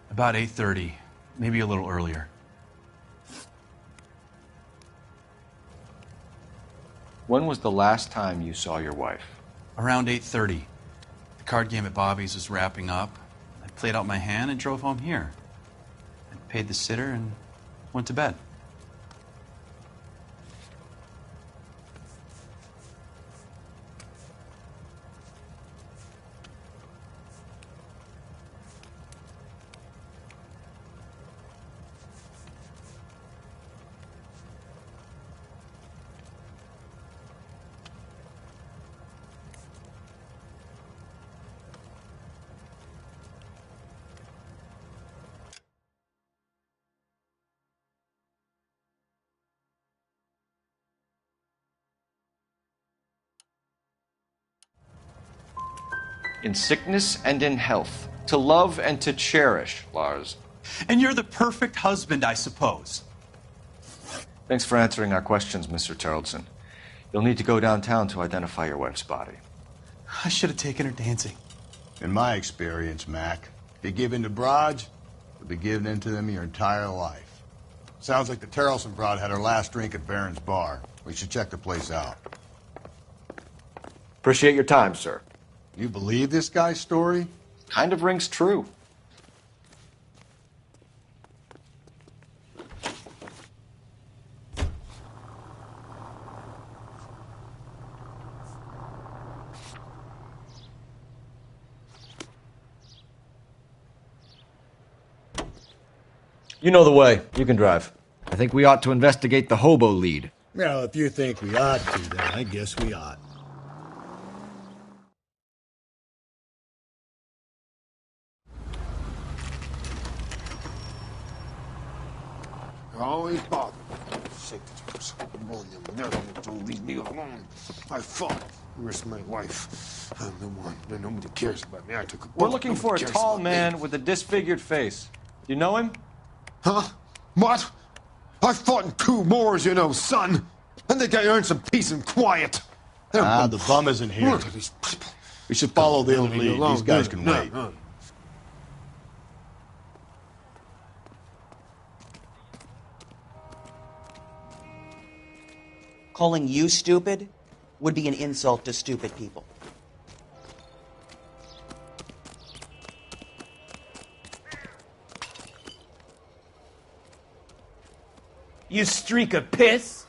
About 8:30, maybe a little earlier. When was the last time you saw your wife? Around 8:30. The card game at Bobby's was wrapping up. I played out my hand and drove home here. I paid the sitter and went to bed. in sickness and in health, to love and to cherish, Lars. And you're the perfect husband, I suppose. Thanks for answering our questions, Mr. Terrelson. You'll need to go downtown to identify your wife's body. I should have taken her dancing. In my experience, Mac, if you give in to broads, you'll be giving in to them your entire life. Sounds like the Terrelson broad had her last drink at Barron's Bar. We should check the place out. Appreciate your time, sir. You believe this guy's story? Kind of rings true. You know the way. You can drive. I think we ought to investigate the hobo lead. Well, if you think we ought to, then I guess we ought. You're always bothering me. Sick of you. Never to leave me alone. I fought. Risked my life. I'm the one. Nobody cares about me. I took a bullet. We're looking for a Nobody cares tall about man me. with a disfigured face. Do you know him? Huh? What? I fought in 2 wars, you know, son. I think I earned some peace and quiet. The bum isn't here. We should follow the other lead. These guys can wait. Calling you stupid would be an insult to stupid people. You streak of piss?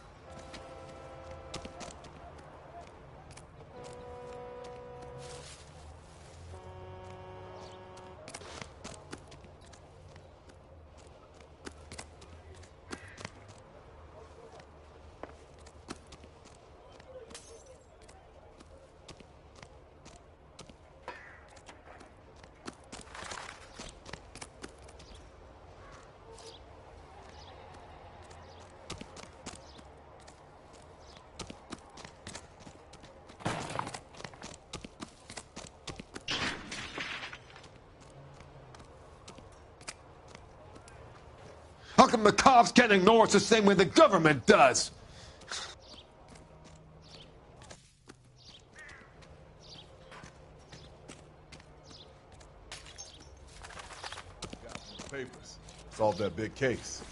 How come the cops can't ignore us the same way the government does? Papers. Solve that big case.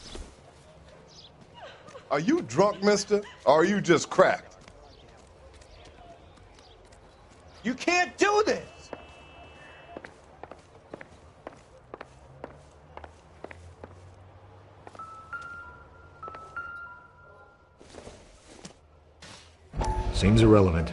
Are you drunk, mister? Or are you just cracked? You can't do this! Seems irrelevant.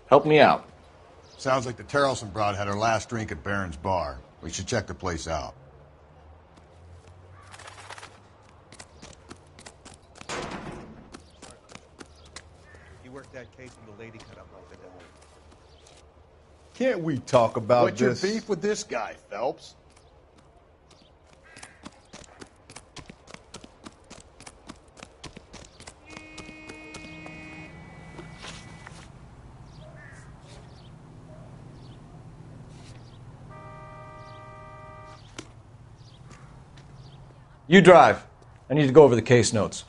Help me out. Sounds like the Terrelson broad had her last drink at Barron's Bar. We should check the place out. He worked that case when the lady cut up like the devil. Can't we talk about What's your this? beef with this guy, Phelps? You drive. I need to go over the case notes.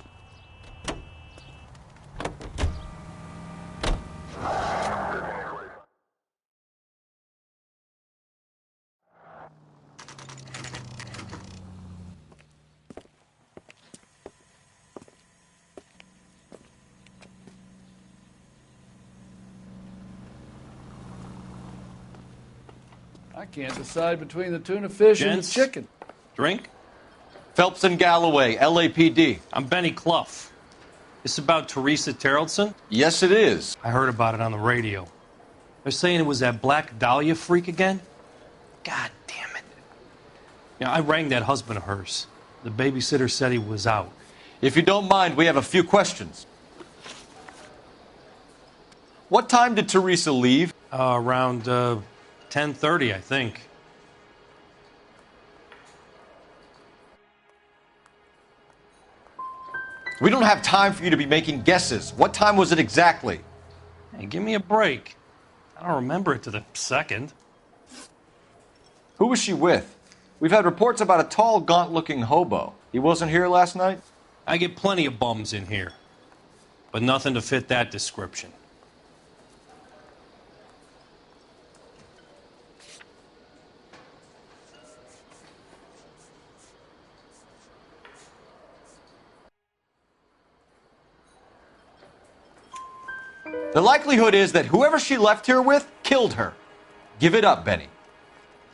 I can't decide between the tuna fish and the Gents? chicken. Drink? Phelps and Galloway, LAPD. I'm Benny Clough. This about Teresa Terrellson? Yes, it is. I heard about it on the radio. They're saying it was that Black Dahlia freak again? God damn it. Yeah, I rang that husband of hers. The babysitter said he was out. If you don't mind, we have a few questions. What time did Teresa leave? Around 10:30, I think. We don't have time for you to be making guesses. What time was it exactly? Hey, give me a break. I don't remember it to the second. Who was she with? We've had reports about a tall, gaunt-looking hobo. He wasn't here last night? I get plenty of bums in here, but nothing to fit that description. The likelihood is that whoever she left here with killed her. Give it up, Benny.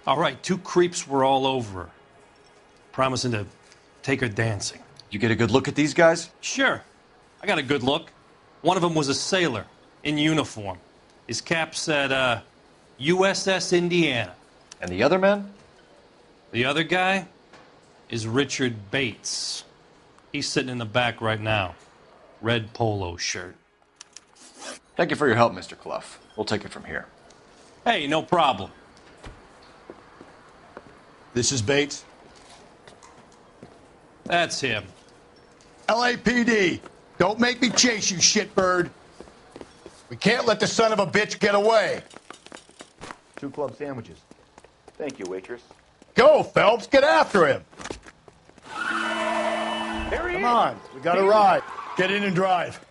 All right, 2 creeps were all over her, promising to take her dancing. You get a good look at these guys? Sure. I got a good look. One of them was a sailor in uniform. His cap said, USS Indiana. And the other man? The other guy is Richard Bates. He's sitting in the back right now. Red polo shirt. Thank you for your help, Mr. Clough. We'll take it from here. Hey, no problem. This is Bates. That's him. LAPD, don't make me chase you, shitbird. We can't let the son of a bitch get away. 2 club sandwiches. Thank you, waitress. Go, Phelps, get after him. There he Come is. on, we got a ride. Get in and drive.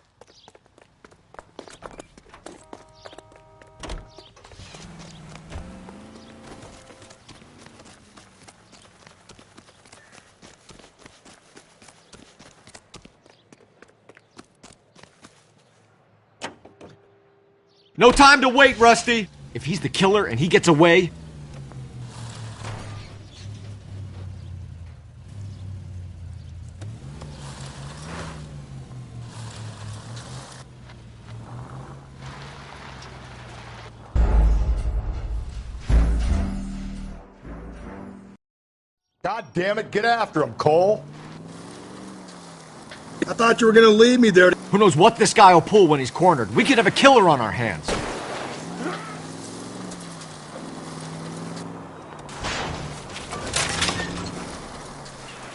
No time to wait, Rusty! If he's the killer and he gets away... God damn it, get after him, Cole. I thought you were gonna leave me there. Who knows what this guy will pull when he's cornered? We could have a killer on our hands.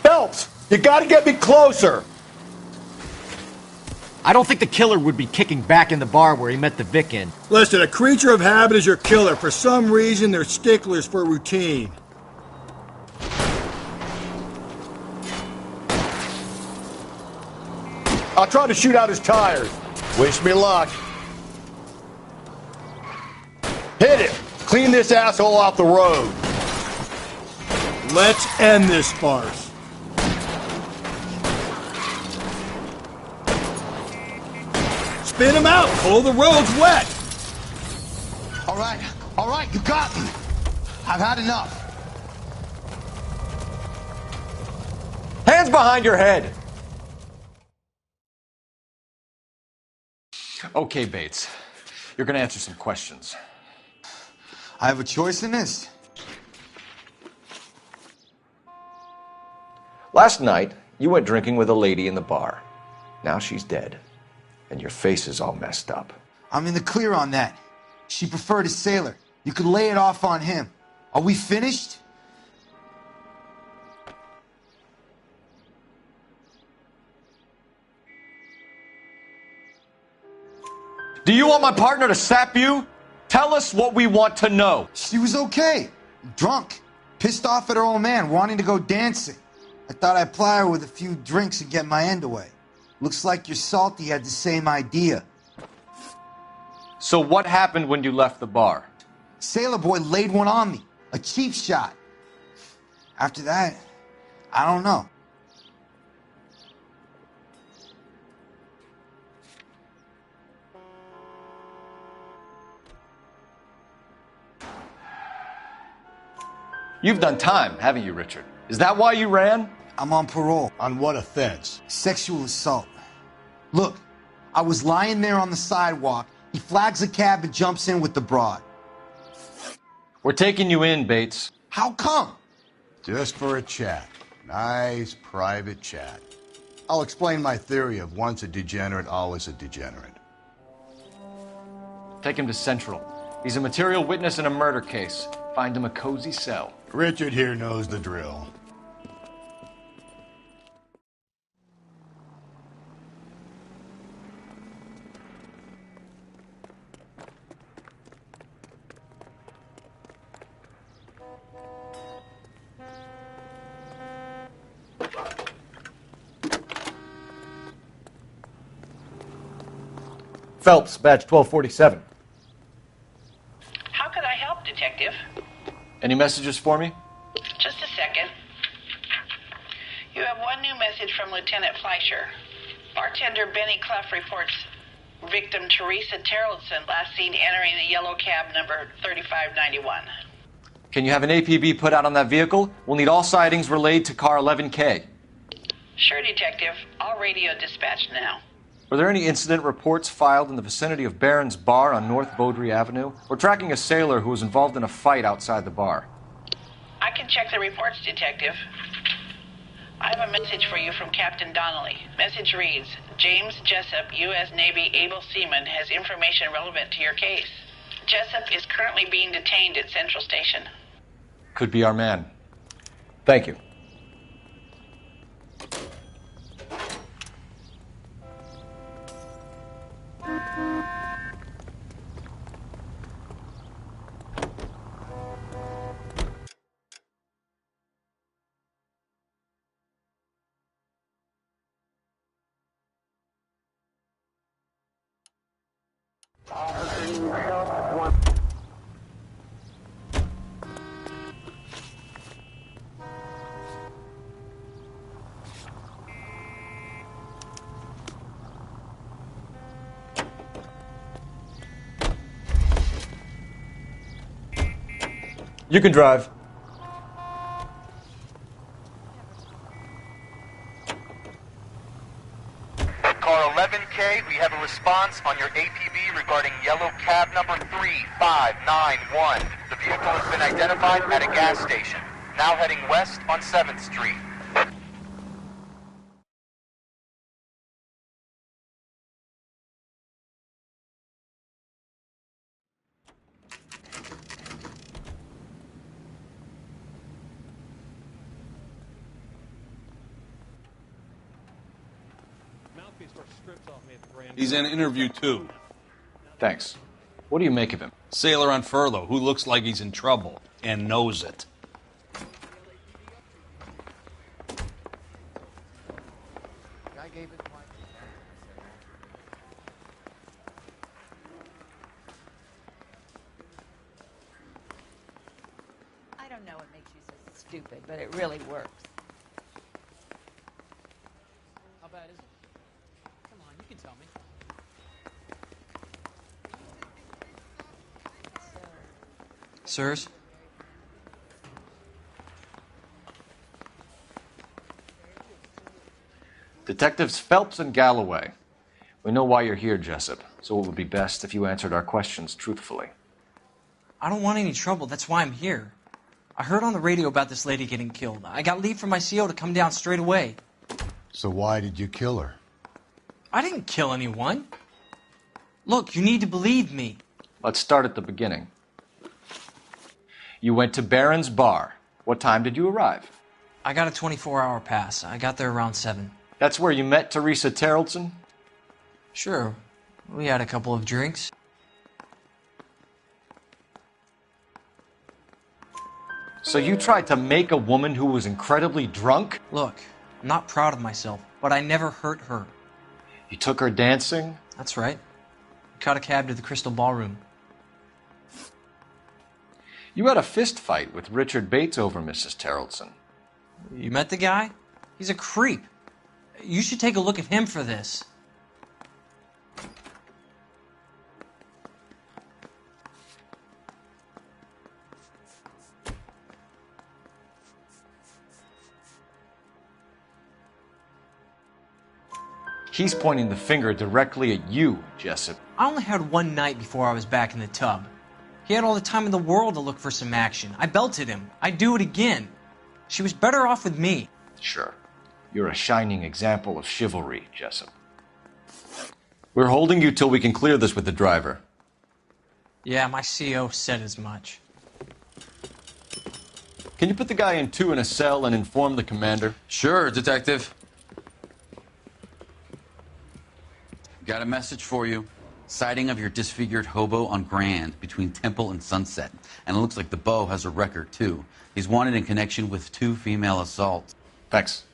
Phelps, you gotta get me closer. I don't think the killer would be kicking back in the bar where he met the Vic in. Listen, a creature of habit is your killer. For some reason, they're sticklers for routine. I'll try to shoot out his tires. Wish me luck. Hit him. Clean this asshole off the road. Let's end this farce. Spin him out, Cole. The road's wet. All right, you got me. I've had enough. Hands behind your head! Okay, Bates. You're gonna answer some questions. I have a choice in this. Last night, you went drinking with a lady in the bar. Now she's dead. And your face is all messed up. I'm in the clear on that. She preferred a sailor. You could lay it off on him. Are we finished? Do you want my partner to sap you? Tell us what we want to know. She was okay. Drunk. Pissed off at her old man, wanting to go dancing. I thought I'd ply her with a few drinks and get my end away. Looks like your Salty had the same idea. So what happened when you left the bar? Sailor boy laid one on me. A cheap shot. After that, I don't know. You've done time, haven't you, Richard? Is that why you ran? I'm on parole. On what offense? Sexual assault. Look, I was lying there on the sidewalk. He flags a cab and jumps in with the broad. We're taking you in, Bates. How come? Just for a chat. Nice private chat. I'll explain my theory of once a degenerate, always a degenerate. Take him to Central. He's a material witness in a murder case. Find him a cozy cell. Richard here knows the drill. Phelps, badge 1247. How could I help, Detective? Any messages for me? Just a second. You have one new message from Lieutenant Fleischer. Bartender Benny Clough reports victim Teresa Terrellson last seen entering the yellow cab number 3591. Can you have an APB put out on that vehicle? We'll need all sightings relayed to car 11K. Sure, Detective. All radio dispatch now. Were there any incident reports filed in the vicinity of Barron's Bar on North Beaudry Avenue? We're tracking a sailor who was involved in a fight outside the bar. I can check the reports, Detective. I have a message for you from Captain Donnelly. Message reads, James Jessup, U.S. Navy able seaman, has information relevant to your case. Jessup is currently being detained at Central Station. Could be our man. Thank you. You can drive. Car 11K, we have a response on your APB regarding yellow cab number 3591. The vehicle has been identified at a gas station. Now heading west on 7th Street. He's in interview 2. Thanks. What do you make of him? Sailor on furlough who looks like he's in trouble and knows it. I don't know what makes you so stupid, but it really works. How bad is it? Come on, you can tell me. Sirs? Detectives Phelps and Galloway. We know why you're here, Jessup, so it would be best if you answered our questions truthfully. I don't want any trouble. That's why I'm here. I heard on the radio about this lady getting killed. I got leave from my CO to come down straight away. So why did you kill her? I didn't kill anyone. Look, you need to believe me. Let's start at the beginning. You went to Barron's Bar. What time did you arrive? I got a 24-hour pass. I got there around 7. That's where you met Teresa Terrellson? Sure. We had a couple of drinks. So you tried to make a woman who was incredibly drunk? Look, I'm not proud of myself, but I never hurt her. You took her dancing? That's right. We caught a cab to the Crystal Ballroom. You had a fist fight with Richard Bates over Mrs. Terrellson. You met the guy? He's a creep. You should take a look at him for this. He's pointing the finger directly at you, Jessup. I only had one night before I was back in the tub. He had all the time in the world to look for some action. I belted him. I'd do it again. She was better off with me. Sure. You're a shining example of chivalry, Jessup. We're holding you till we can clear this with the driver. Yeah, my CO said as much. Can you put the guy in 2 in a cell and inform the commander? Sure, Detective. Got a message for you. Sighting of your disfigured hobo on Grand between Temple and Sunset. And it looks like the Beau has a record, too. He's wanted in connection with 2 female assaults. Thanks.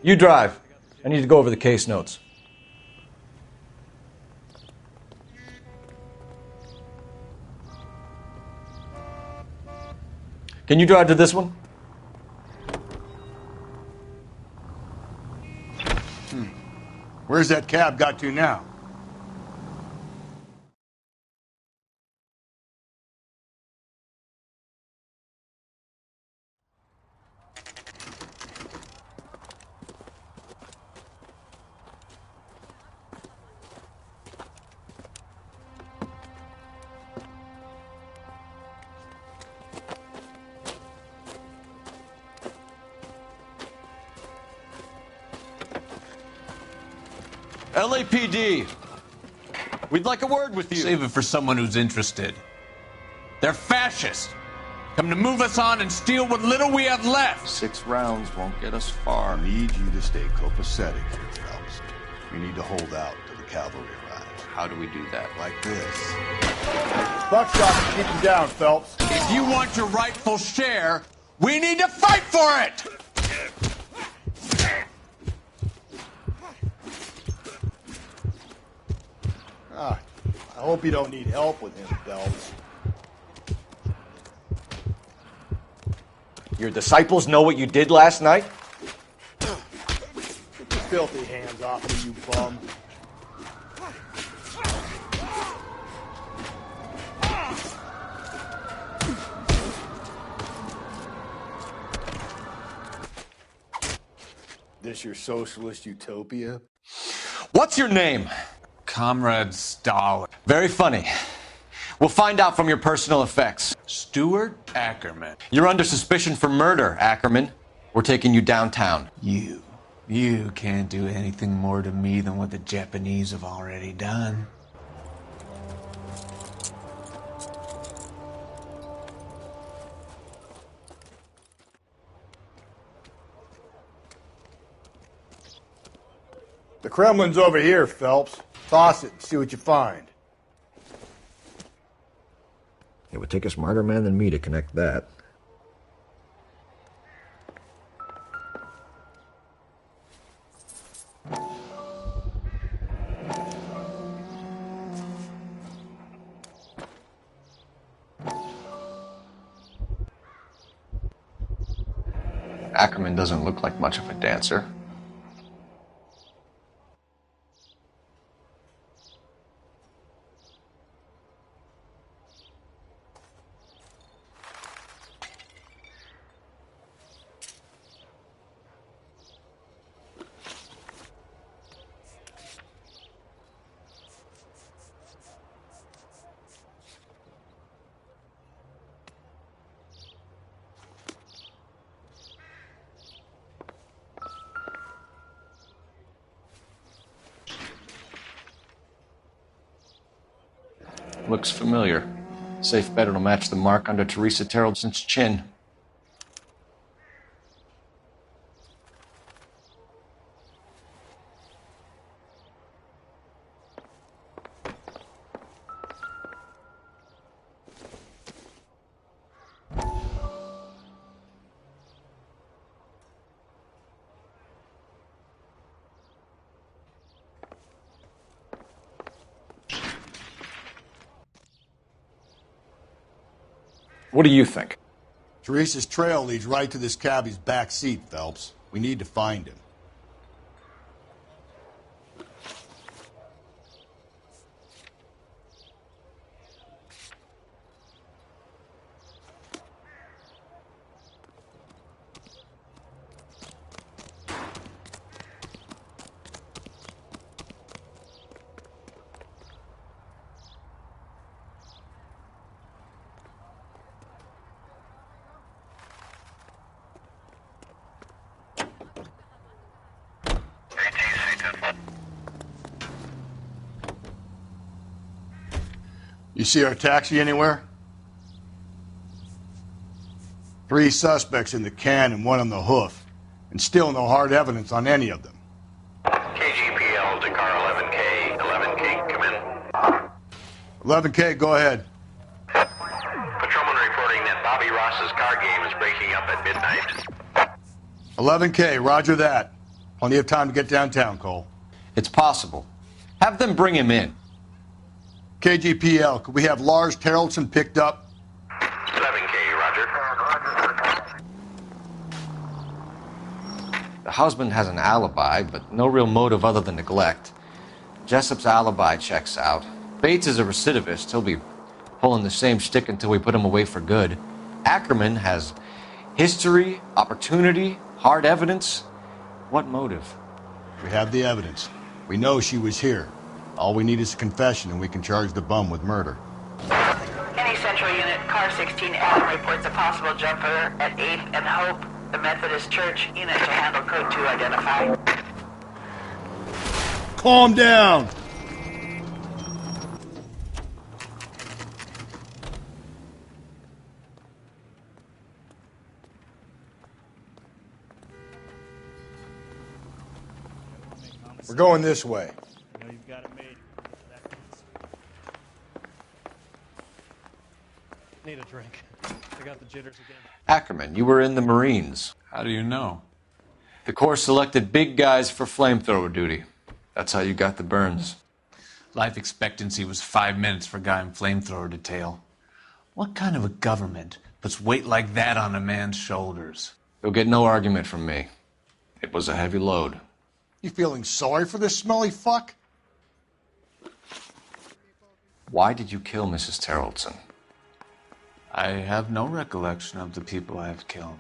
You drive. I need to go over the case notes. Can you drive to this one? Where's that cab got to now? LAPD, we'd like a word with you. Save it for someone who's interested. They're fascists. Come to move us on and steal what little we have left. 6 rounds won't get us far. I need you to stay copacetic here, Phelps. We need to hold out till the cavalry arrives. How do we do that? Like this. Buckshot to keep him down, Phelps. If you want your rightful share, we need to fight for it! I hope you don't need help with him, Phelps. Your disciples know what you did last night? Get your filthy hands off me, you bum. This your socialist utopia? What's your name? Comrade Stalin. Very funny. We'll find out from your personal effects. Stuart Ackerman. You're under suspicion for murder, Ackerman. We're taking you downtown. You can't do anything more to me than what the Japanese have already done. The Kremlin's over here, Phelps. Toss it and see what you find. It would take a smarter man than me to connect that. Ackerman doesn't look like much of a dancer. Looks familiar. Safe bet it'll match the mark under Teresa Terrelson's chin. What do you think? Teresa's trail leads right to this cabbie's back seat, Phelps. We need to find him. You see our taxi anywhere? 3 suspects in the can and 1 on the hoof, and still no hard evidence on any of them. KGPL to car 11K. 11K, come in. 11K, go ahead. Patrolman reporting that Bobby Ross's car game is breaking up at midnight. 11K, roger that. Plenty of time to get downtown, Cole. It's possible. Have them bring him in. KGPL, could we have Lars Terrelson picked up? 11K, roger. The husband has an alibi, but no real motive other than neglect. Jessup's alibi checks out. Bates is a recidivist. He'll be pulling the same shtick until we put him away for good. Ackerman has history, opportunity, hard evidence. What motive? We have the evidence. We know she was here. All we need is a confession, and we can charge the bum with murder. Any Central Unit, car 16 Adam reports a possible jumper at 8th and Hope, the Methodist Church. Unit to handle code 2 identify. Calm down! We're going this way. Need a drink. I got the jitters again. Ackerman, you were in the Marines. How do you know? The Corps selected big guys for flamethrower duty. That's how you got the burns. Life expectancy was 5 minutes for a guy in flamethrower detail. What kind of a government puts weight like that on a man's shoulders? You'll get no argument from me. It was a heavy load. You feeling sorry for this smelly fuck? Why did you kill Mrs. Terrelson? I have no recollection of the people I have killed.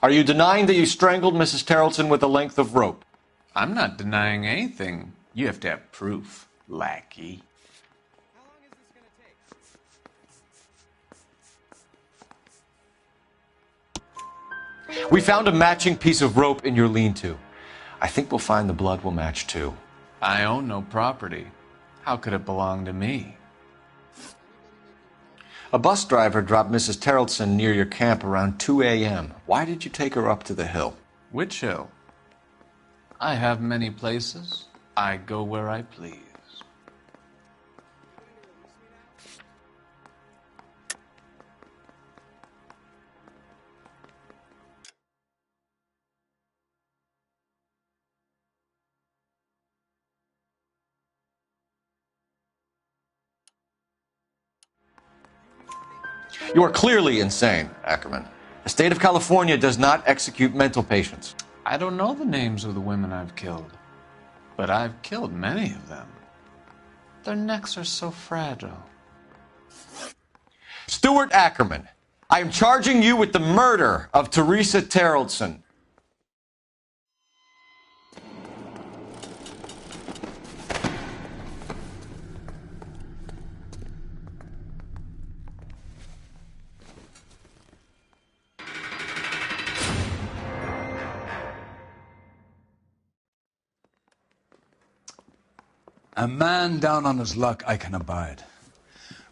Are you denying that you strangled Mrs. Terrelson with a length of rope? I'm not denying anything. You have to have proof, lackey. We found a matching piece of rope in your lean-to. I think we'll find the blood will match too. I own no property. How could it belong to me? A bus driver dropped Mrs. Terrelson near your camp around 2 a.m. Why did you take her up to the hill? Which hill? I have many places. I go where I please. You are clearly insane, Ackerman. The state of California does not execute mental patients. I don't know the names of the women I've killed, but I've killed many of them. Their necks are so fragile. Stuart Ackerman, I am charging you with the murder of Teresa Terrelson. A man down on his luck I can abide.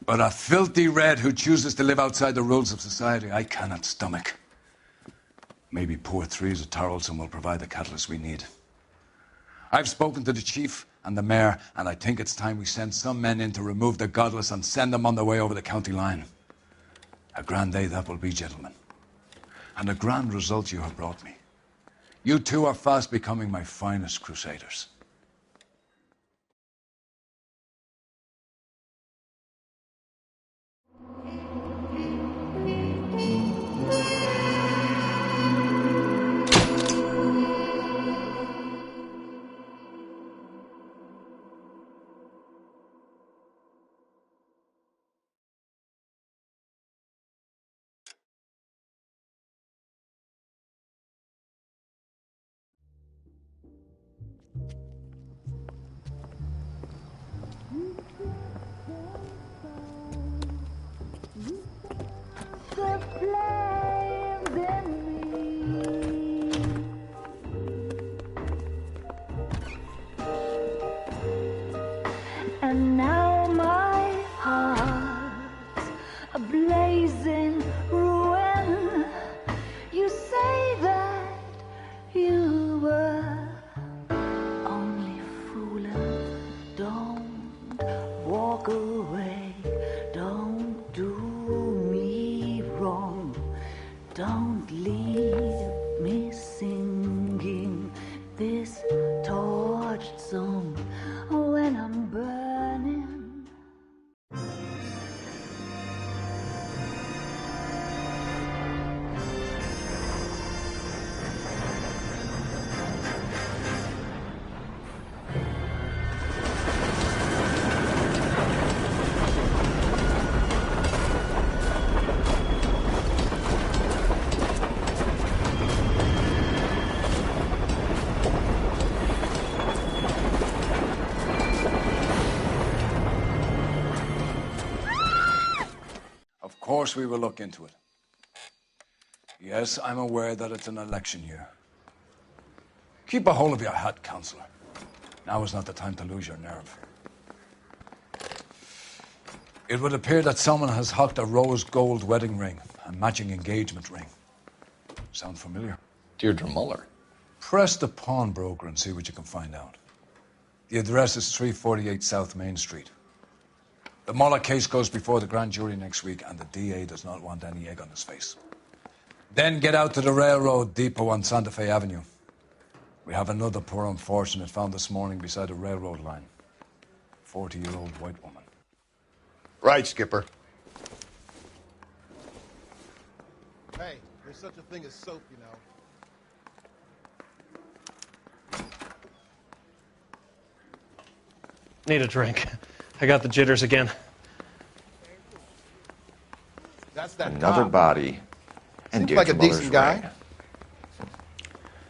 But a filthy red who chooses to live outside the rules of society, I cannot stomach. Maybe poor Threes at Tarleton will provide the catalyst we need. I've spoken to the chief and the mayor, and I think it's time we send some men in to remove the godless and send them on their way over the county line. A grand day that will be, gentlemen. And a grand result you have brought me. You two are fast becoming my finest crusaders. And now my heart's a blazing ruin. You say that you were only fooling. Don't walk away. Don't do me wrong. Don't leave me singing this torched song when I'm burning. Of course we will look into it. Yes, I'm aware that it's an election year. Keep a hold of your hat, Counselor. Now is not the time to lose your nerve. It would appear that someone has hocked a rose gold wedding ring, a matching engagement ring. Sound familiar? Deirdre Muller. Press the pawnbroker and see what you can find out. The address is 348 South Main Street. The Muller case goes before the grand jury next week, and the DA does not want any egg on his face. Then get out to the railroad depot on Santa Fe Avenue. We have another poor unfortunate found this morning beside a railroad line. 40-year-old white woman. Right, Skipper. Hey, there's such a thing as soap, you know. Need a drink. I got the jitters again. That's that Another cop. body. And Seems like a Deirdre Muller's decent guy. ring.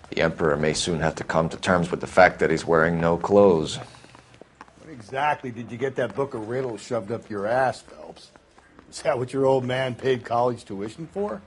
The Emperor may soon have to come to terms with the fact that he's wearing no clothes. What exactly did you get that book of riddles shoved up your ass, Phelps? Is that what your old man paid college tuition for?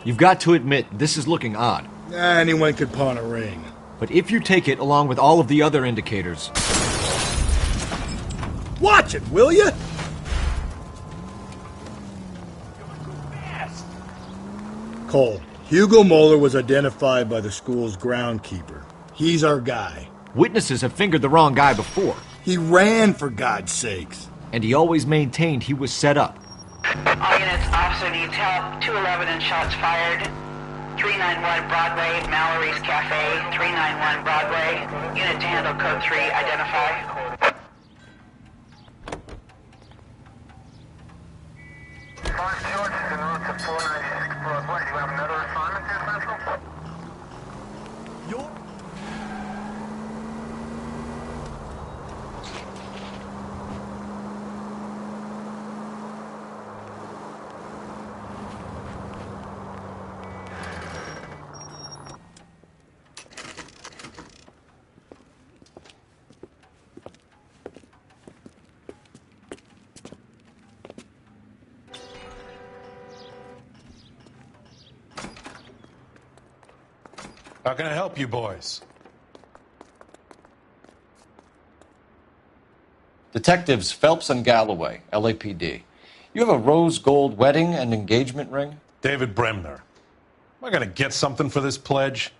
You've got to admit, this is looking odd. Anyone could pawn a ring. But if you take it along with all of the other indicators... Watch it, will you? Cole, Hugo Moeller was identified by the school's groundkeeper. He's our guy. Witnesses have fingered the wrong guy before. He ran, for God's sakes. And he always maintained he was set up. All units, officer needs help. 211 and shots fired. 391 Broadway, Mallory's Cafe. 391 Broadway. Unit to handle code 3, identify. George is en route to 496 Broadway. Do you have another assignment there, Central? How can I help you boys? Detectives Phelps and Galloway, LAPD. You have a rose gold wedding and engagement ring? David Bremner. Am I going to get something for this pledge?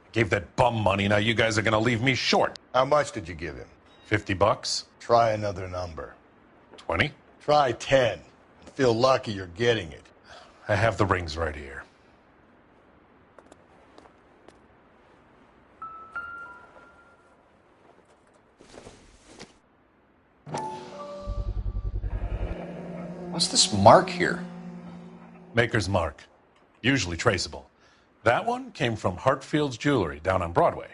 I gave that bum money, now you guys are going to leave me short. How much did you give him? $50? Try another number. 20? Try 10. Feel lucky you're getting it. I have the rings right here. What's this mark here? Maker's mark. Usually traceable. That one came from Hartfield's Jewelry down on Broadway.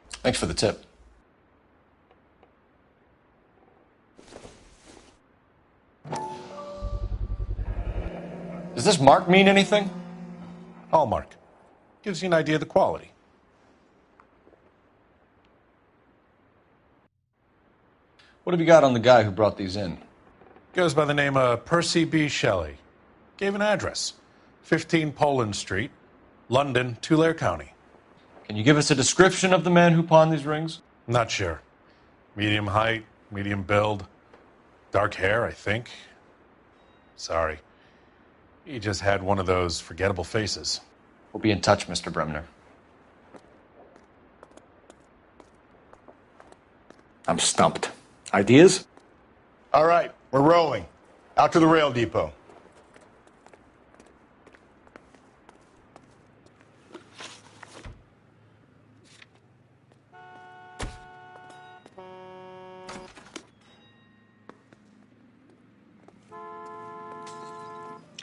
Thanks for the tip. Does this mark mean anything? Hallmark. Gives you an idea of the quality. What have you got on the guy who brought these in? Goes by the name of Percy B. Shelley. Gave an address. 15 Poland Street, London, Tulare County. Can you give us a description of the man who pawned these rings? Not sure. Medium height, medium build. Dark hair, I think. Sorry. He just had one of those forgettable faces. We'll be in touch, Mr. Bremner. I'm stumped. Ideas? All right, we're rolling. Out to the rail depot.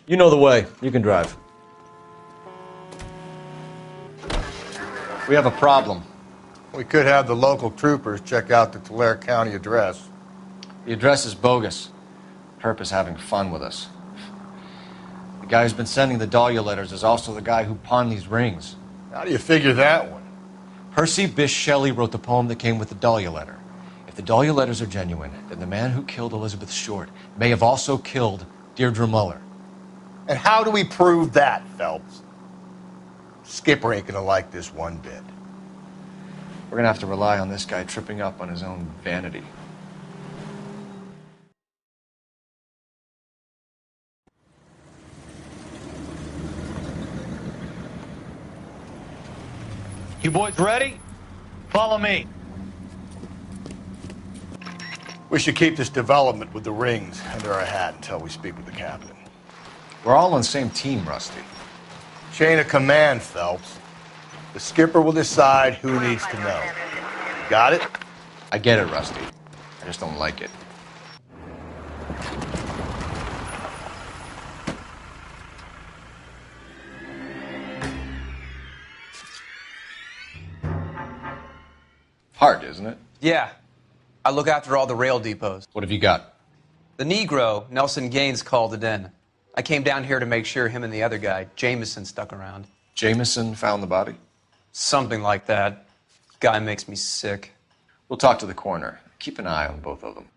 You know the way. You can drive. We have a problem. We could have the local troopers check out the Tulare County address. The address is bogus. Herp is having fun with us. The guy who's been sending the Dahlia letters is also the guy who pawned these rings. How do you figure that one? Percy Bysshe Shelley wrote the poem that came with the Dahlia letter. If the Dahlia letters are genuine, then the man who killed Elizabeth Short may have also killed Deirdre Muller. And how do we prove that, Phelps? Skipper ain't gonna like this one bit. We're gonna have to rely on this guy tripping up on his own vanity. You boys ready? Follow me. We should keep this development with the rings under our hat until we speak with the captain. We're all on the same team, Rusty. Chain of command, Phelps. The skipper will decide who needs to know. You got it? I get it, Rusty. I just don't like it. Hard, isn't it? Yeah. I look after all the rail depots. What have you got? The Negro, Nelson Gaines, called it in. I came down here to make sure him and the other guy, Jameson, stuck around. Jameson found the body? Something like that. Guy makes me sick. We'll talk to the coroner. Keep an eye on both of them.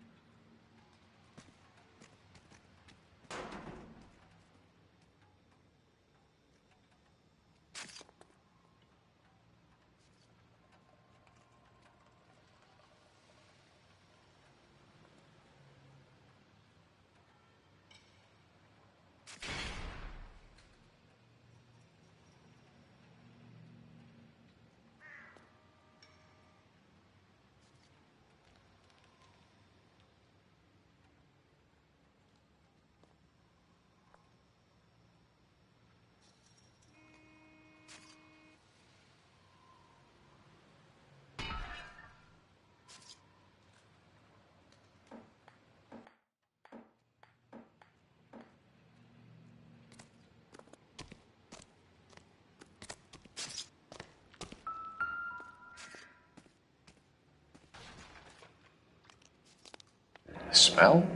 smell?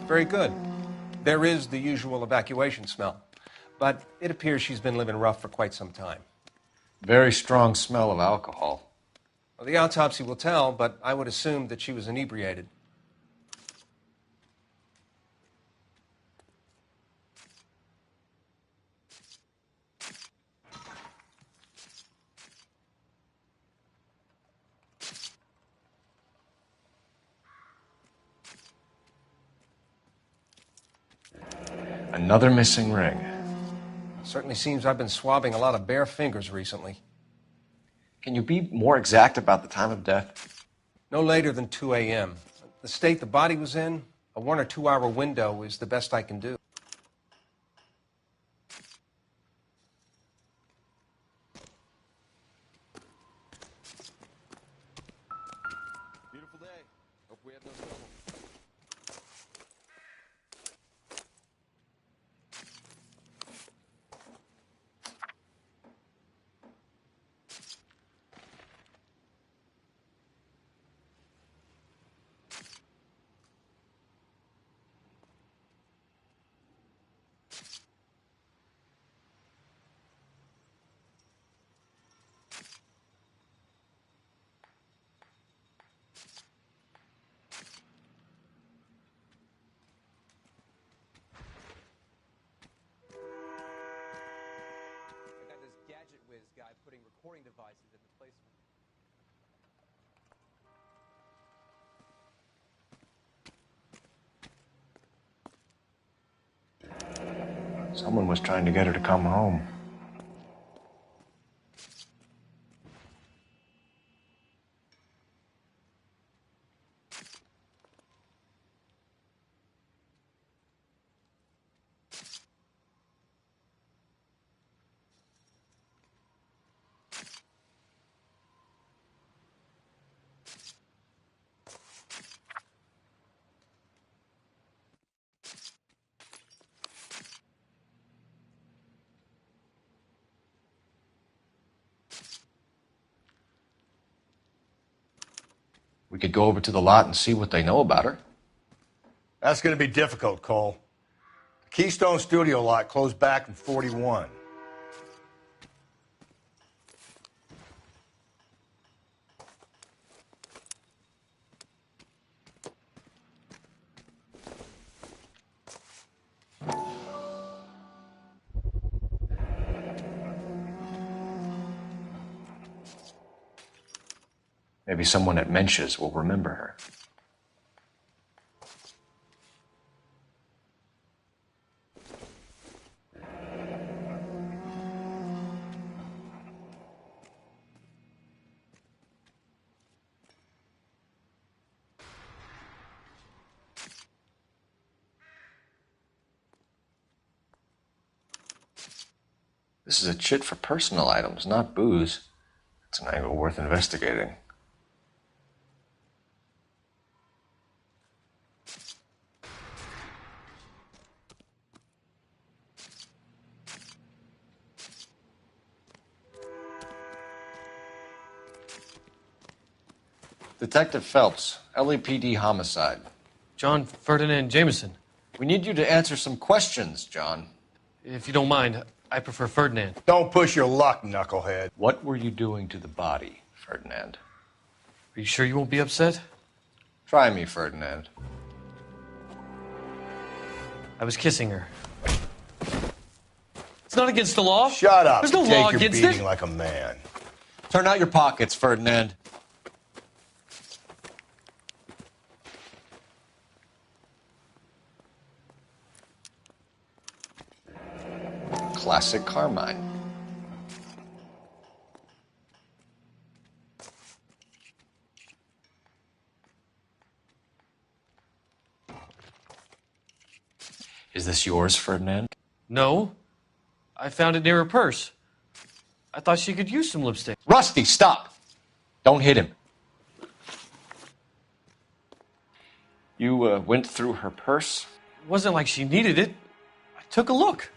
Very good. There is the usual evacuation smell, but it appears she's been living rough for quite some time. Very strong smell of alcohol. Well, the autopsy will tell, but I would assume that she was inebriated. Another missing ring. Certainly seems I've been swabbing a lot of bare fingers recently. Can you be more exact about the time of death? No later than 2 a.m. The state the body was in, a 1 or 2 hour window is the best I can do. Beautiful day. Hope we have no trouble. Putting recording devices in the place. Someone was trying to get her to come home. We could go over to the lot and see what they know about her. That's going to be difficult, Cole. The Keystone Studio lot closed back in 41. Maybe someone at Mensch's will remember her. This is a chit for personal items, not booze. It's an angle worth investigating. Detective Phelps, LAPD homicide. John Ferdinand Jameson. We need you to answer some questions, John. If you don't mind, I prefer Ferdinand. Don't push your luck, knucklehead. What were you doing to the body, Ferdinand? Are you sure you won't be upset? Try me, Ferdinand. I was kissing her. It's not against the law. Shut up. There's no Take law your against beating it. like a man. Turn out your pockets, Ferdinand. Classic Carmine. Is this yours, Ferdinand? No. I found it near her purse. I thought she could use some lipstick. Rusty, stop! Don't hit him. You went through her purse? It wasn't like she needed it. I took a look.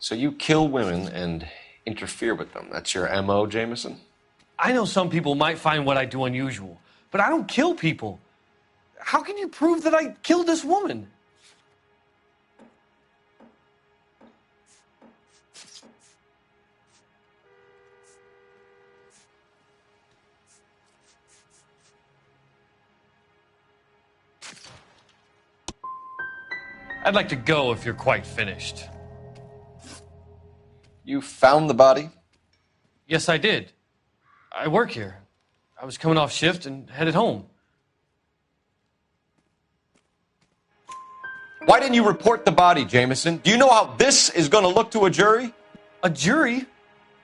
So you kill women and interfere with them. That's your M.O., Jameson? I know some people might find what I do unusual, but I don't kill people. How can you prove that I killed this woman? I'd like to go if you're quite finished. You found the body? Yes, I did. I work here. I was coming off shift and headed home. Why didn't you report the body, Jameson? Do you know how this is going to look to a jury? A jury?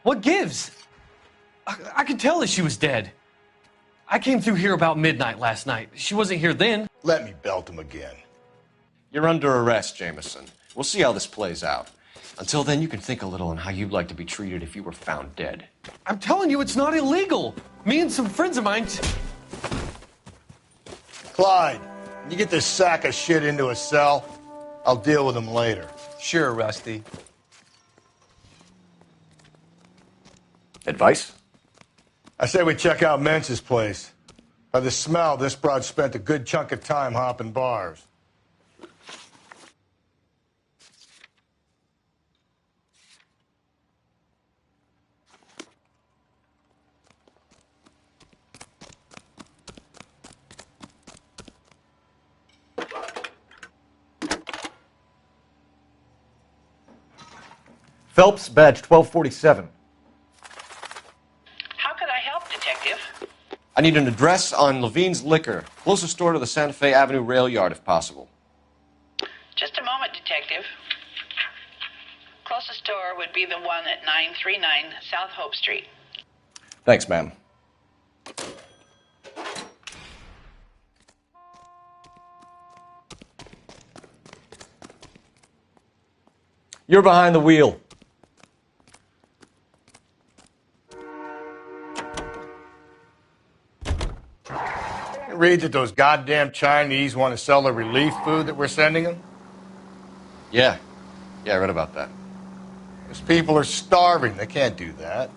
What gives? I could tell that she was dead. I came through here about midnight last night. She wasn't here then. Let me belt him again. You're under arrest, Jameson. We'll see how this plays out. Until then, you can think a little on how you'd like to be treated if you were found dead. I'm telling you, it's not illegal. Me and some friends of mine... Clyde, can you get this sack of shit into a cell? I'll deal with him later. Sure, Rusty. Advice? I say we check out Mentz's place. By the smell, this broad spent a good chunk of time hopping bars. Phelps, badge 1247. How could I help, Detective? I need an address on Levine's Liquor. Closest store to the Santa Fe Avenue rail yard, if possible. Just a moment, Detective. Closest store would be the one at 939 South Hope Street. Thanks, ma'am. You're behind the wheel. Read that those goddamn Chinese want to sell the relief food that we're sending them? Yeah, I read about that. Those people are starving. They can't do that.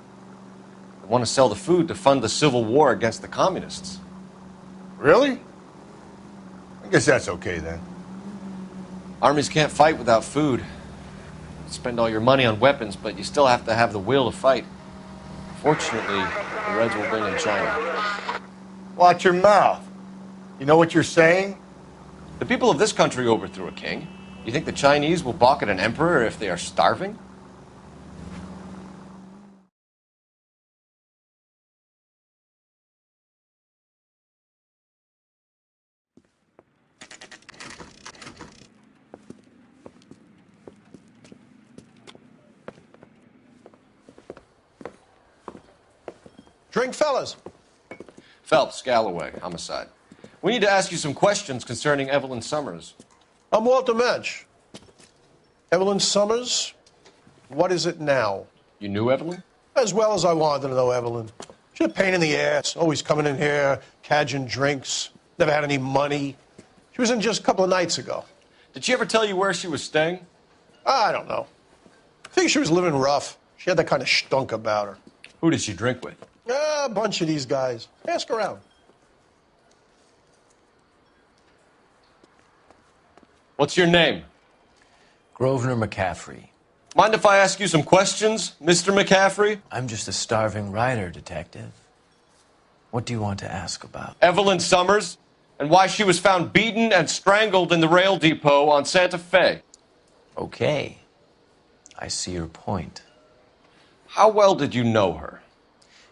They want to sell the food to fund the civil war against the communists. Really? I guess that's okay then. Armies can't fight without food. You spend all your money on weapons, but you still have to have the will to fight. Fortunately, the Reds will win in China. Watch your mouth. You know what you're saying? The people of this country overthrew a king. You think the Chinese will balk at an emperor if they are starving? Drink, fellas. Phelps, Galloway, homicide. We need to ask you some questions concerning Evelyn Summers. I'm Walter Mensch. Evelyn Summers, what is it now? You knew Evelyn? As well as I wanted to know Evelyn. She's a pain in the ass, always coming in here, cadging drinks, never had any money. She was in just a couple of nights ago. Did she ever tell you where she was staying? I don't know. I think she was living rough. She had that kind of stunk about her. Who did she drink with? A bunch of these guys. Ask around. What's your name? Grosvenor McCaffrey. Mind if I ask you some questions, Mr. McCaffrey? I'm just a starving writer, Detective. What do you want to ask about? Evelyn Summers, and why she was found beaten and strangled in the rail depot on Santa Fe. Okay. I see your point. How well did you know her?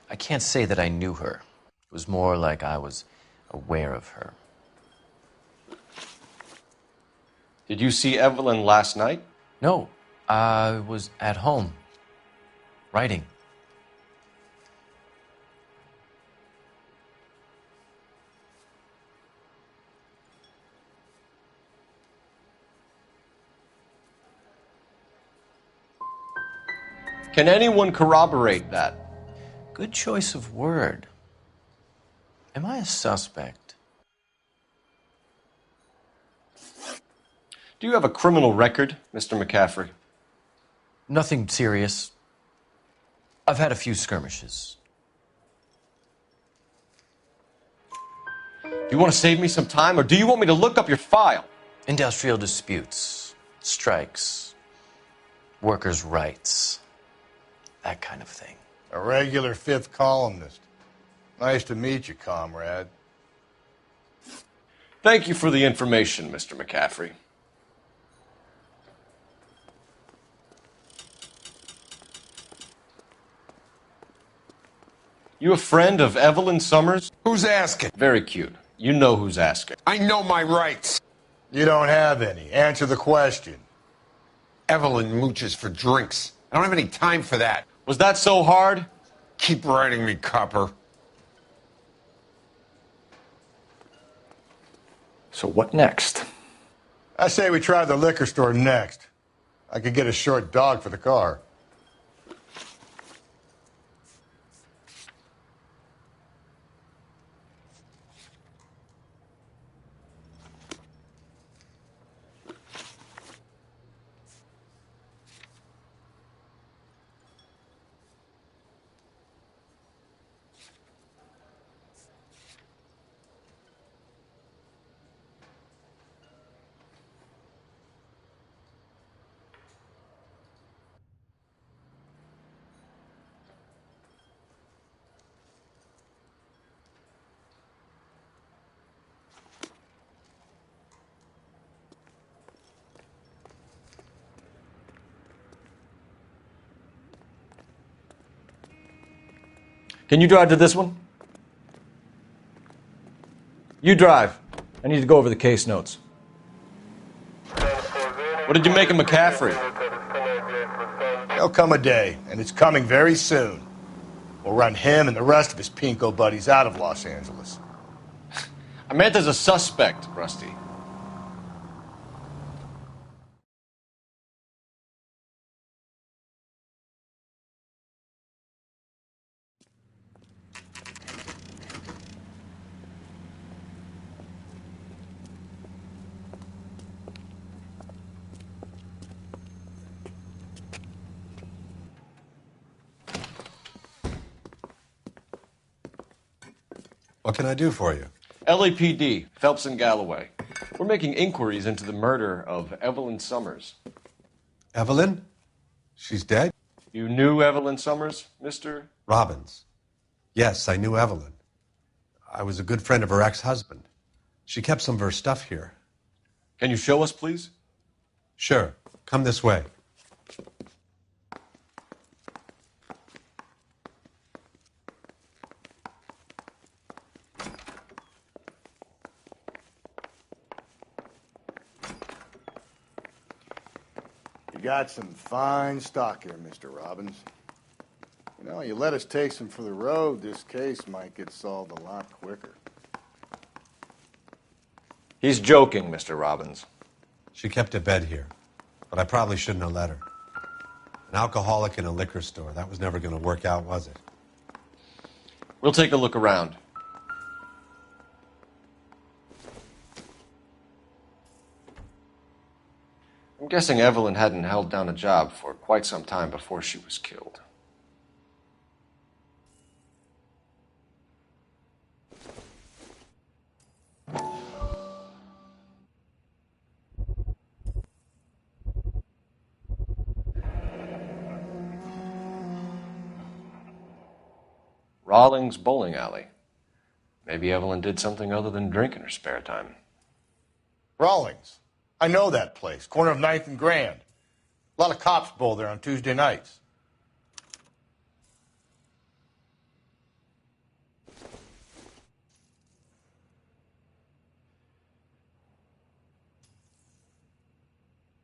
I can't say that I knew her. It was more like I was aware of her. Did you see Evelyn last night? No, I was at home, writing. Can anyone corroborate that? Good choice of word. Am I a suspect? Do you have a criminal record, Mr. McCaffrey? Nothing serious. I've had a few skirmishes. Do you want to save me some time, or do you want me to look up your file? Industrial disputes, strikes, workers' rights, that kind of thing. A regular fifth columnist. Nice to meet you, comrade. Thank you for the information, Mr. McCaffrey. You a friend of Evelyn Summers? Who's asking? Very cute. You know who's asking. I know my rights. You don't have any. Answer the question. Evelyn mooches for drinks. I don't have any time for that. Was that so hard? Keep writing me, copper. So what next? I say we try the liquor store next. I could get a short dog for the car. Can you drive to this one? You drive. I need to go over the case notes. What did you make of McCaffrey? There'll come a day, and it's coming very soon. We'll run him and the rest of his pinko buddies out of Los Angeles. I meant as a suspect, Rusty. What can I do for you? LAPD, Phelps and Galloway. We're making inquiries into the murder of Evelyn Summers. Evelyn? She's dead? You knew Evelyn Summers, Mr. Robbins. Yes, I knew Evelyn. I was a good friend of her ex-husband. She kept some of her stuff here. Can you show us, please? Sure. Come this way. You got some fine stock here, Mr. Robbins. You know, you let us take some for the road, this case might get solved a lot quicker. He's joking, Mr. Robbins. She kept a bed here, but I probably shouldn't have let her. An alcoholic in a liquor store, that was never going to work out, was it? We'll take a look around. I'm guessing Evelyn hadn't held down a job for quite some time before she was killed. Rawlings Bowling Alley. Maybe Evelyn did something other than drink in her spare time. Rawlings. I know that place, corner of 9th and Grand. A lot of cops bowl there on Tuesday nights.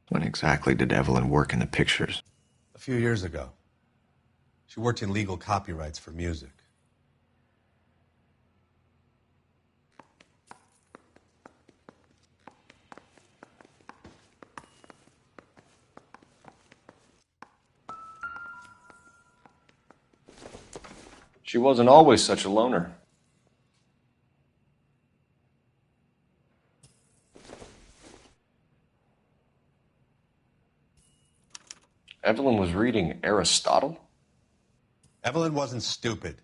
When exactly did Evelyn work in the pictures? A few years ago. She worked in legal copyrights for music. She wasn't always such a loner. Evelyn was reading Aristotle? Evelyn wasn't stupid.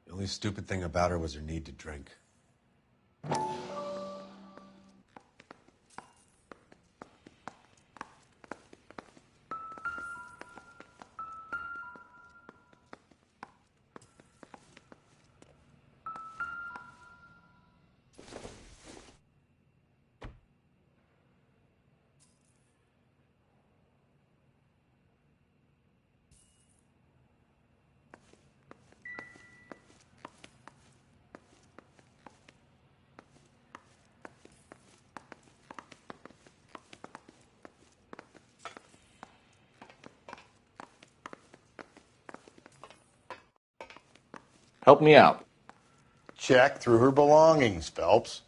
The only stupid thing about her was her need to drink. Help me out. Check through her belongings, Phelps.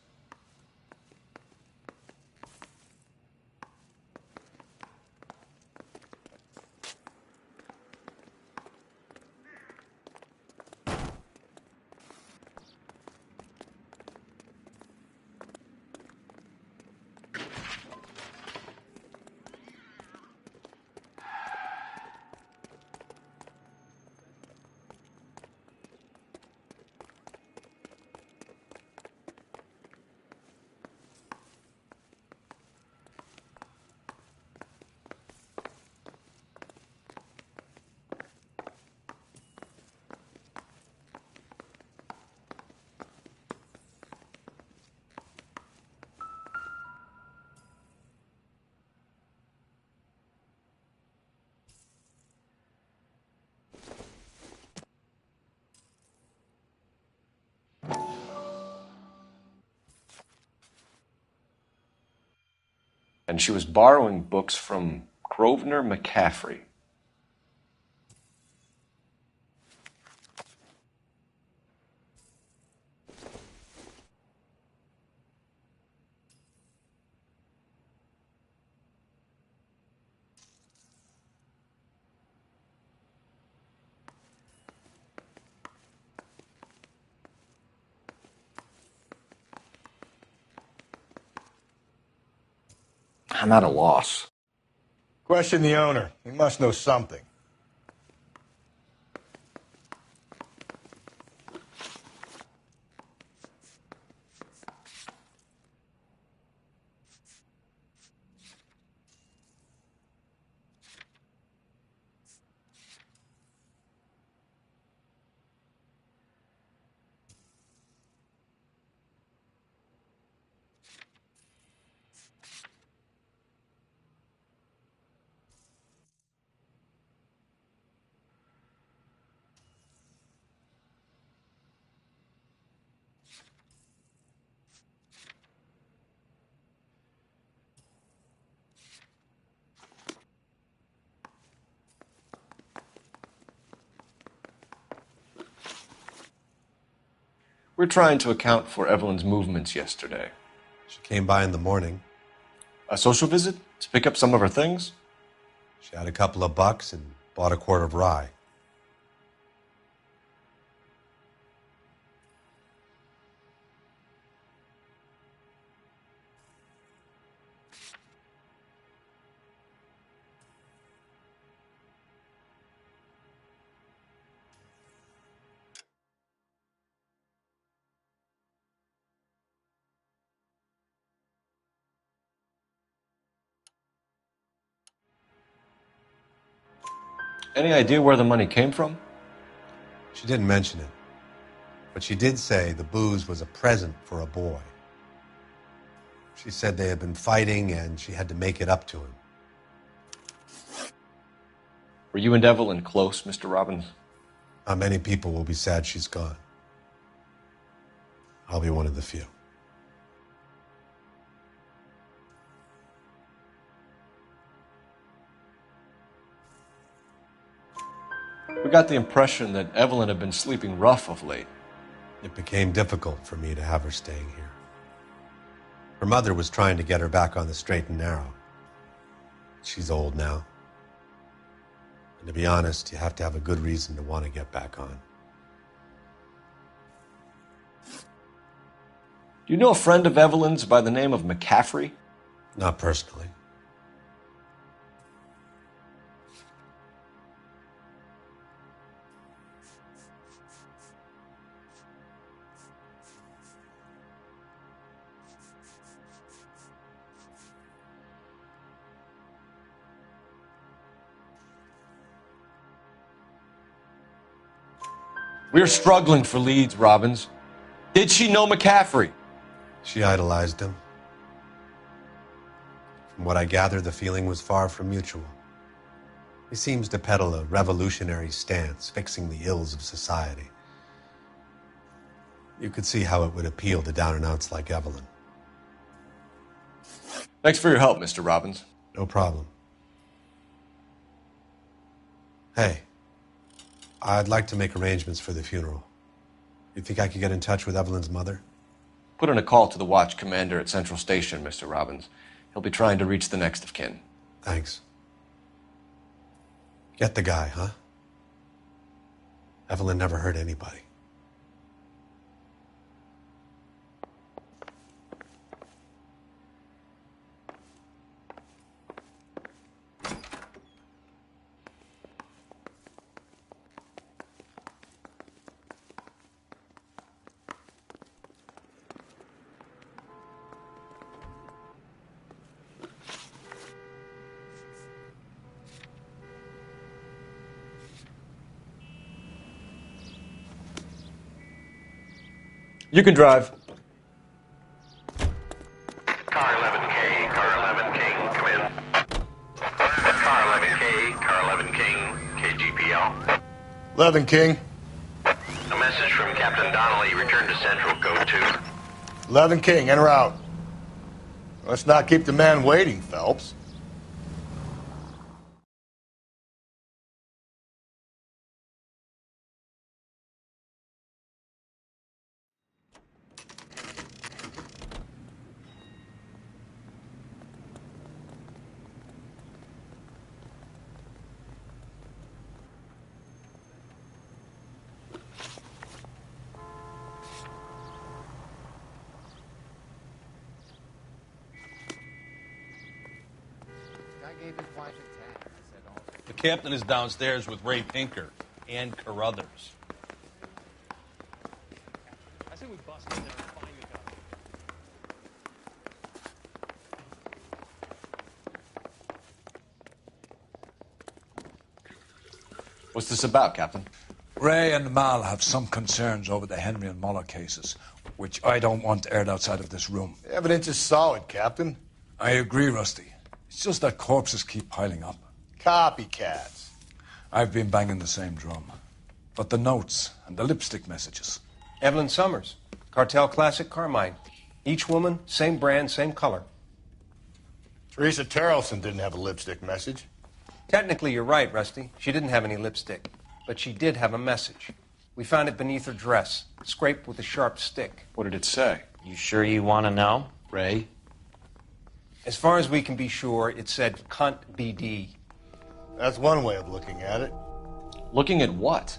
And she was borrowing books from Grosvenor McCaffrey. I'm at a loss. Question the owner. He must know something. We're trying to account for Evelyn's movements yesterday. She came by in the morning. A social visit? To pick up some of her things? She had a couple of bucks and bought a quart of rye. Any idea where the money came from? She didn't mention it, but she did say the booze was a present for a boy. She said they had been fighting and she had to make it up to him. Were you and Evelyn close, Mr. Robbins? Many people will be sad she's gone. I'll be one of the few. We got the impression that Evelyn had been sleeping rough of late. It became difficult for me to have her staying here. Her mother was trying to get her back on the straight and narrow. She's old now. And to be honest, you have to have a good reason to want to get back on. Do you know a friend of Evelyn's by the name of McCaffrey? Not personally. We're struggling for leads, Robbins. Did she know McCaffrey? She idolized him. From what I gather, the feeling was far from mutual. He seems to peddle a revolutionary stance, fixing the ills of society. You could see how it would appeal to down-and-outs like Evelyn. Thanks for your help, Mr. Robbins. No problem. Hey, I'd like to make arrangements for the funeral. You think I could get in touch with Evelyn's mother? Put in a call to the watch commander at Central Station, Mr. Robbins. He'll be trying to reach the next of kin. Thanks. Get the guy, huh? Evelyn never hurt anybody. You can drive. Car 11K, Car 11 King, come in. Car 11K, Car 11 King, KGPL. 11 King. A message from Captain Donnelly, return to Central, code 2. 11 King, en route. Let's not keep the man waiting, Phelps. The captain is downstairs with Ray Pinker and Carruthers. I say we bust in there and find the guy. What's this about, Captain? Ray and Mal have some concerns over the Henry and Muller cases, which I don't want aired outside of this room. The evidence is solid, Captain. I agree, Rusty. It's just that corpses keep piling up. Copycats. I've been banging the same drum. But the notes and the lipstick messages. Evelyn Summers, Cartel Classic Carmine. Each woman, same brand, same color. Teresa Terrelson didn't have a lipstick message. Technically, you're right, Rusty. She didn't have any lipstick. But she did have a message. We found it beneath her dress, scraped with a sharp stick. What did it say? You sure you want to know? Ray? As far as we can be sure, it said cunt BD. That's one way of looking at it. Looking at what?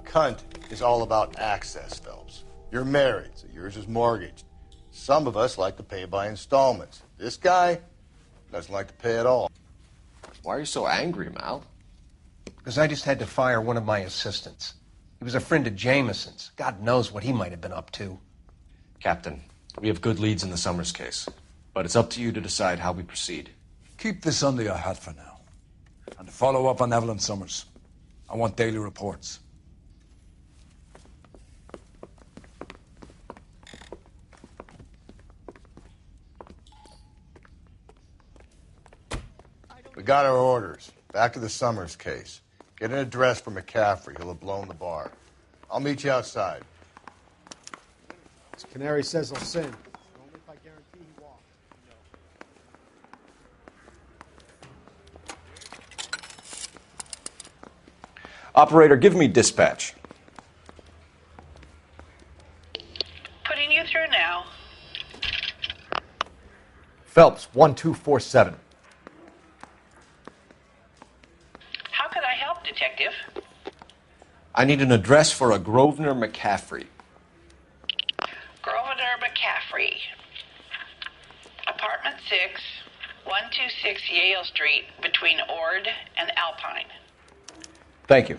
Cunt is all about access, Phelps. You're married, so yours is mortgaged. Some of us like to pay by installments. This guy doesn't like to pay at all. Why are you so angry, Mal? Because I just had to fire one of my assistants. He was a friend of Jameson's. God knows what he might have been up to. Captain, we have good leads in the Summers case, but it's up to you to decide how we proceed. Keep this under your hat for now. And follow up on Evelyn Summers. I want daily reports. We got our orders. Back to the Summers case. Get an address for McCaffrey. He'll have blown the bar. I'll meet you outside. Canary says he'll sing. Only if I guarantee he walks. Operator, give me dispatch. Putting you through now. Phelps, 1247. How could I help, Detective? I need an address for a Grosvenor McCaffrey. Grosvenor McCaffrey. Apartment 6, 126 Yale Street, between Ord and Alpine. Thank you.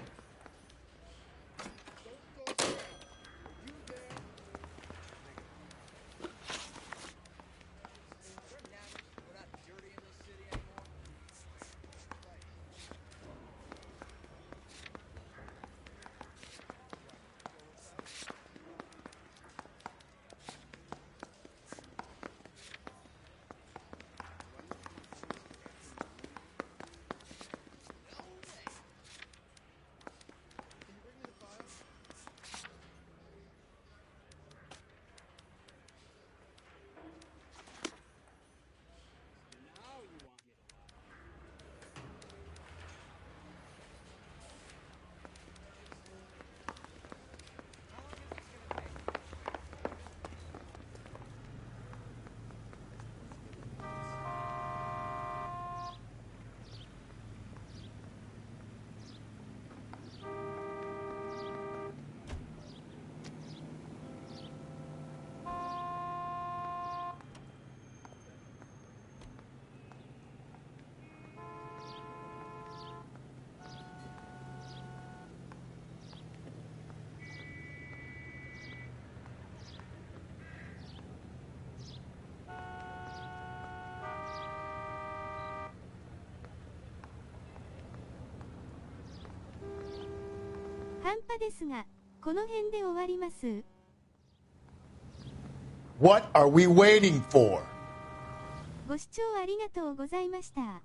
短波ですが、この辺で終わります。What are we waiting for? ご視聴ありがとうございました。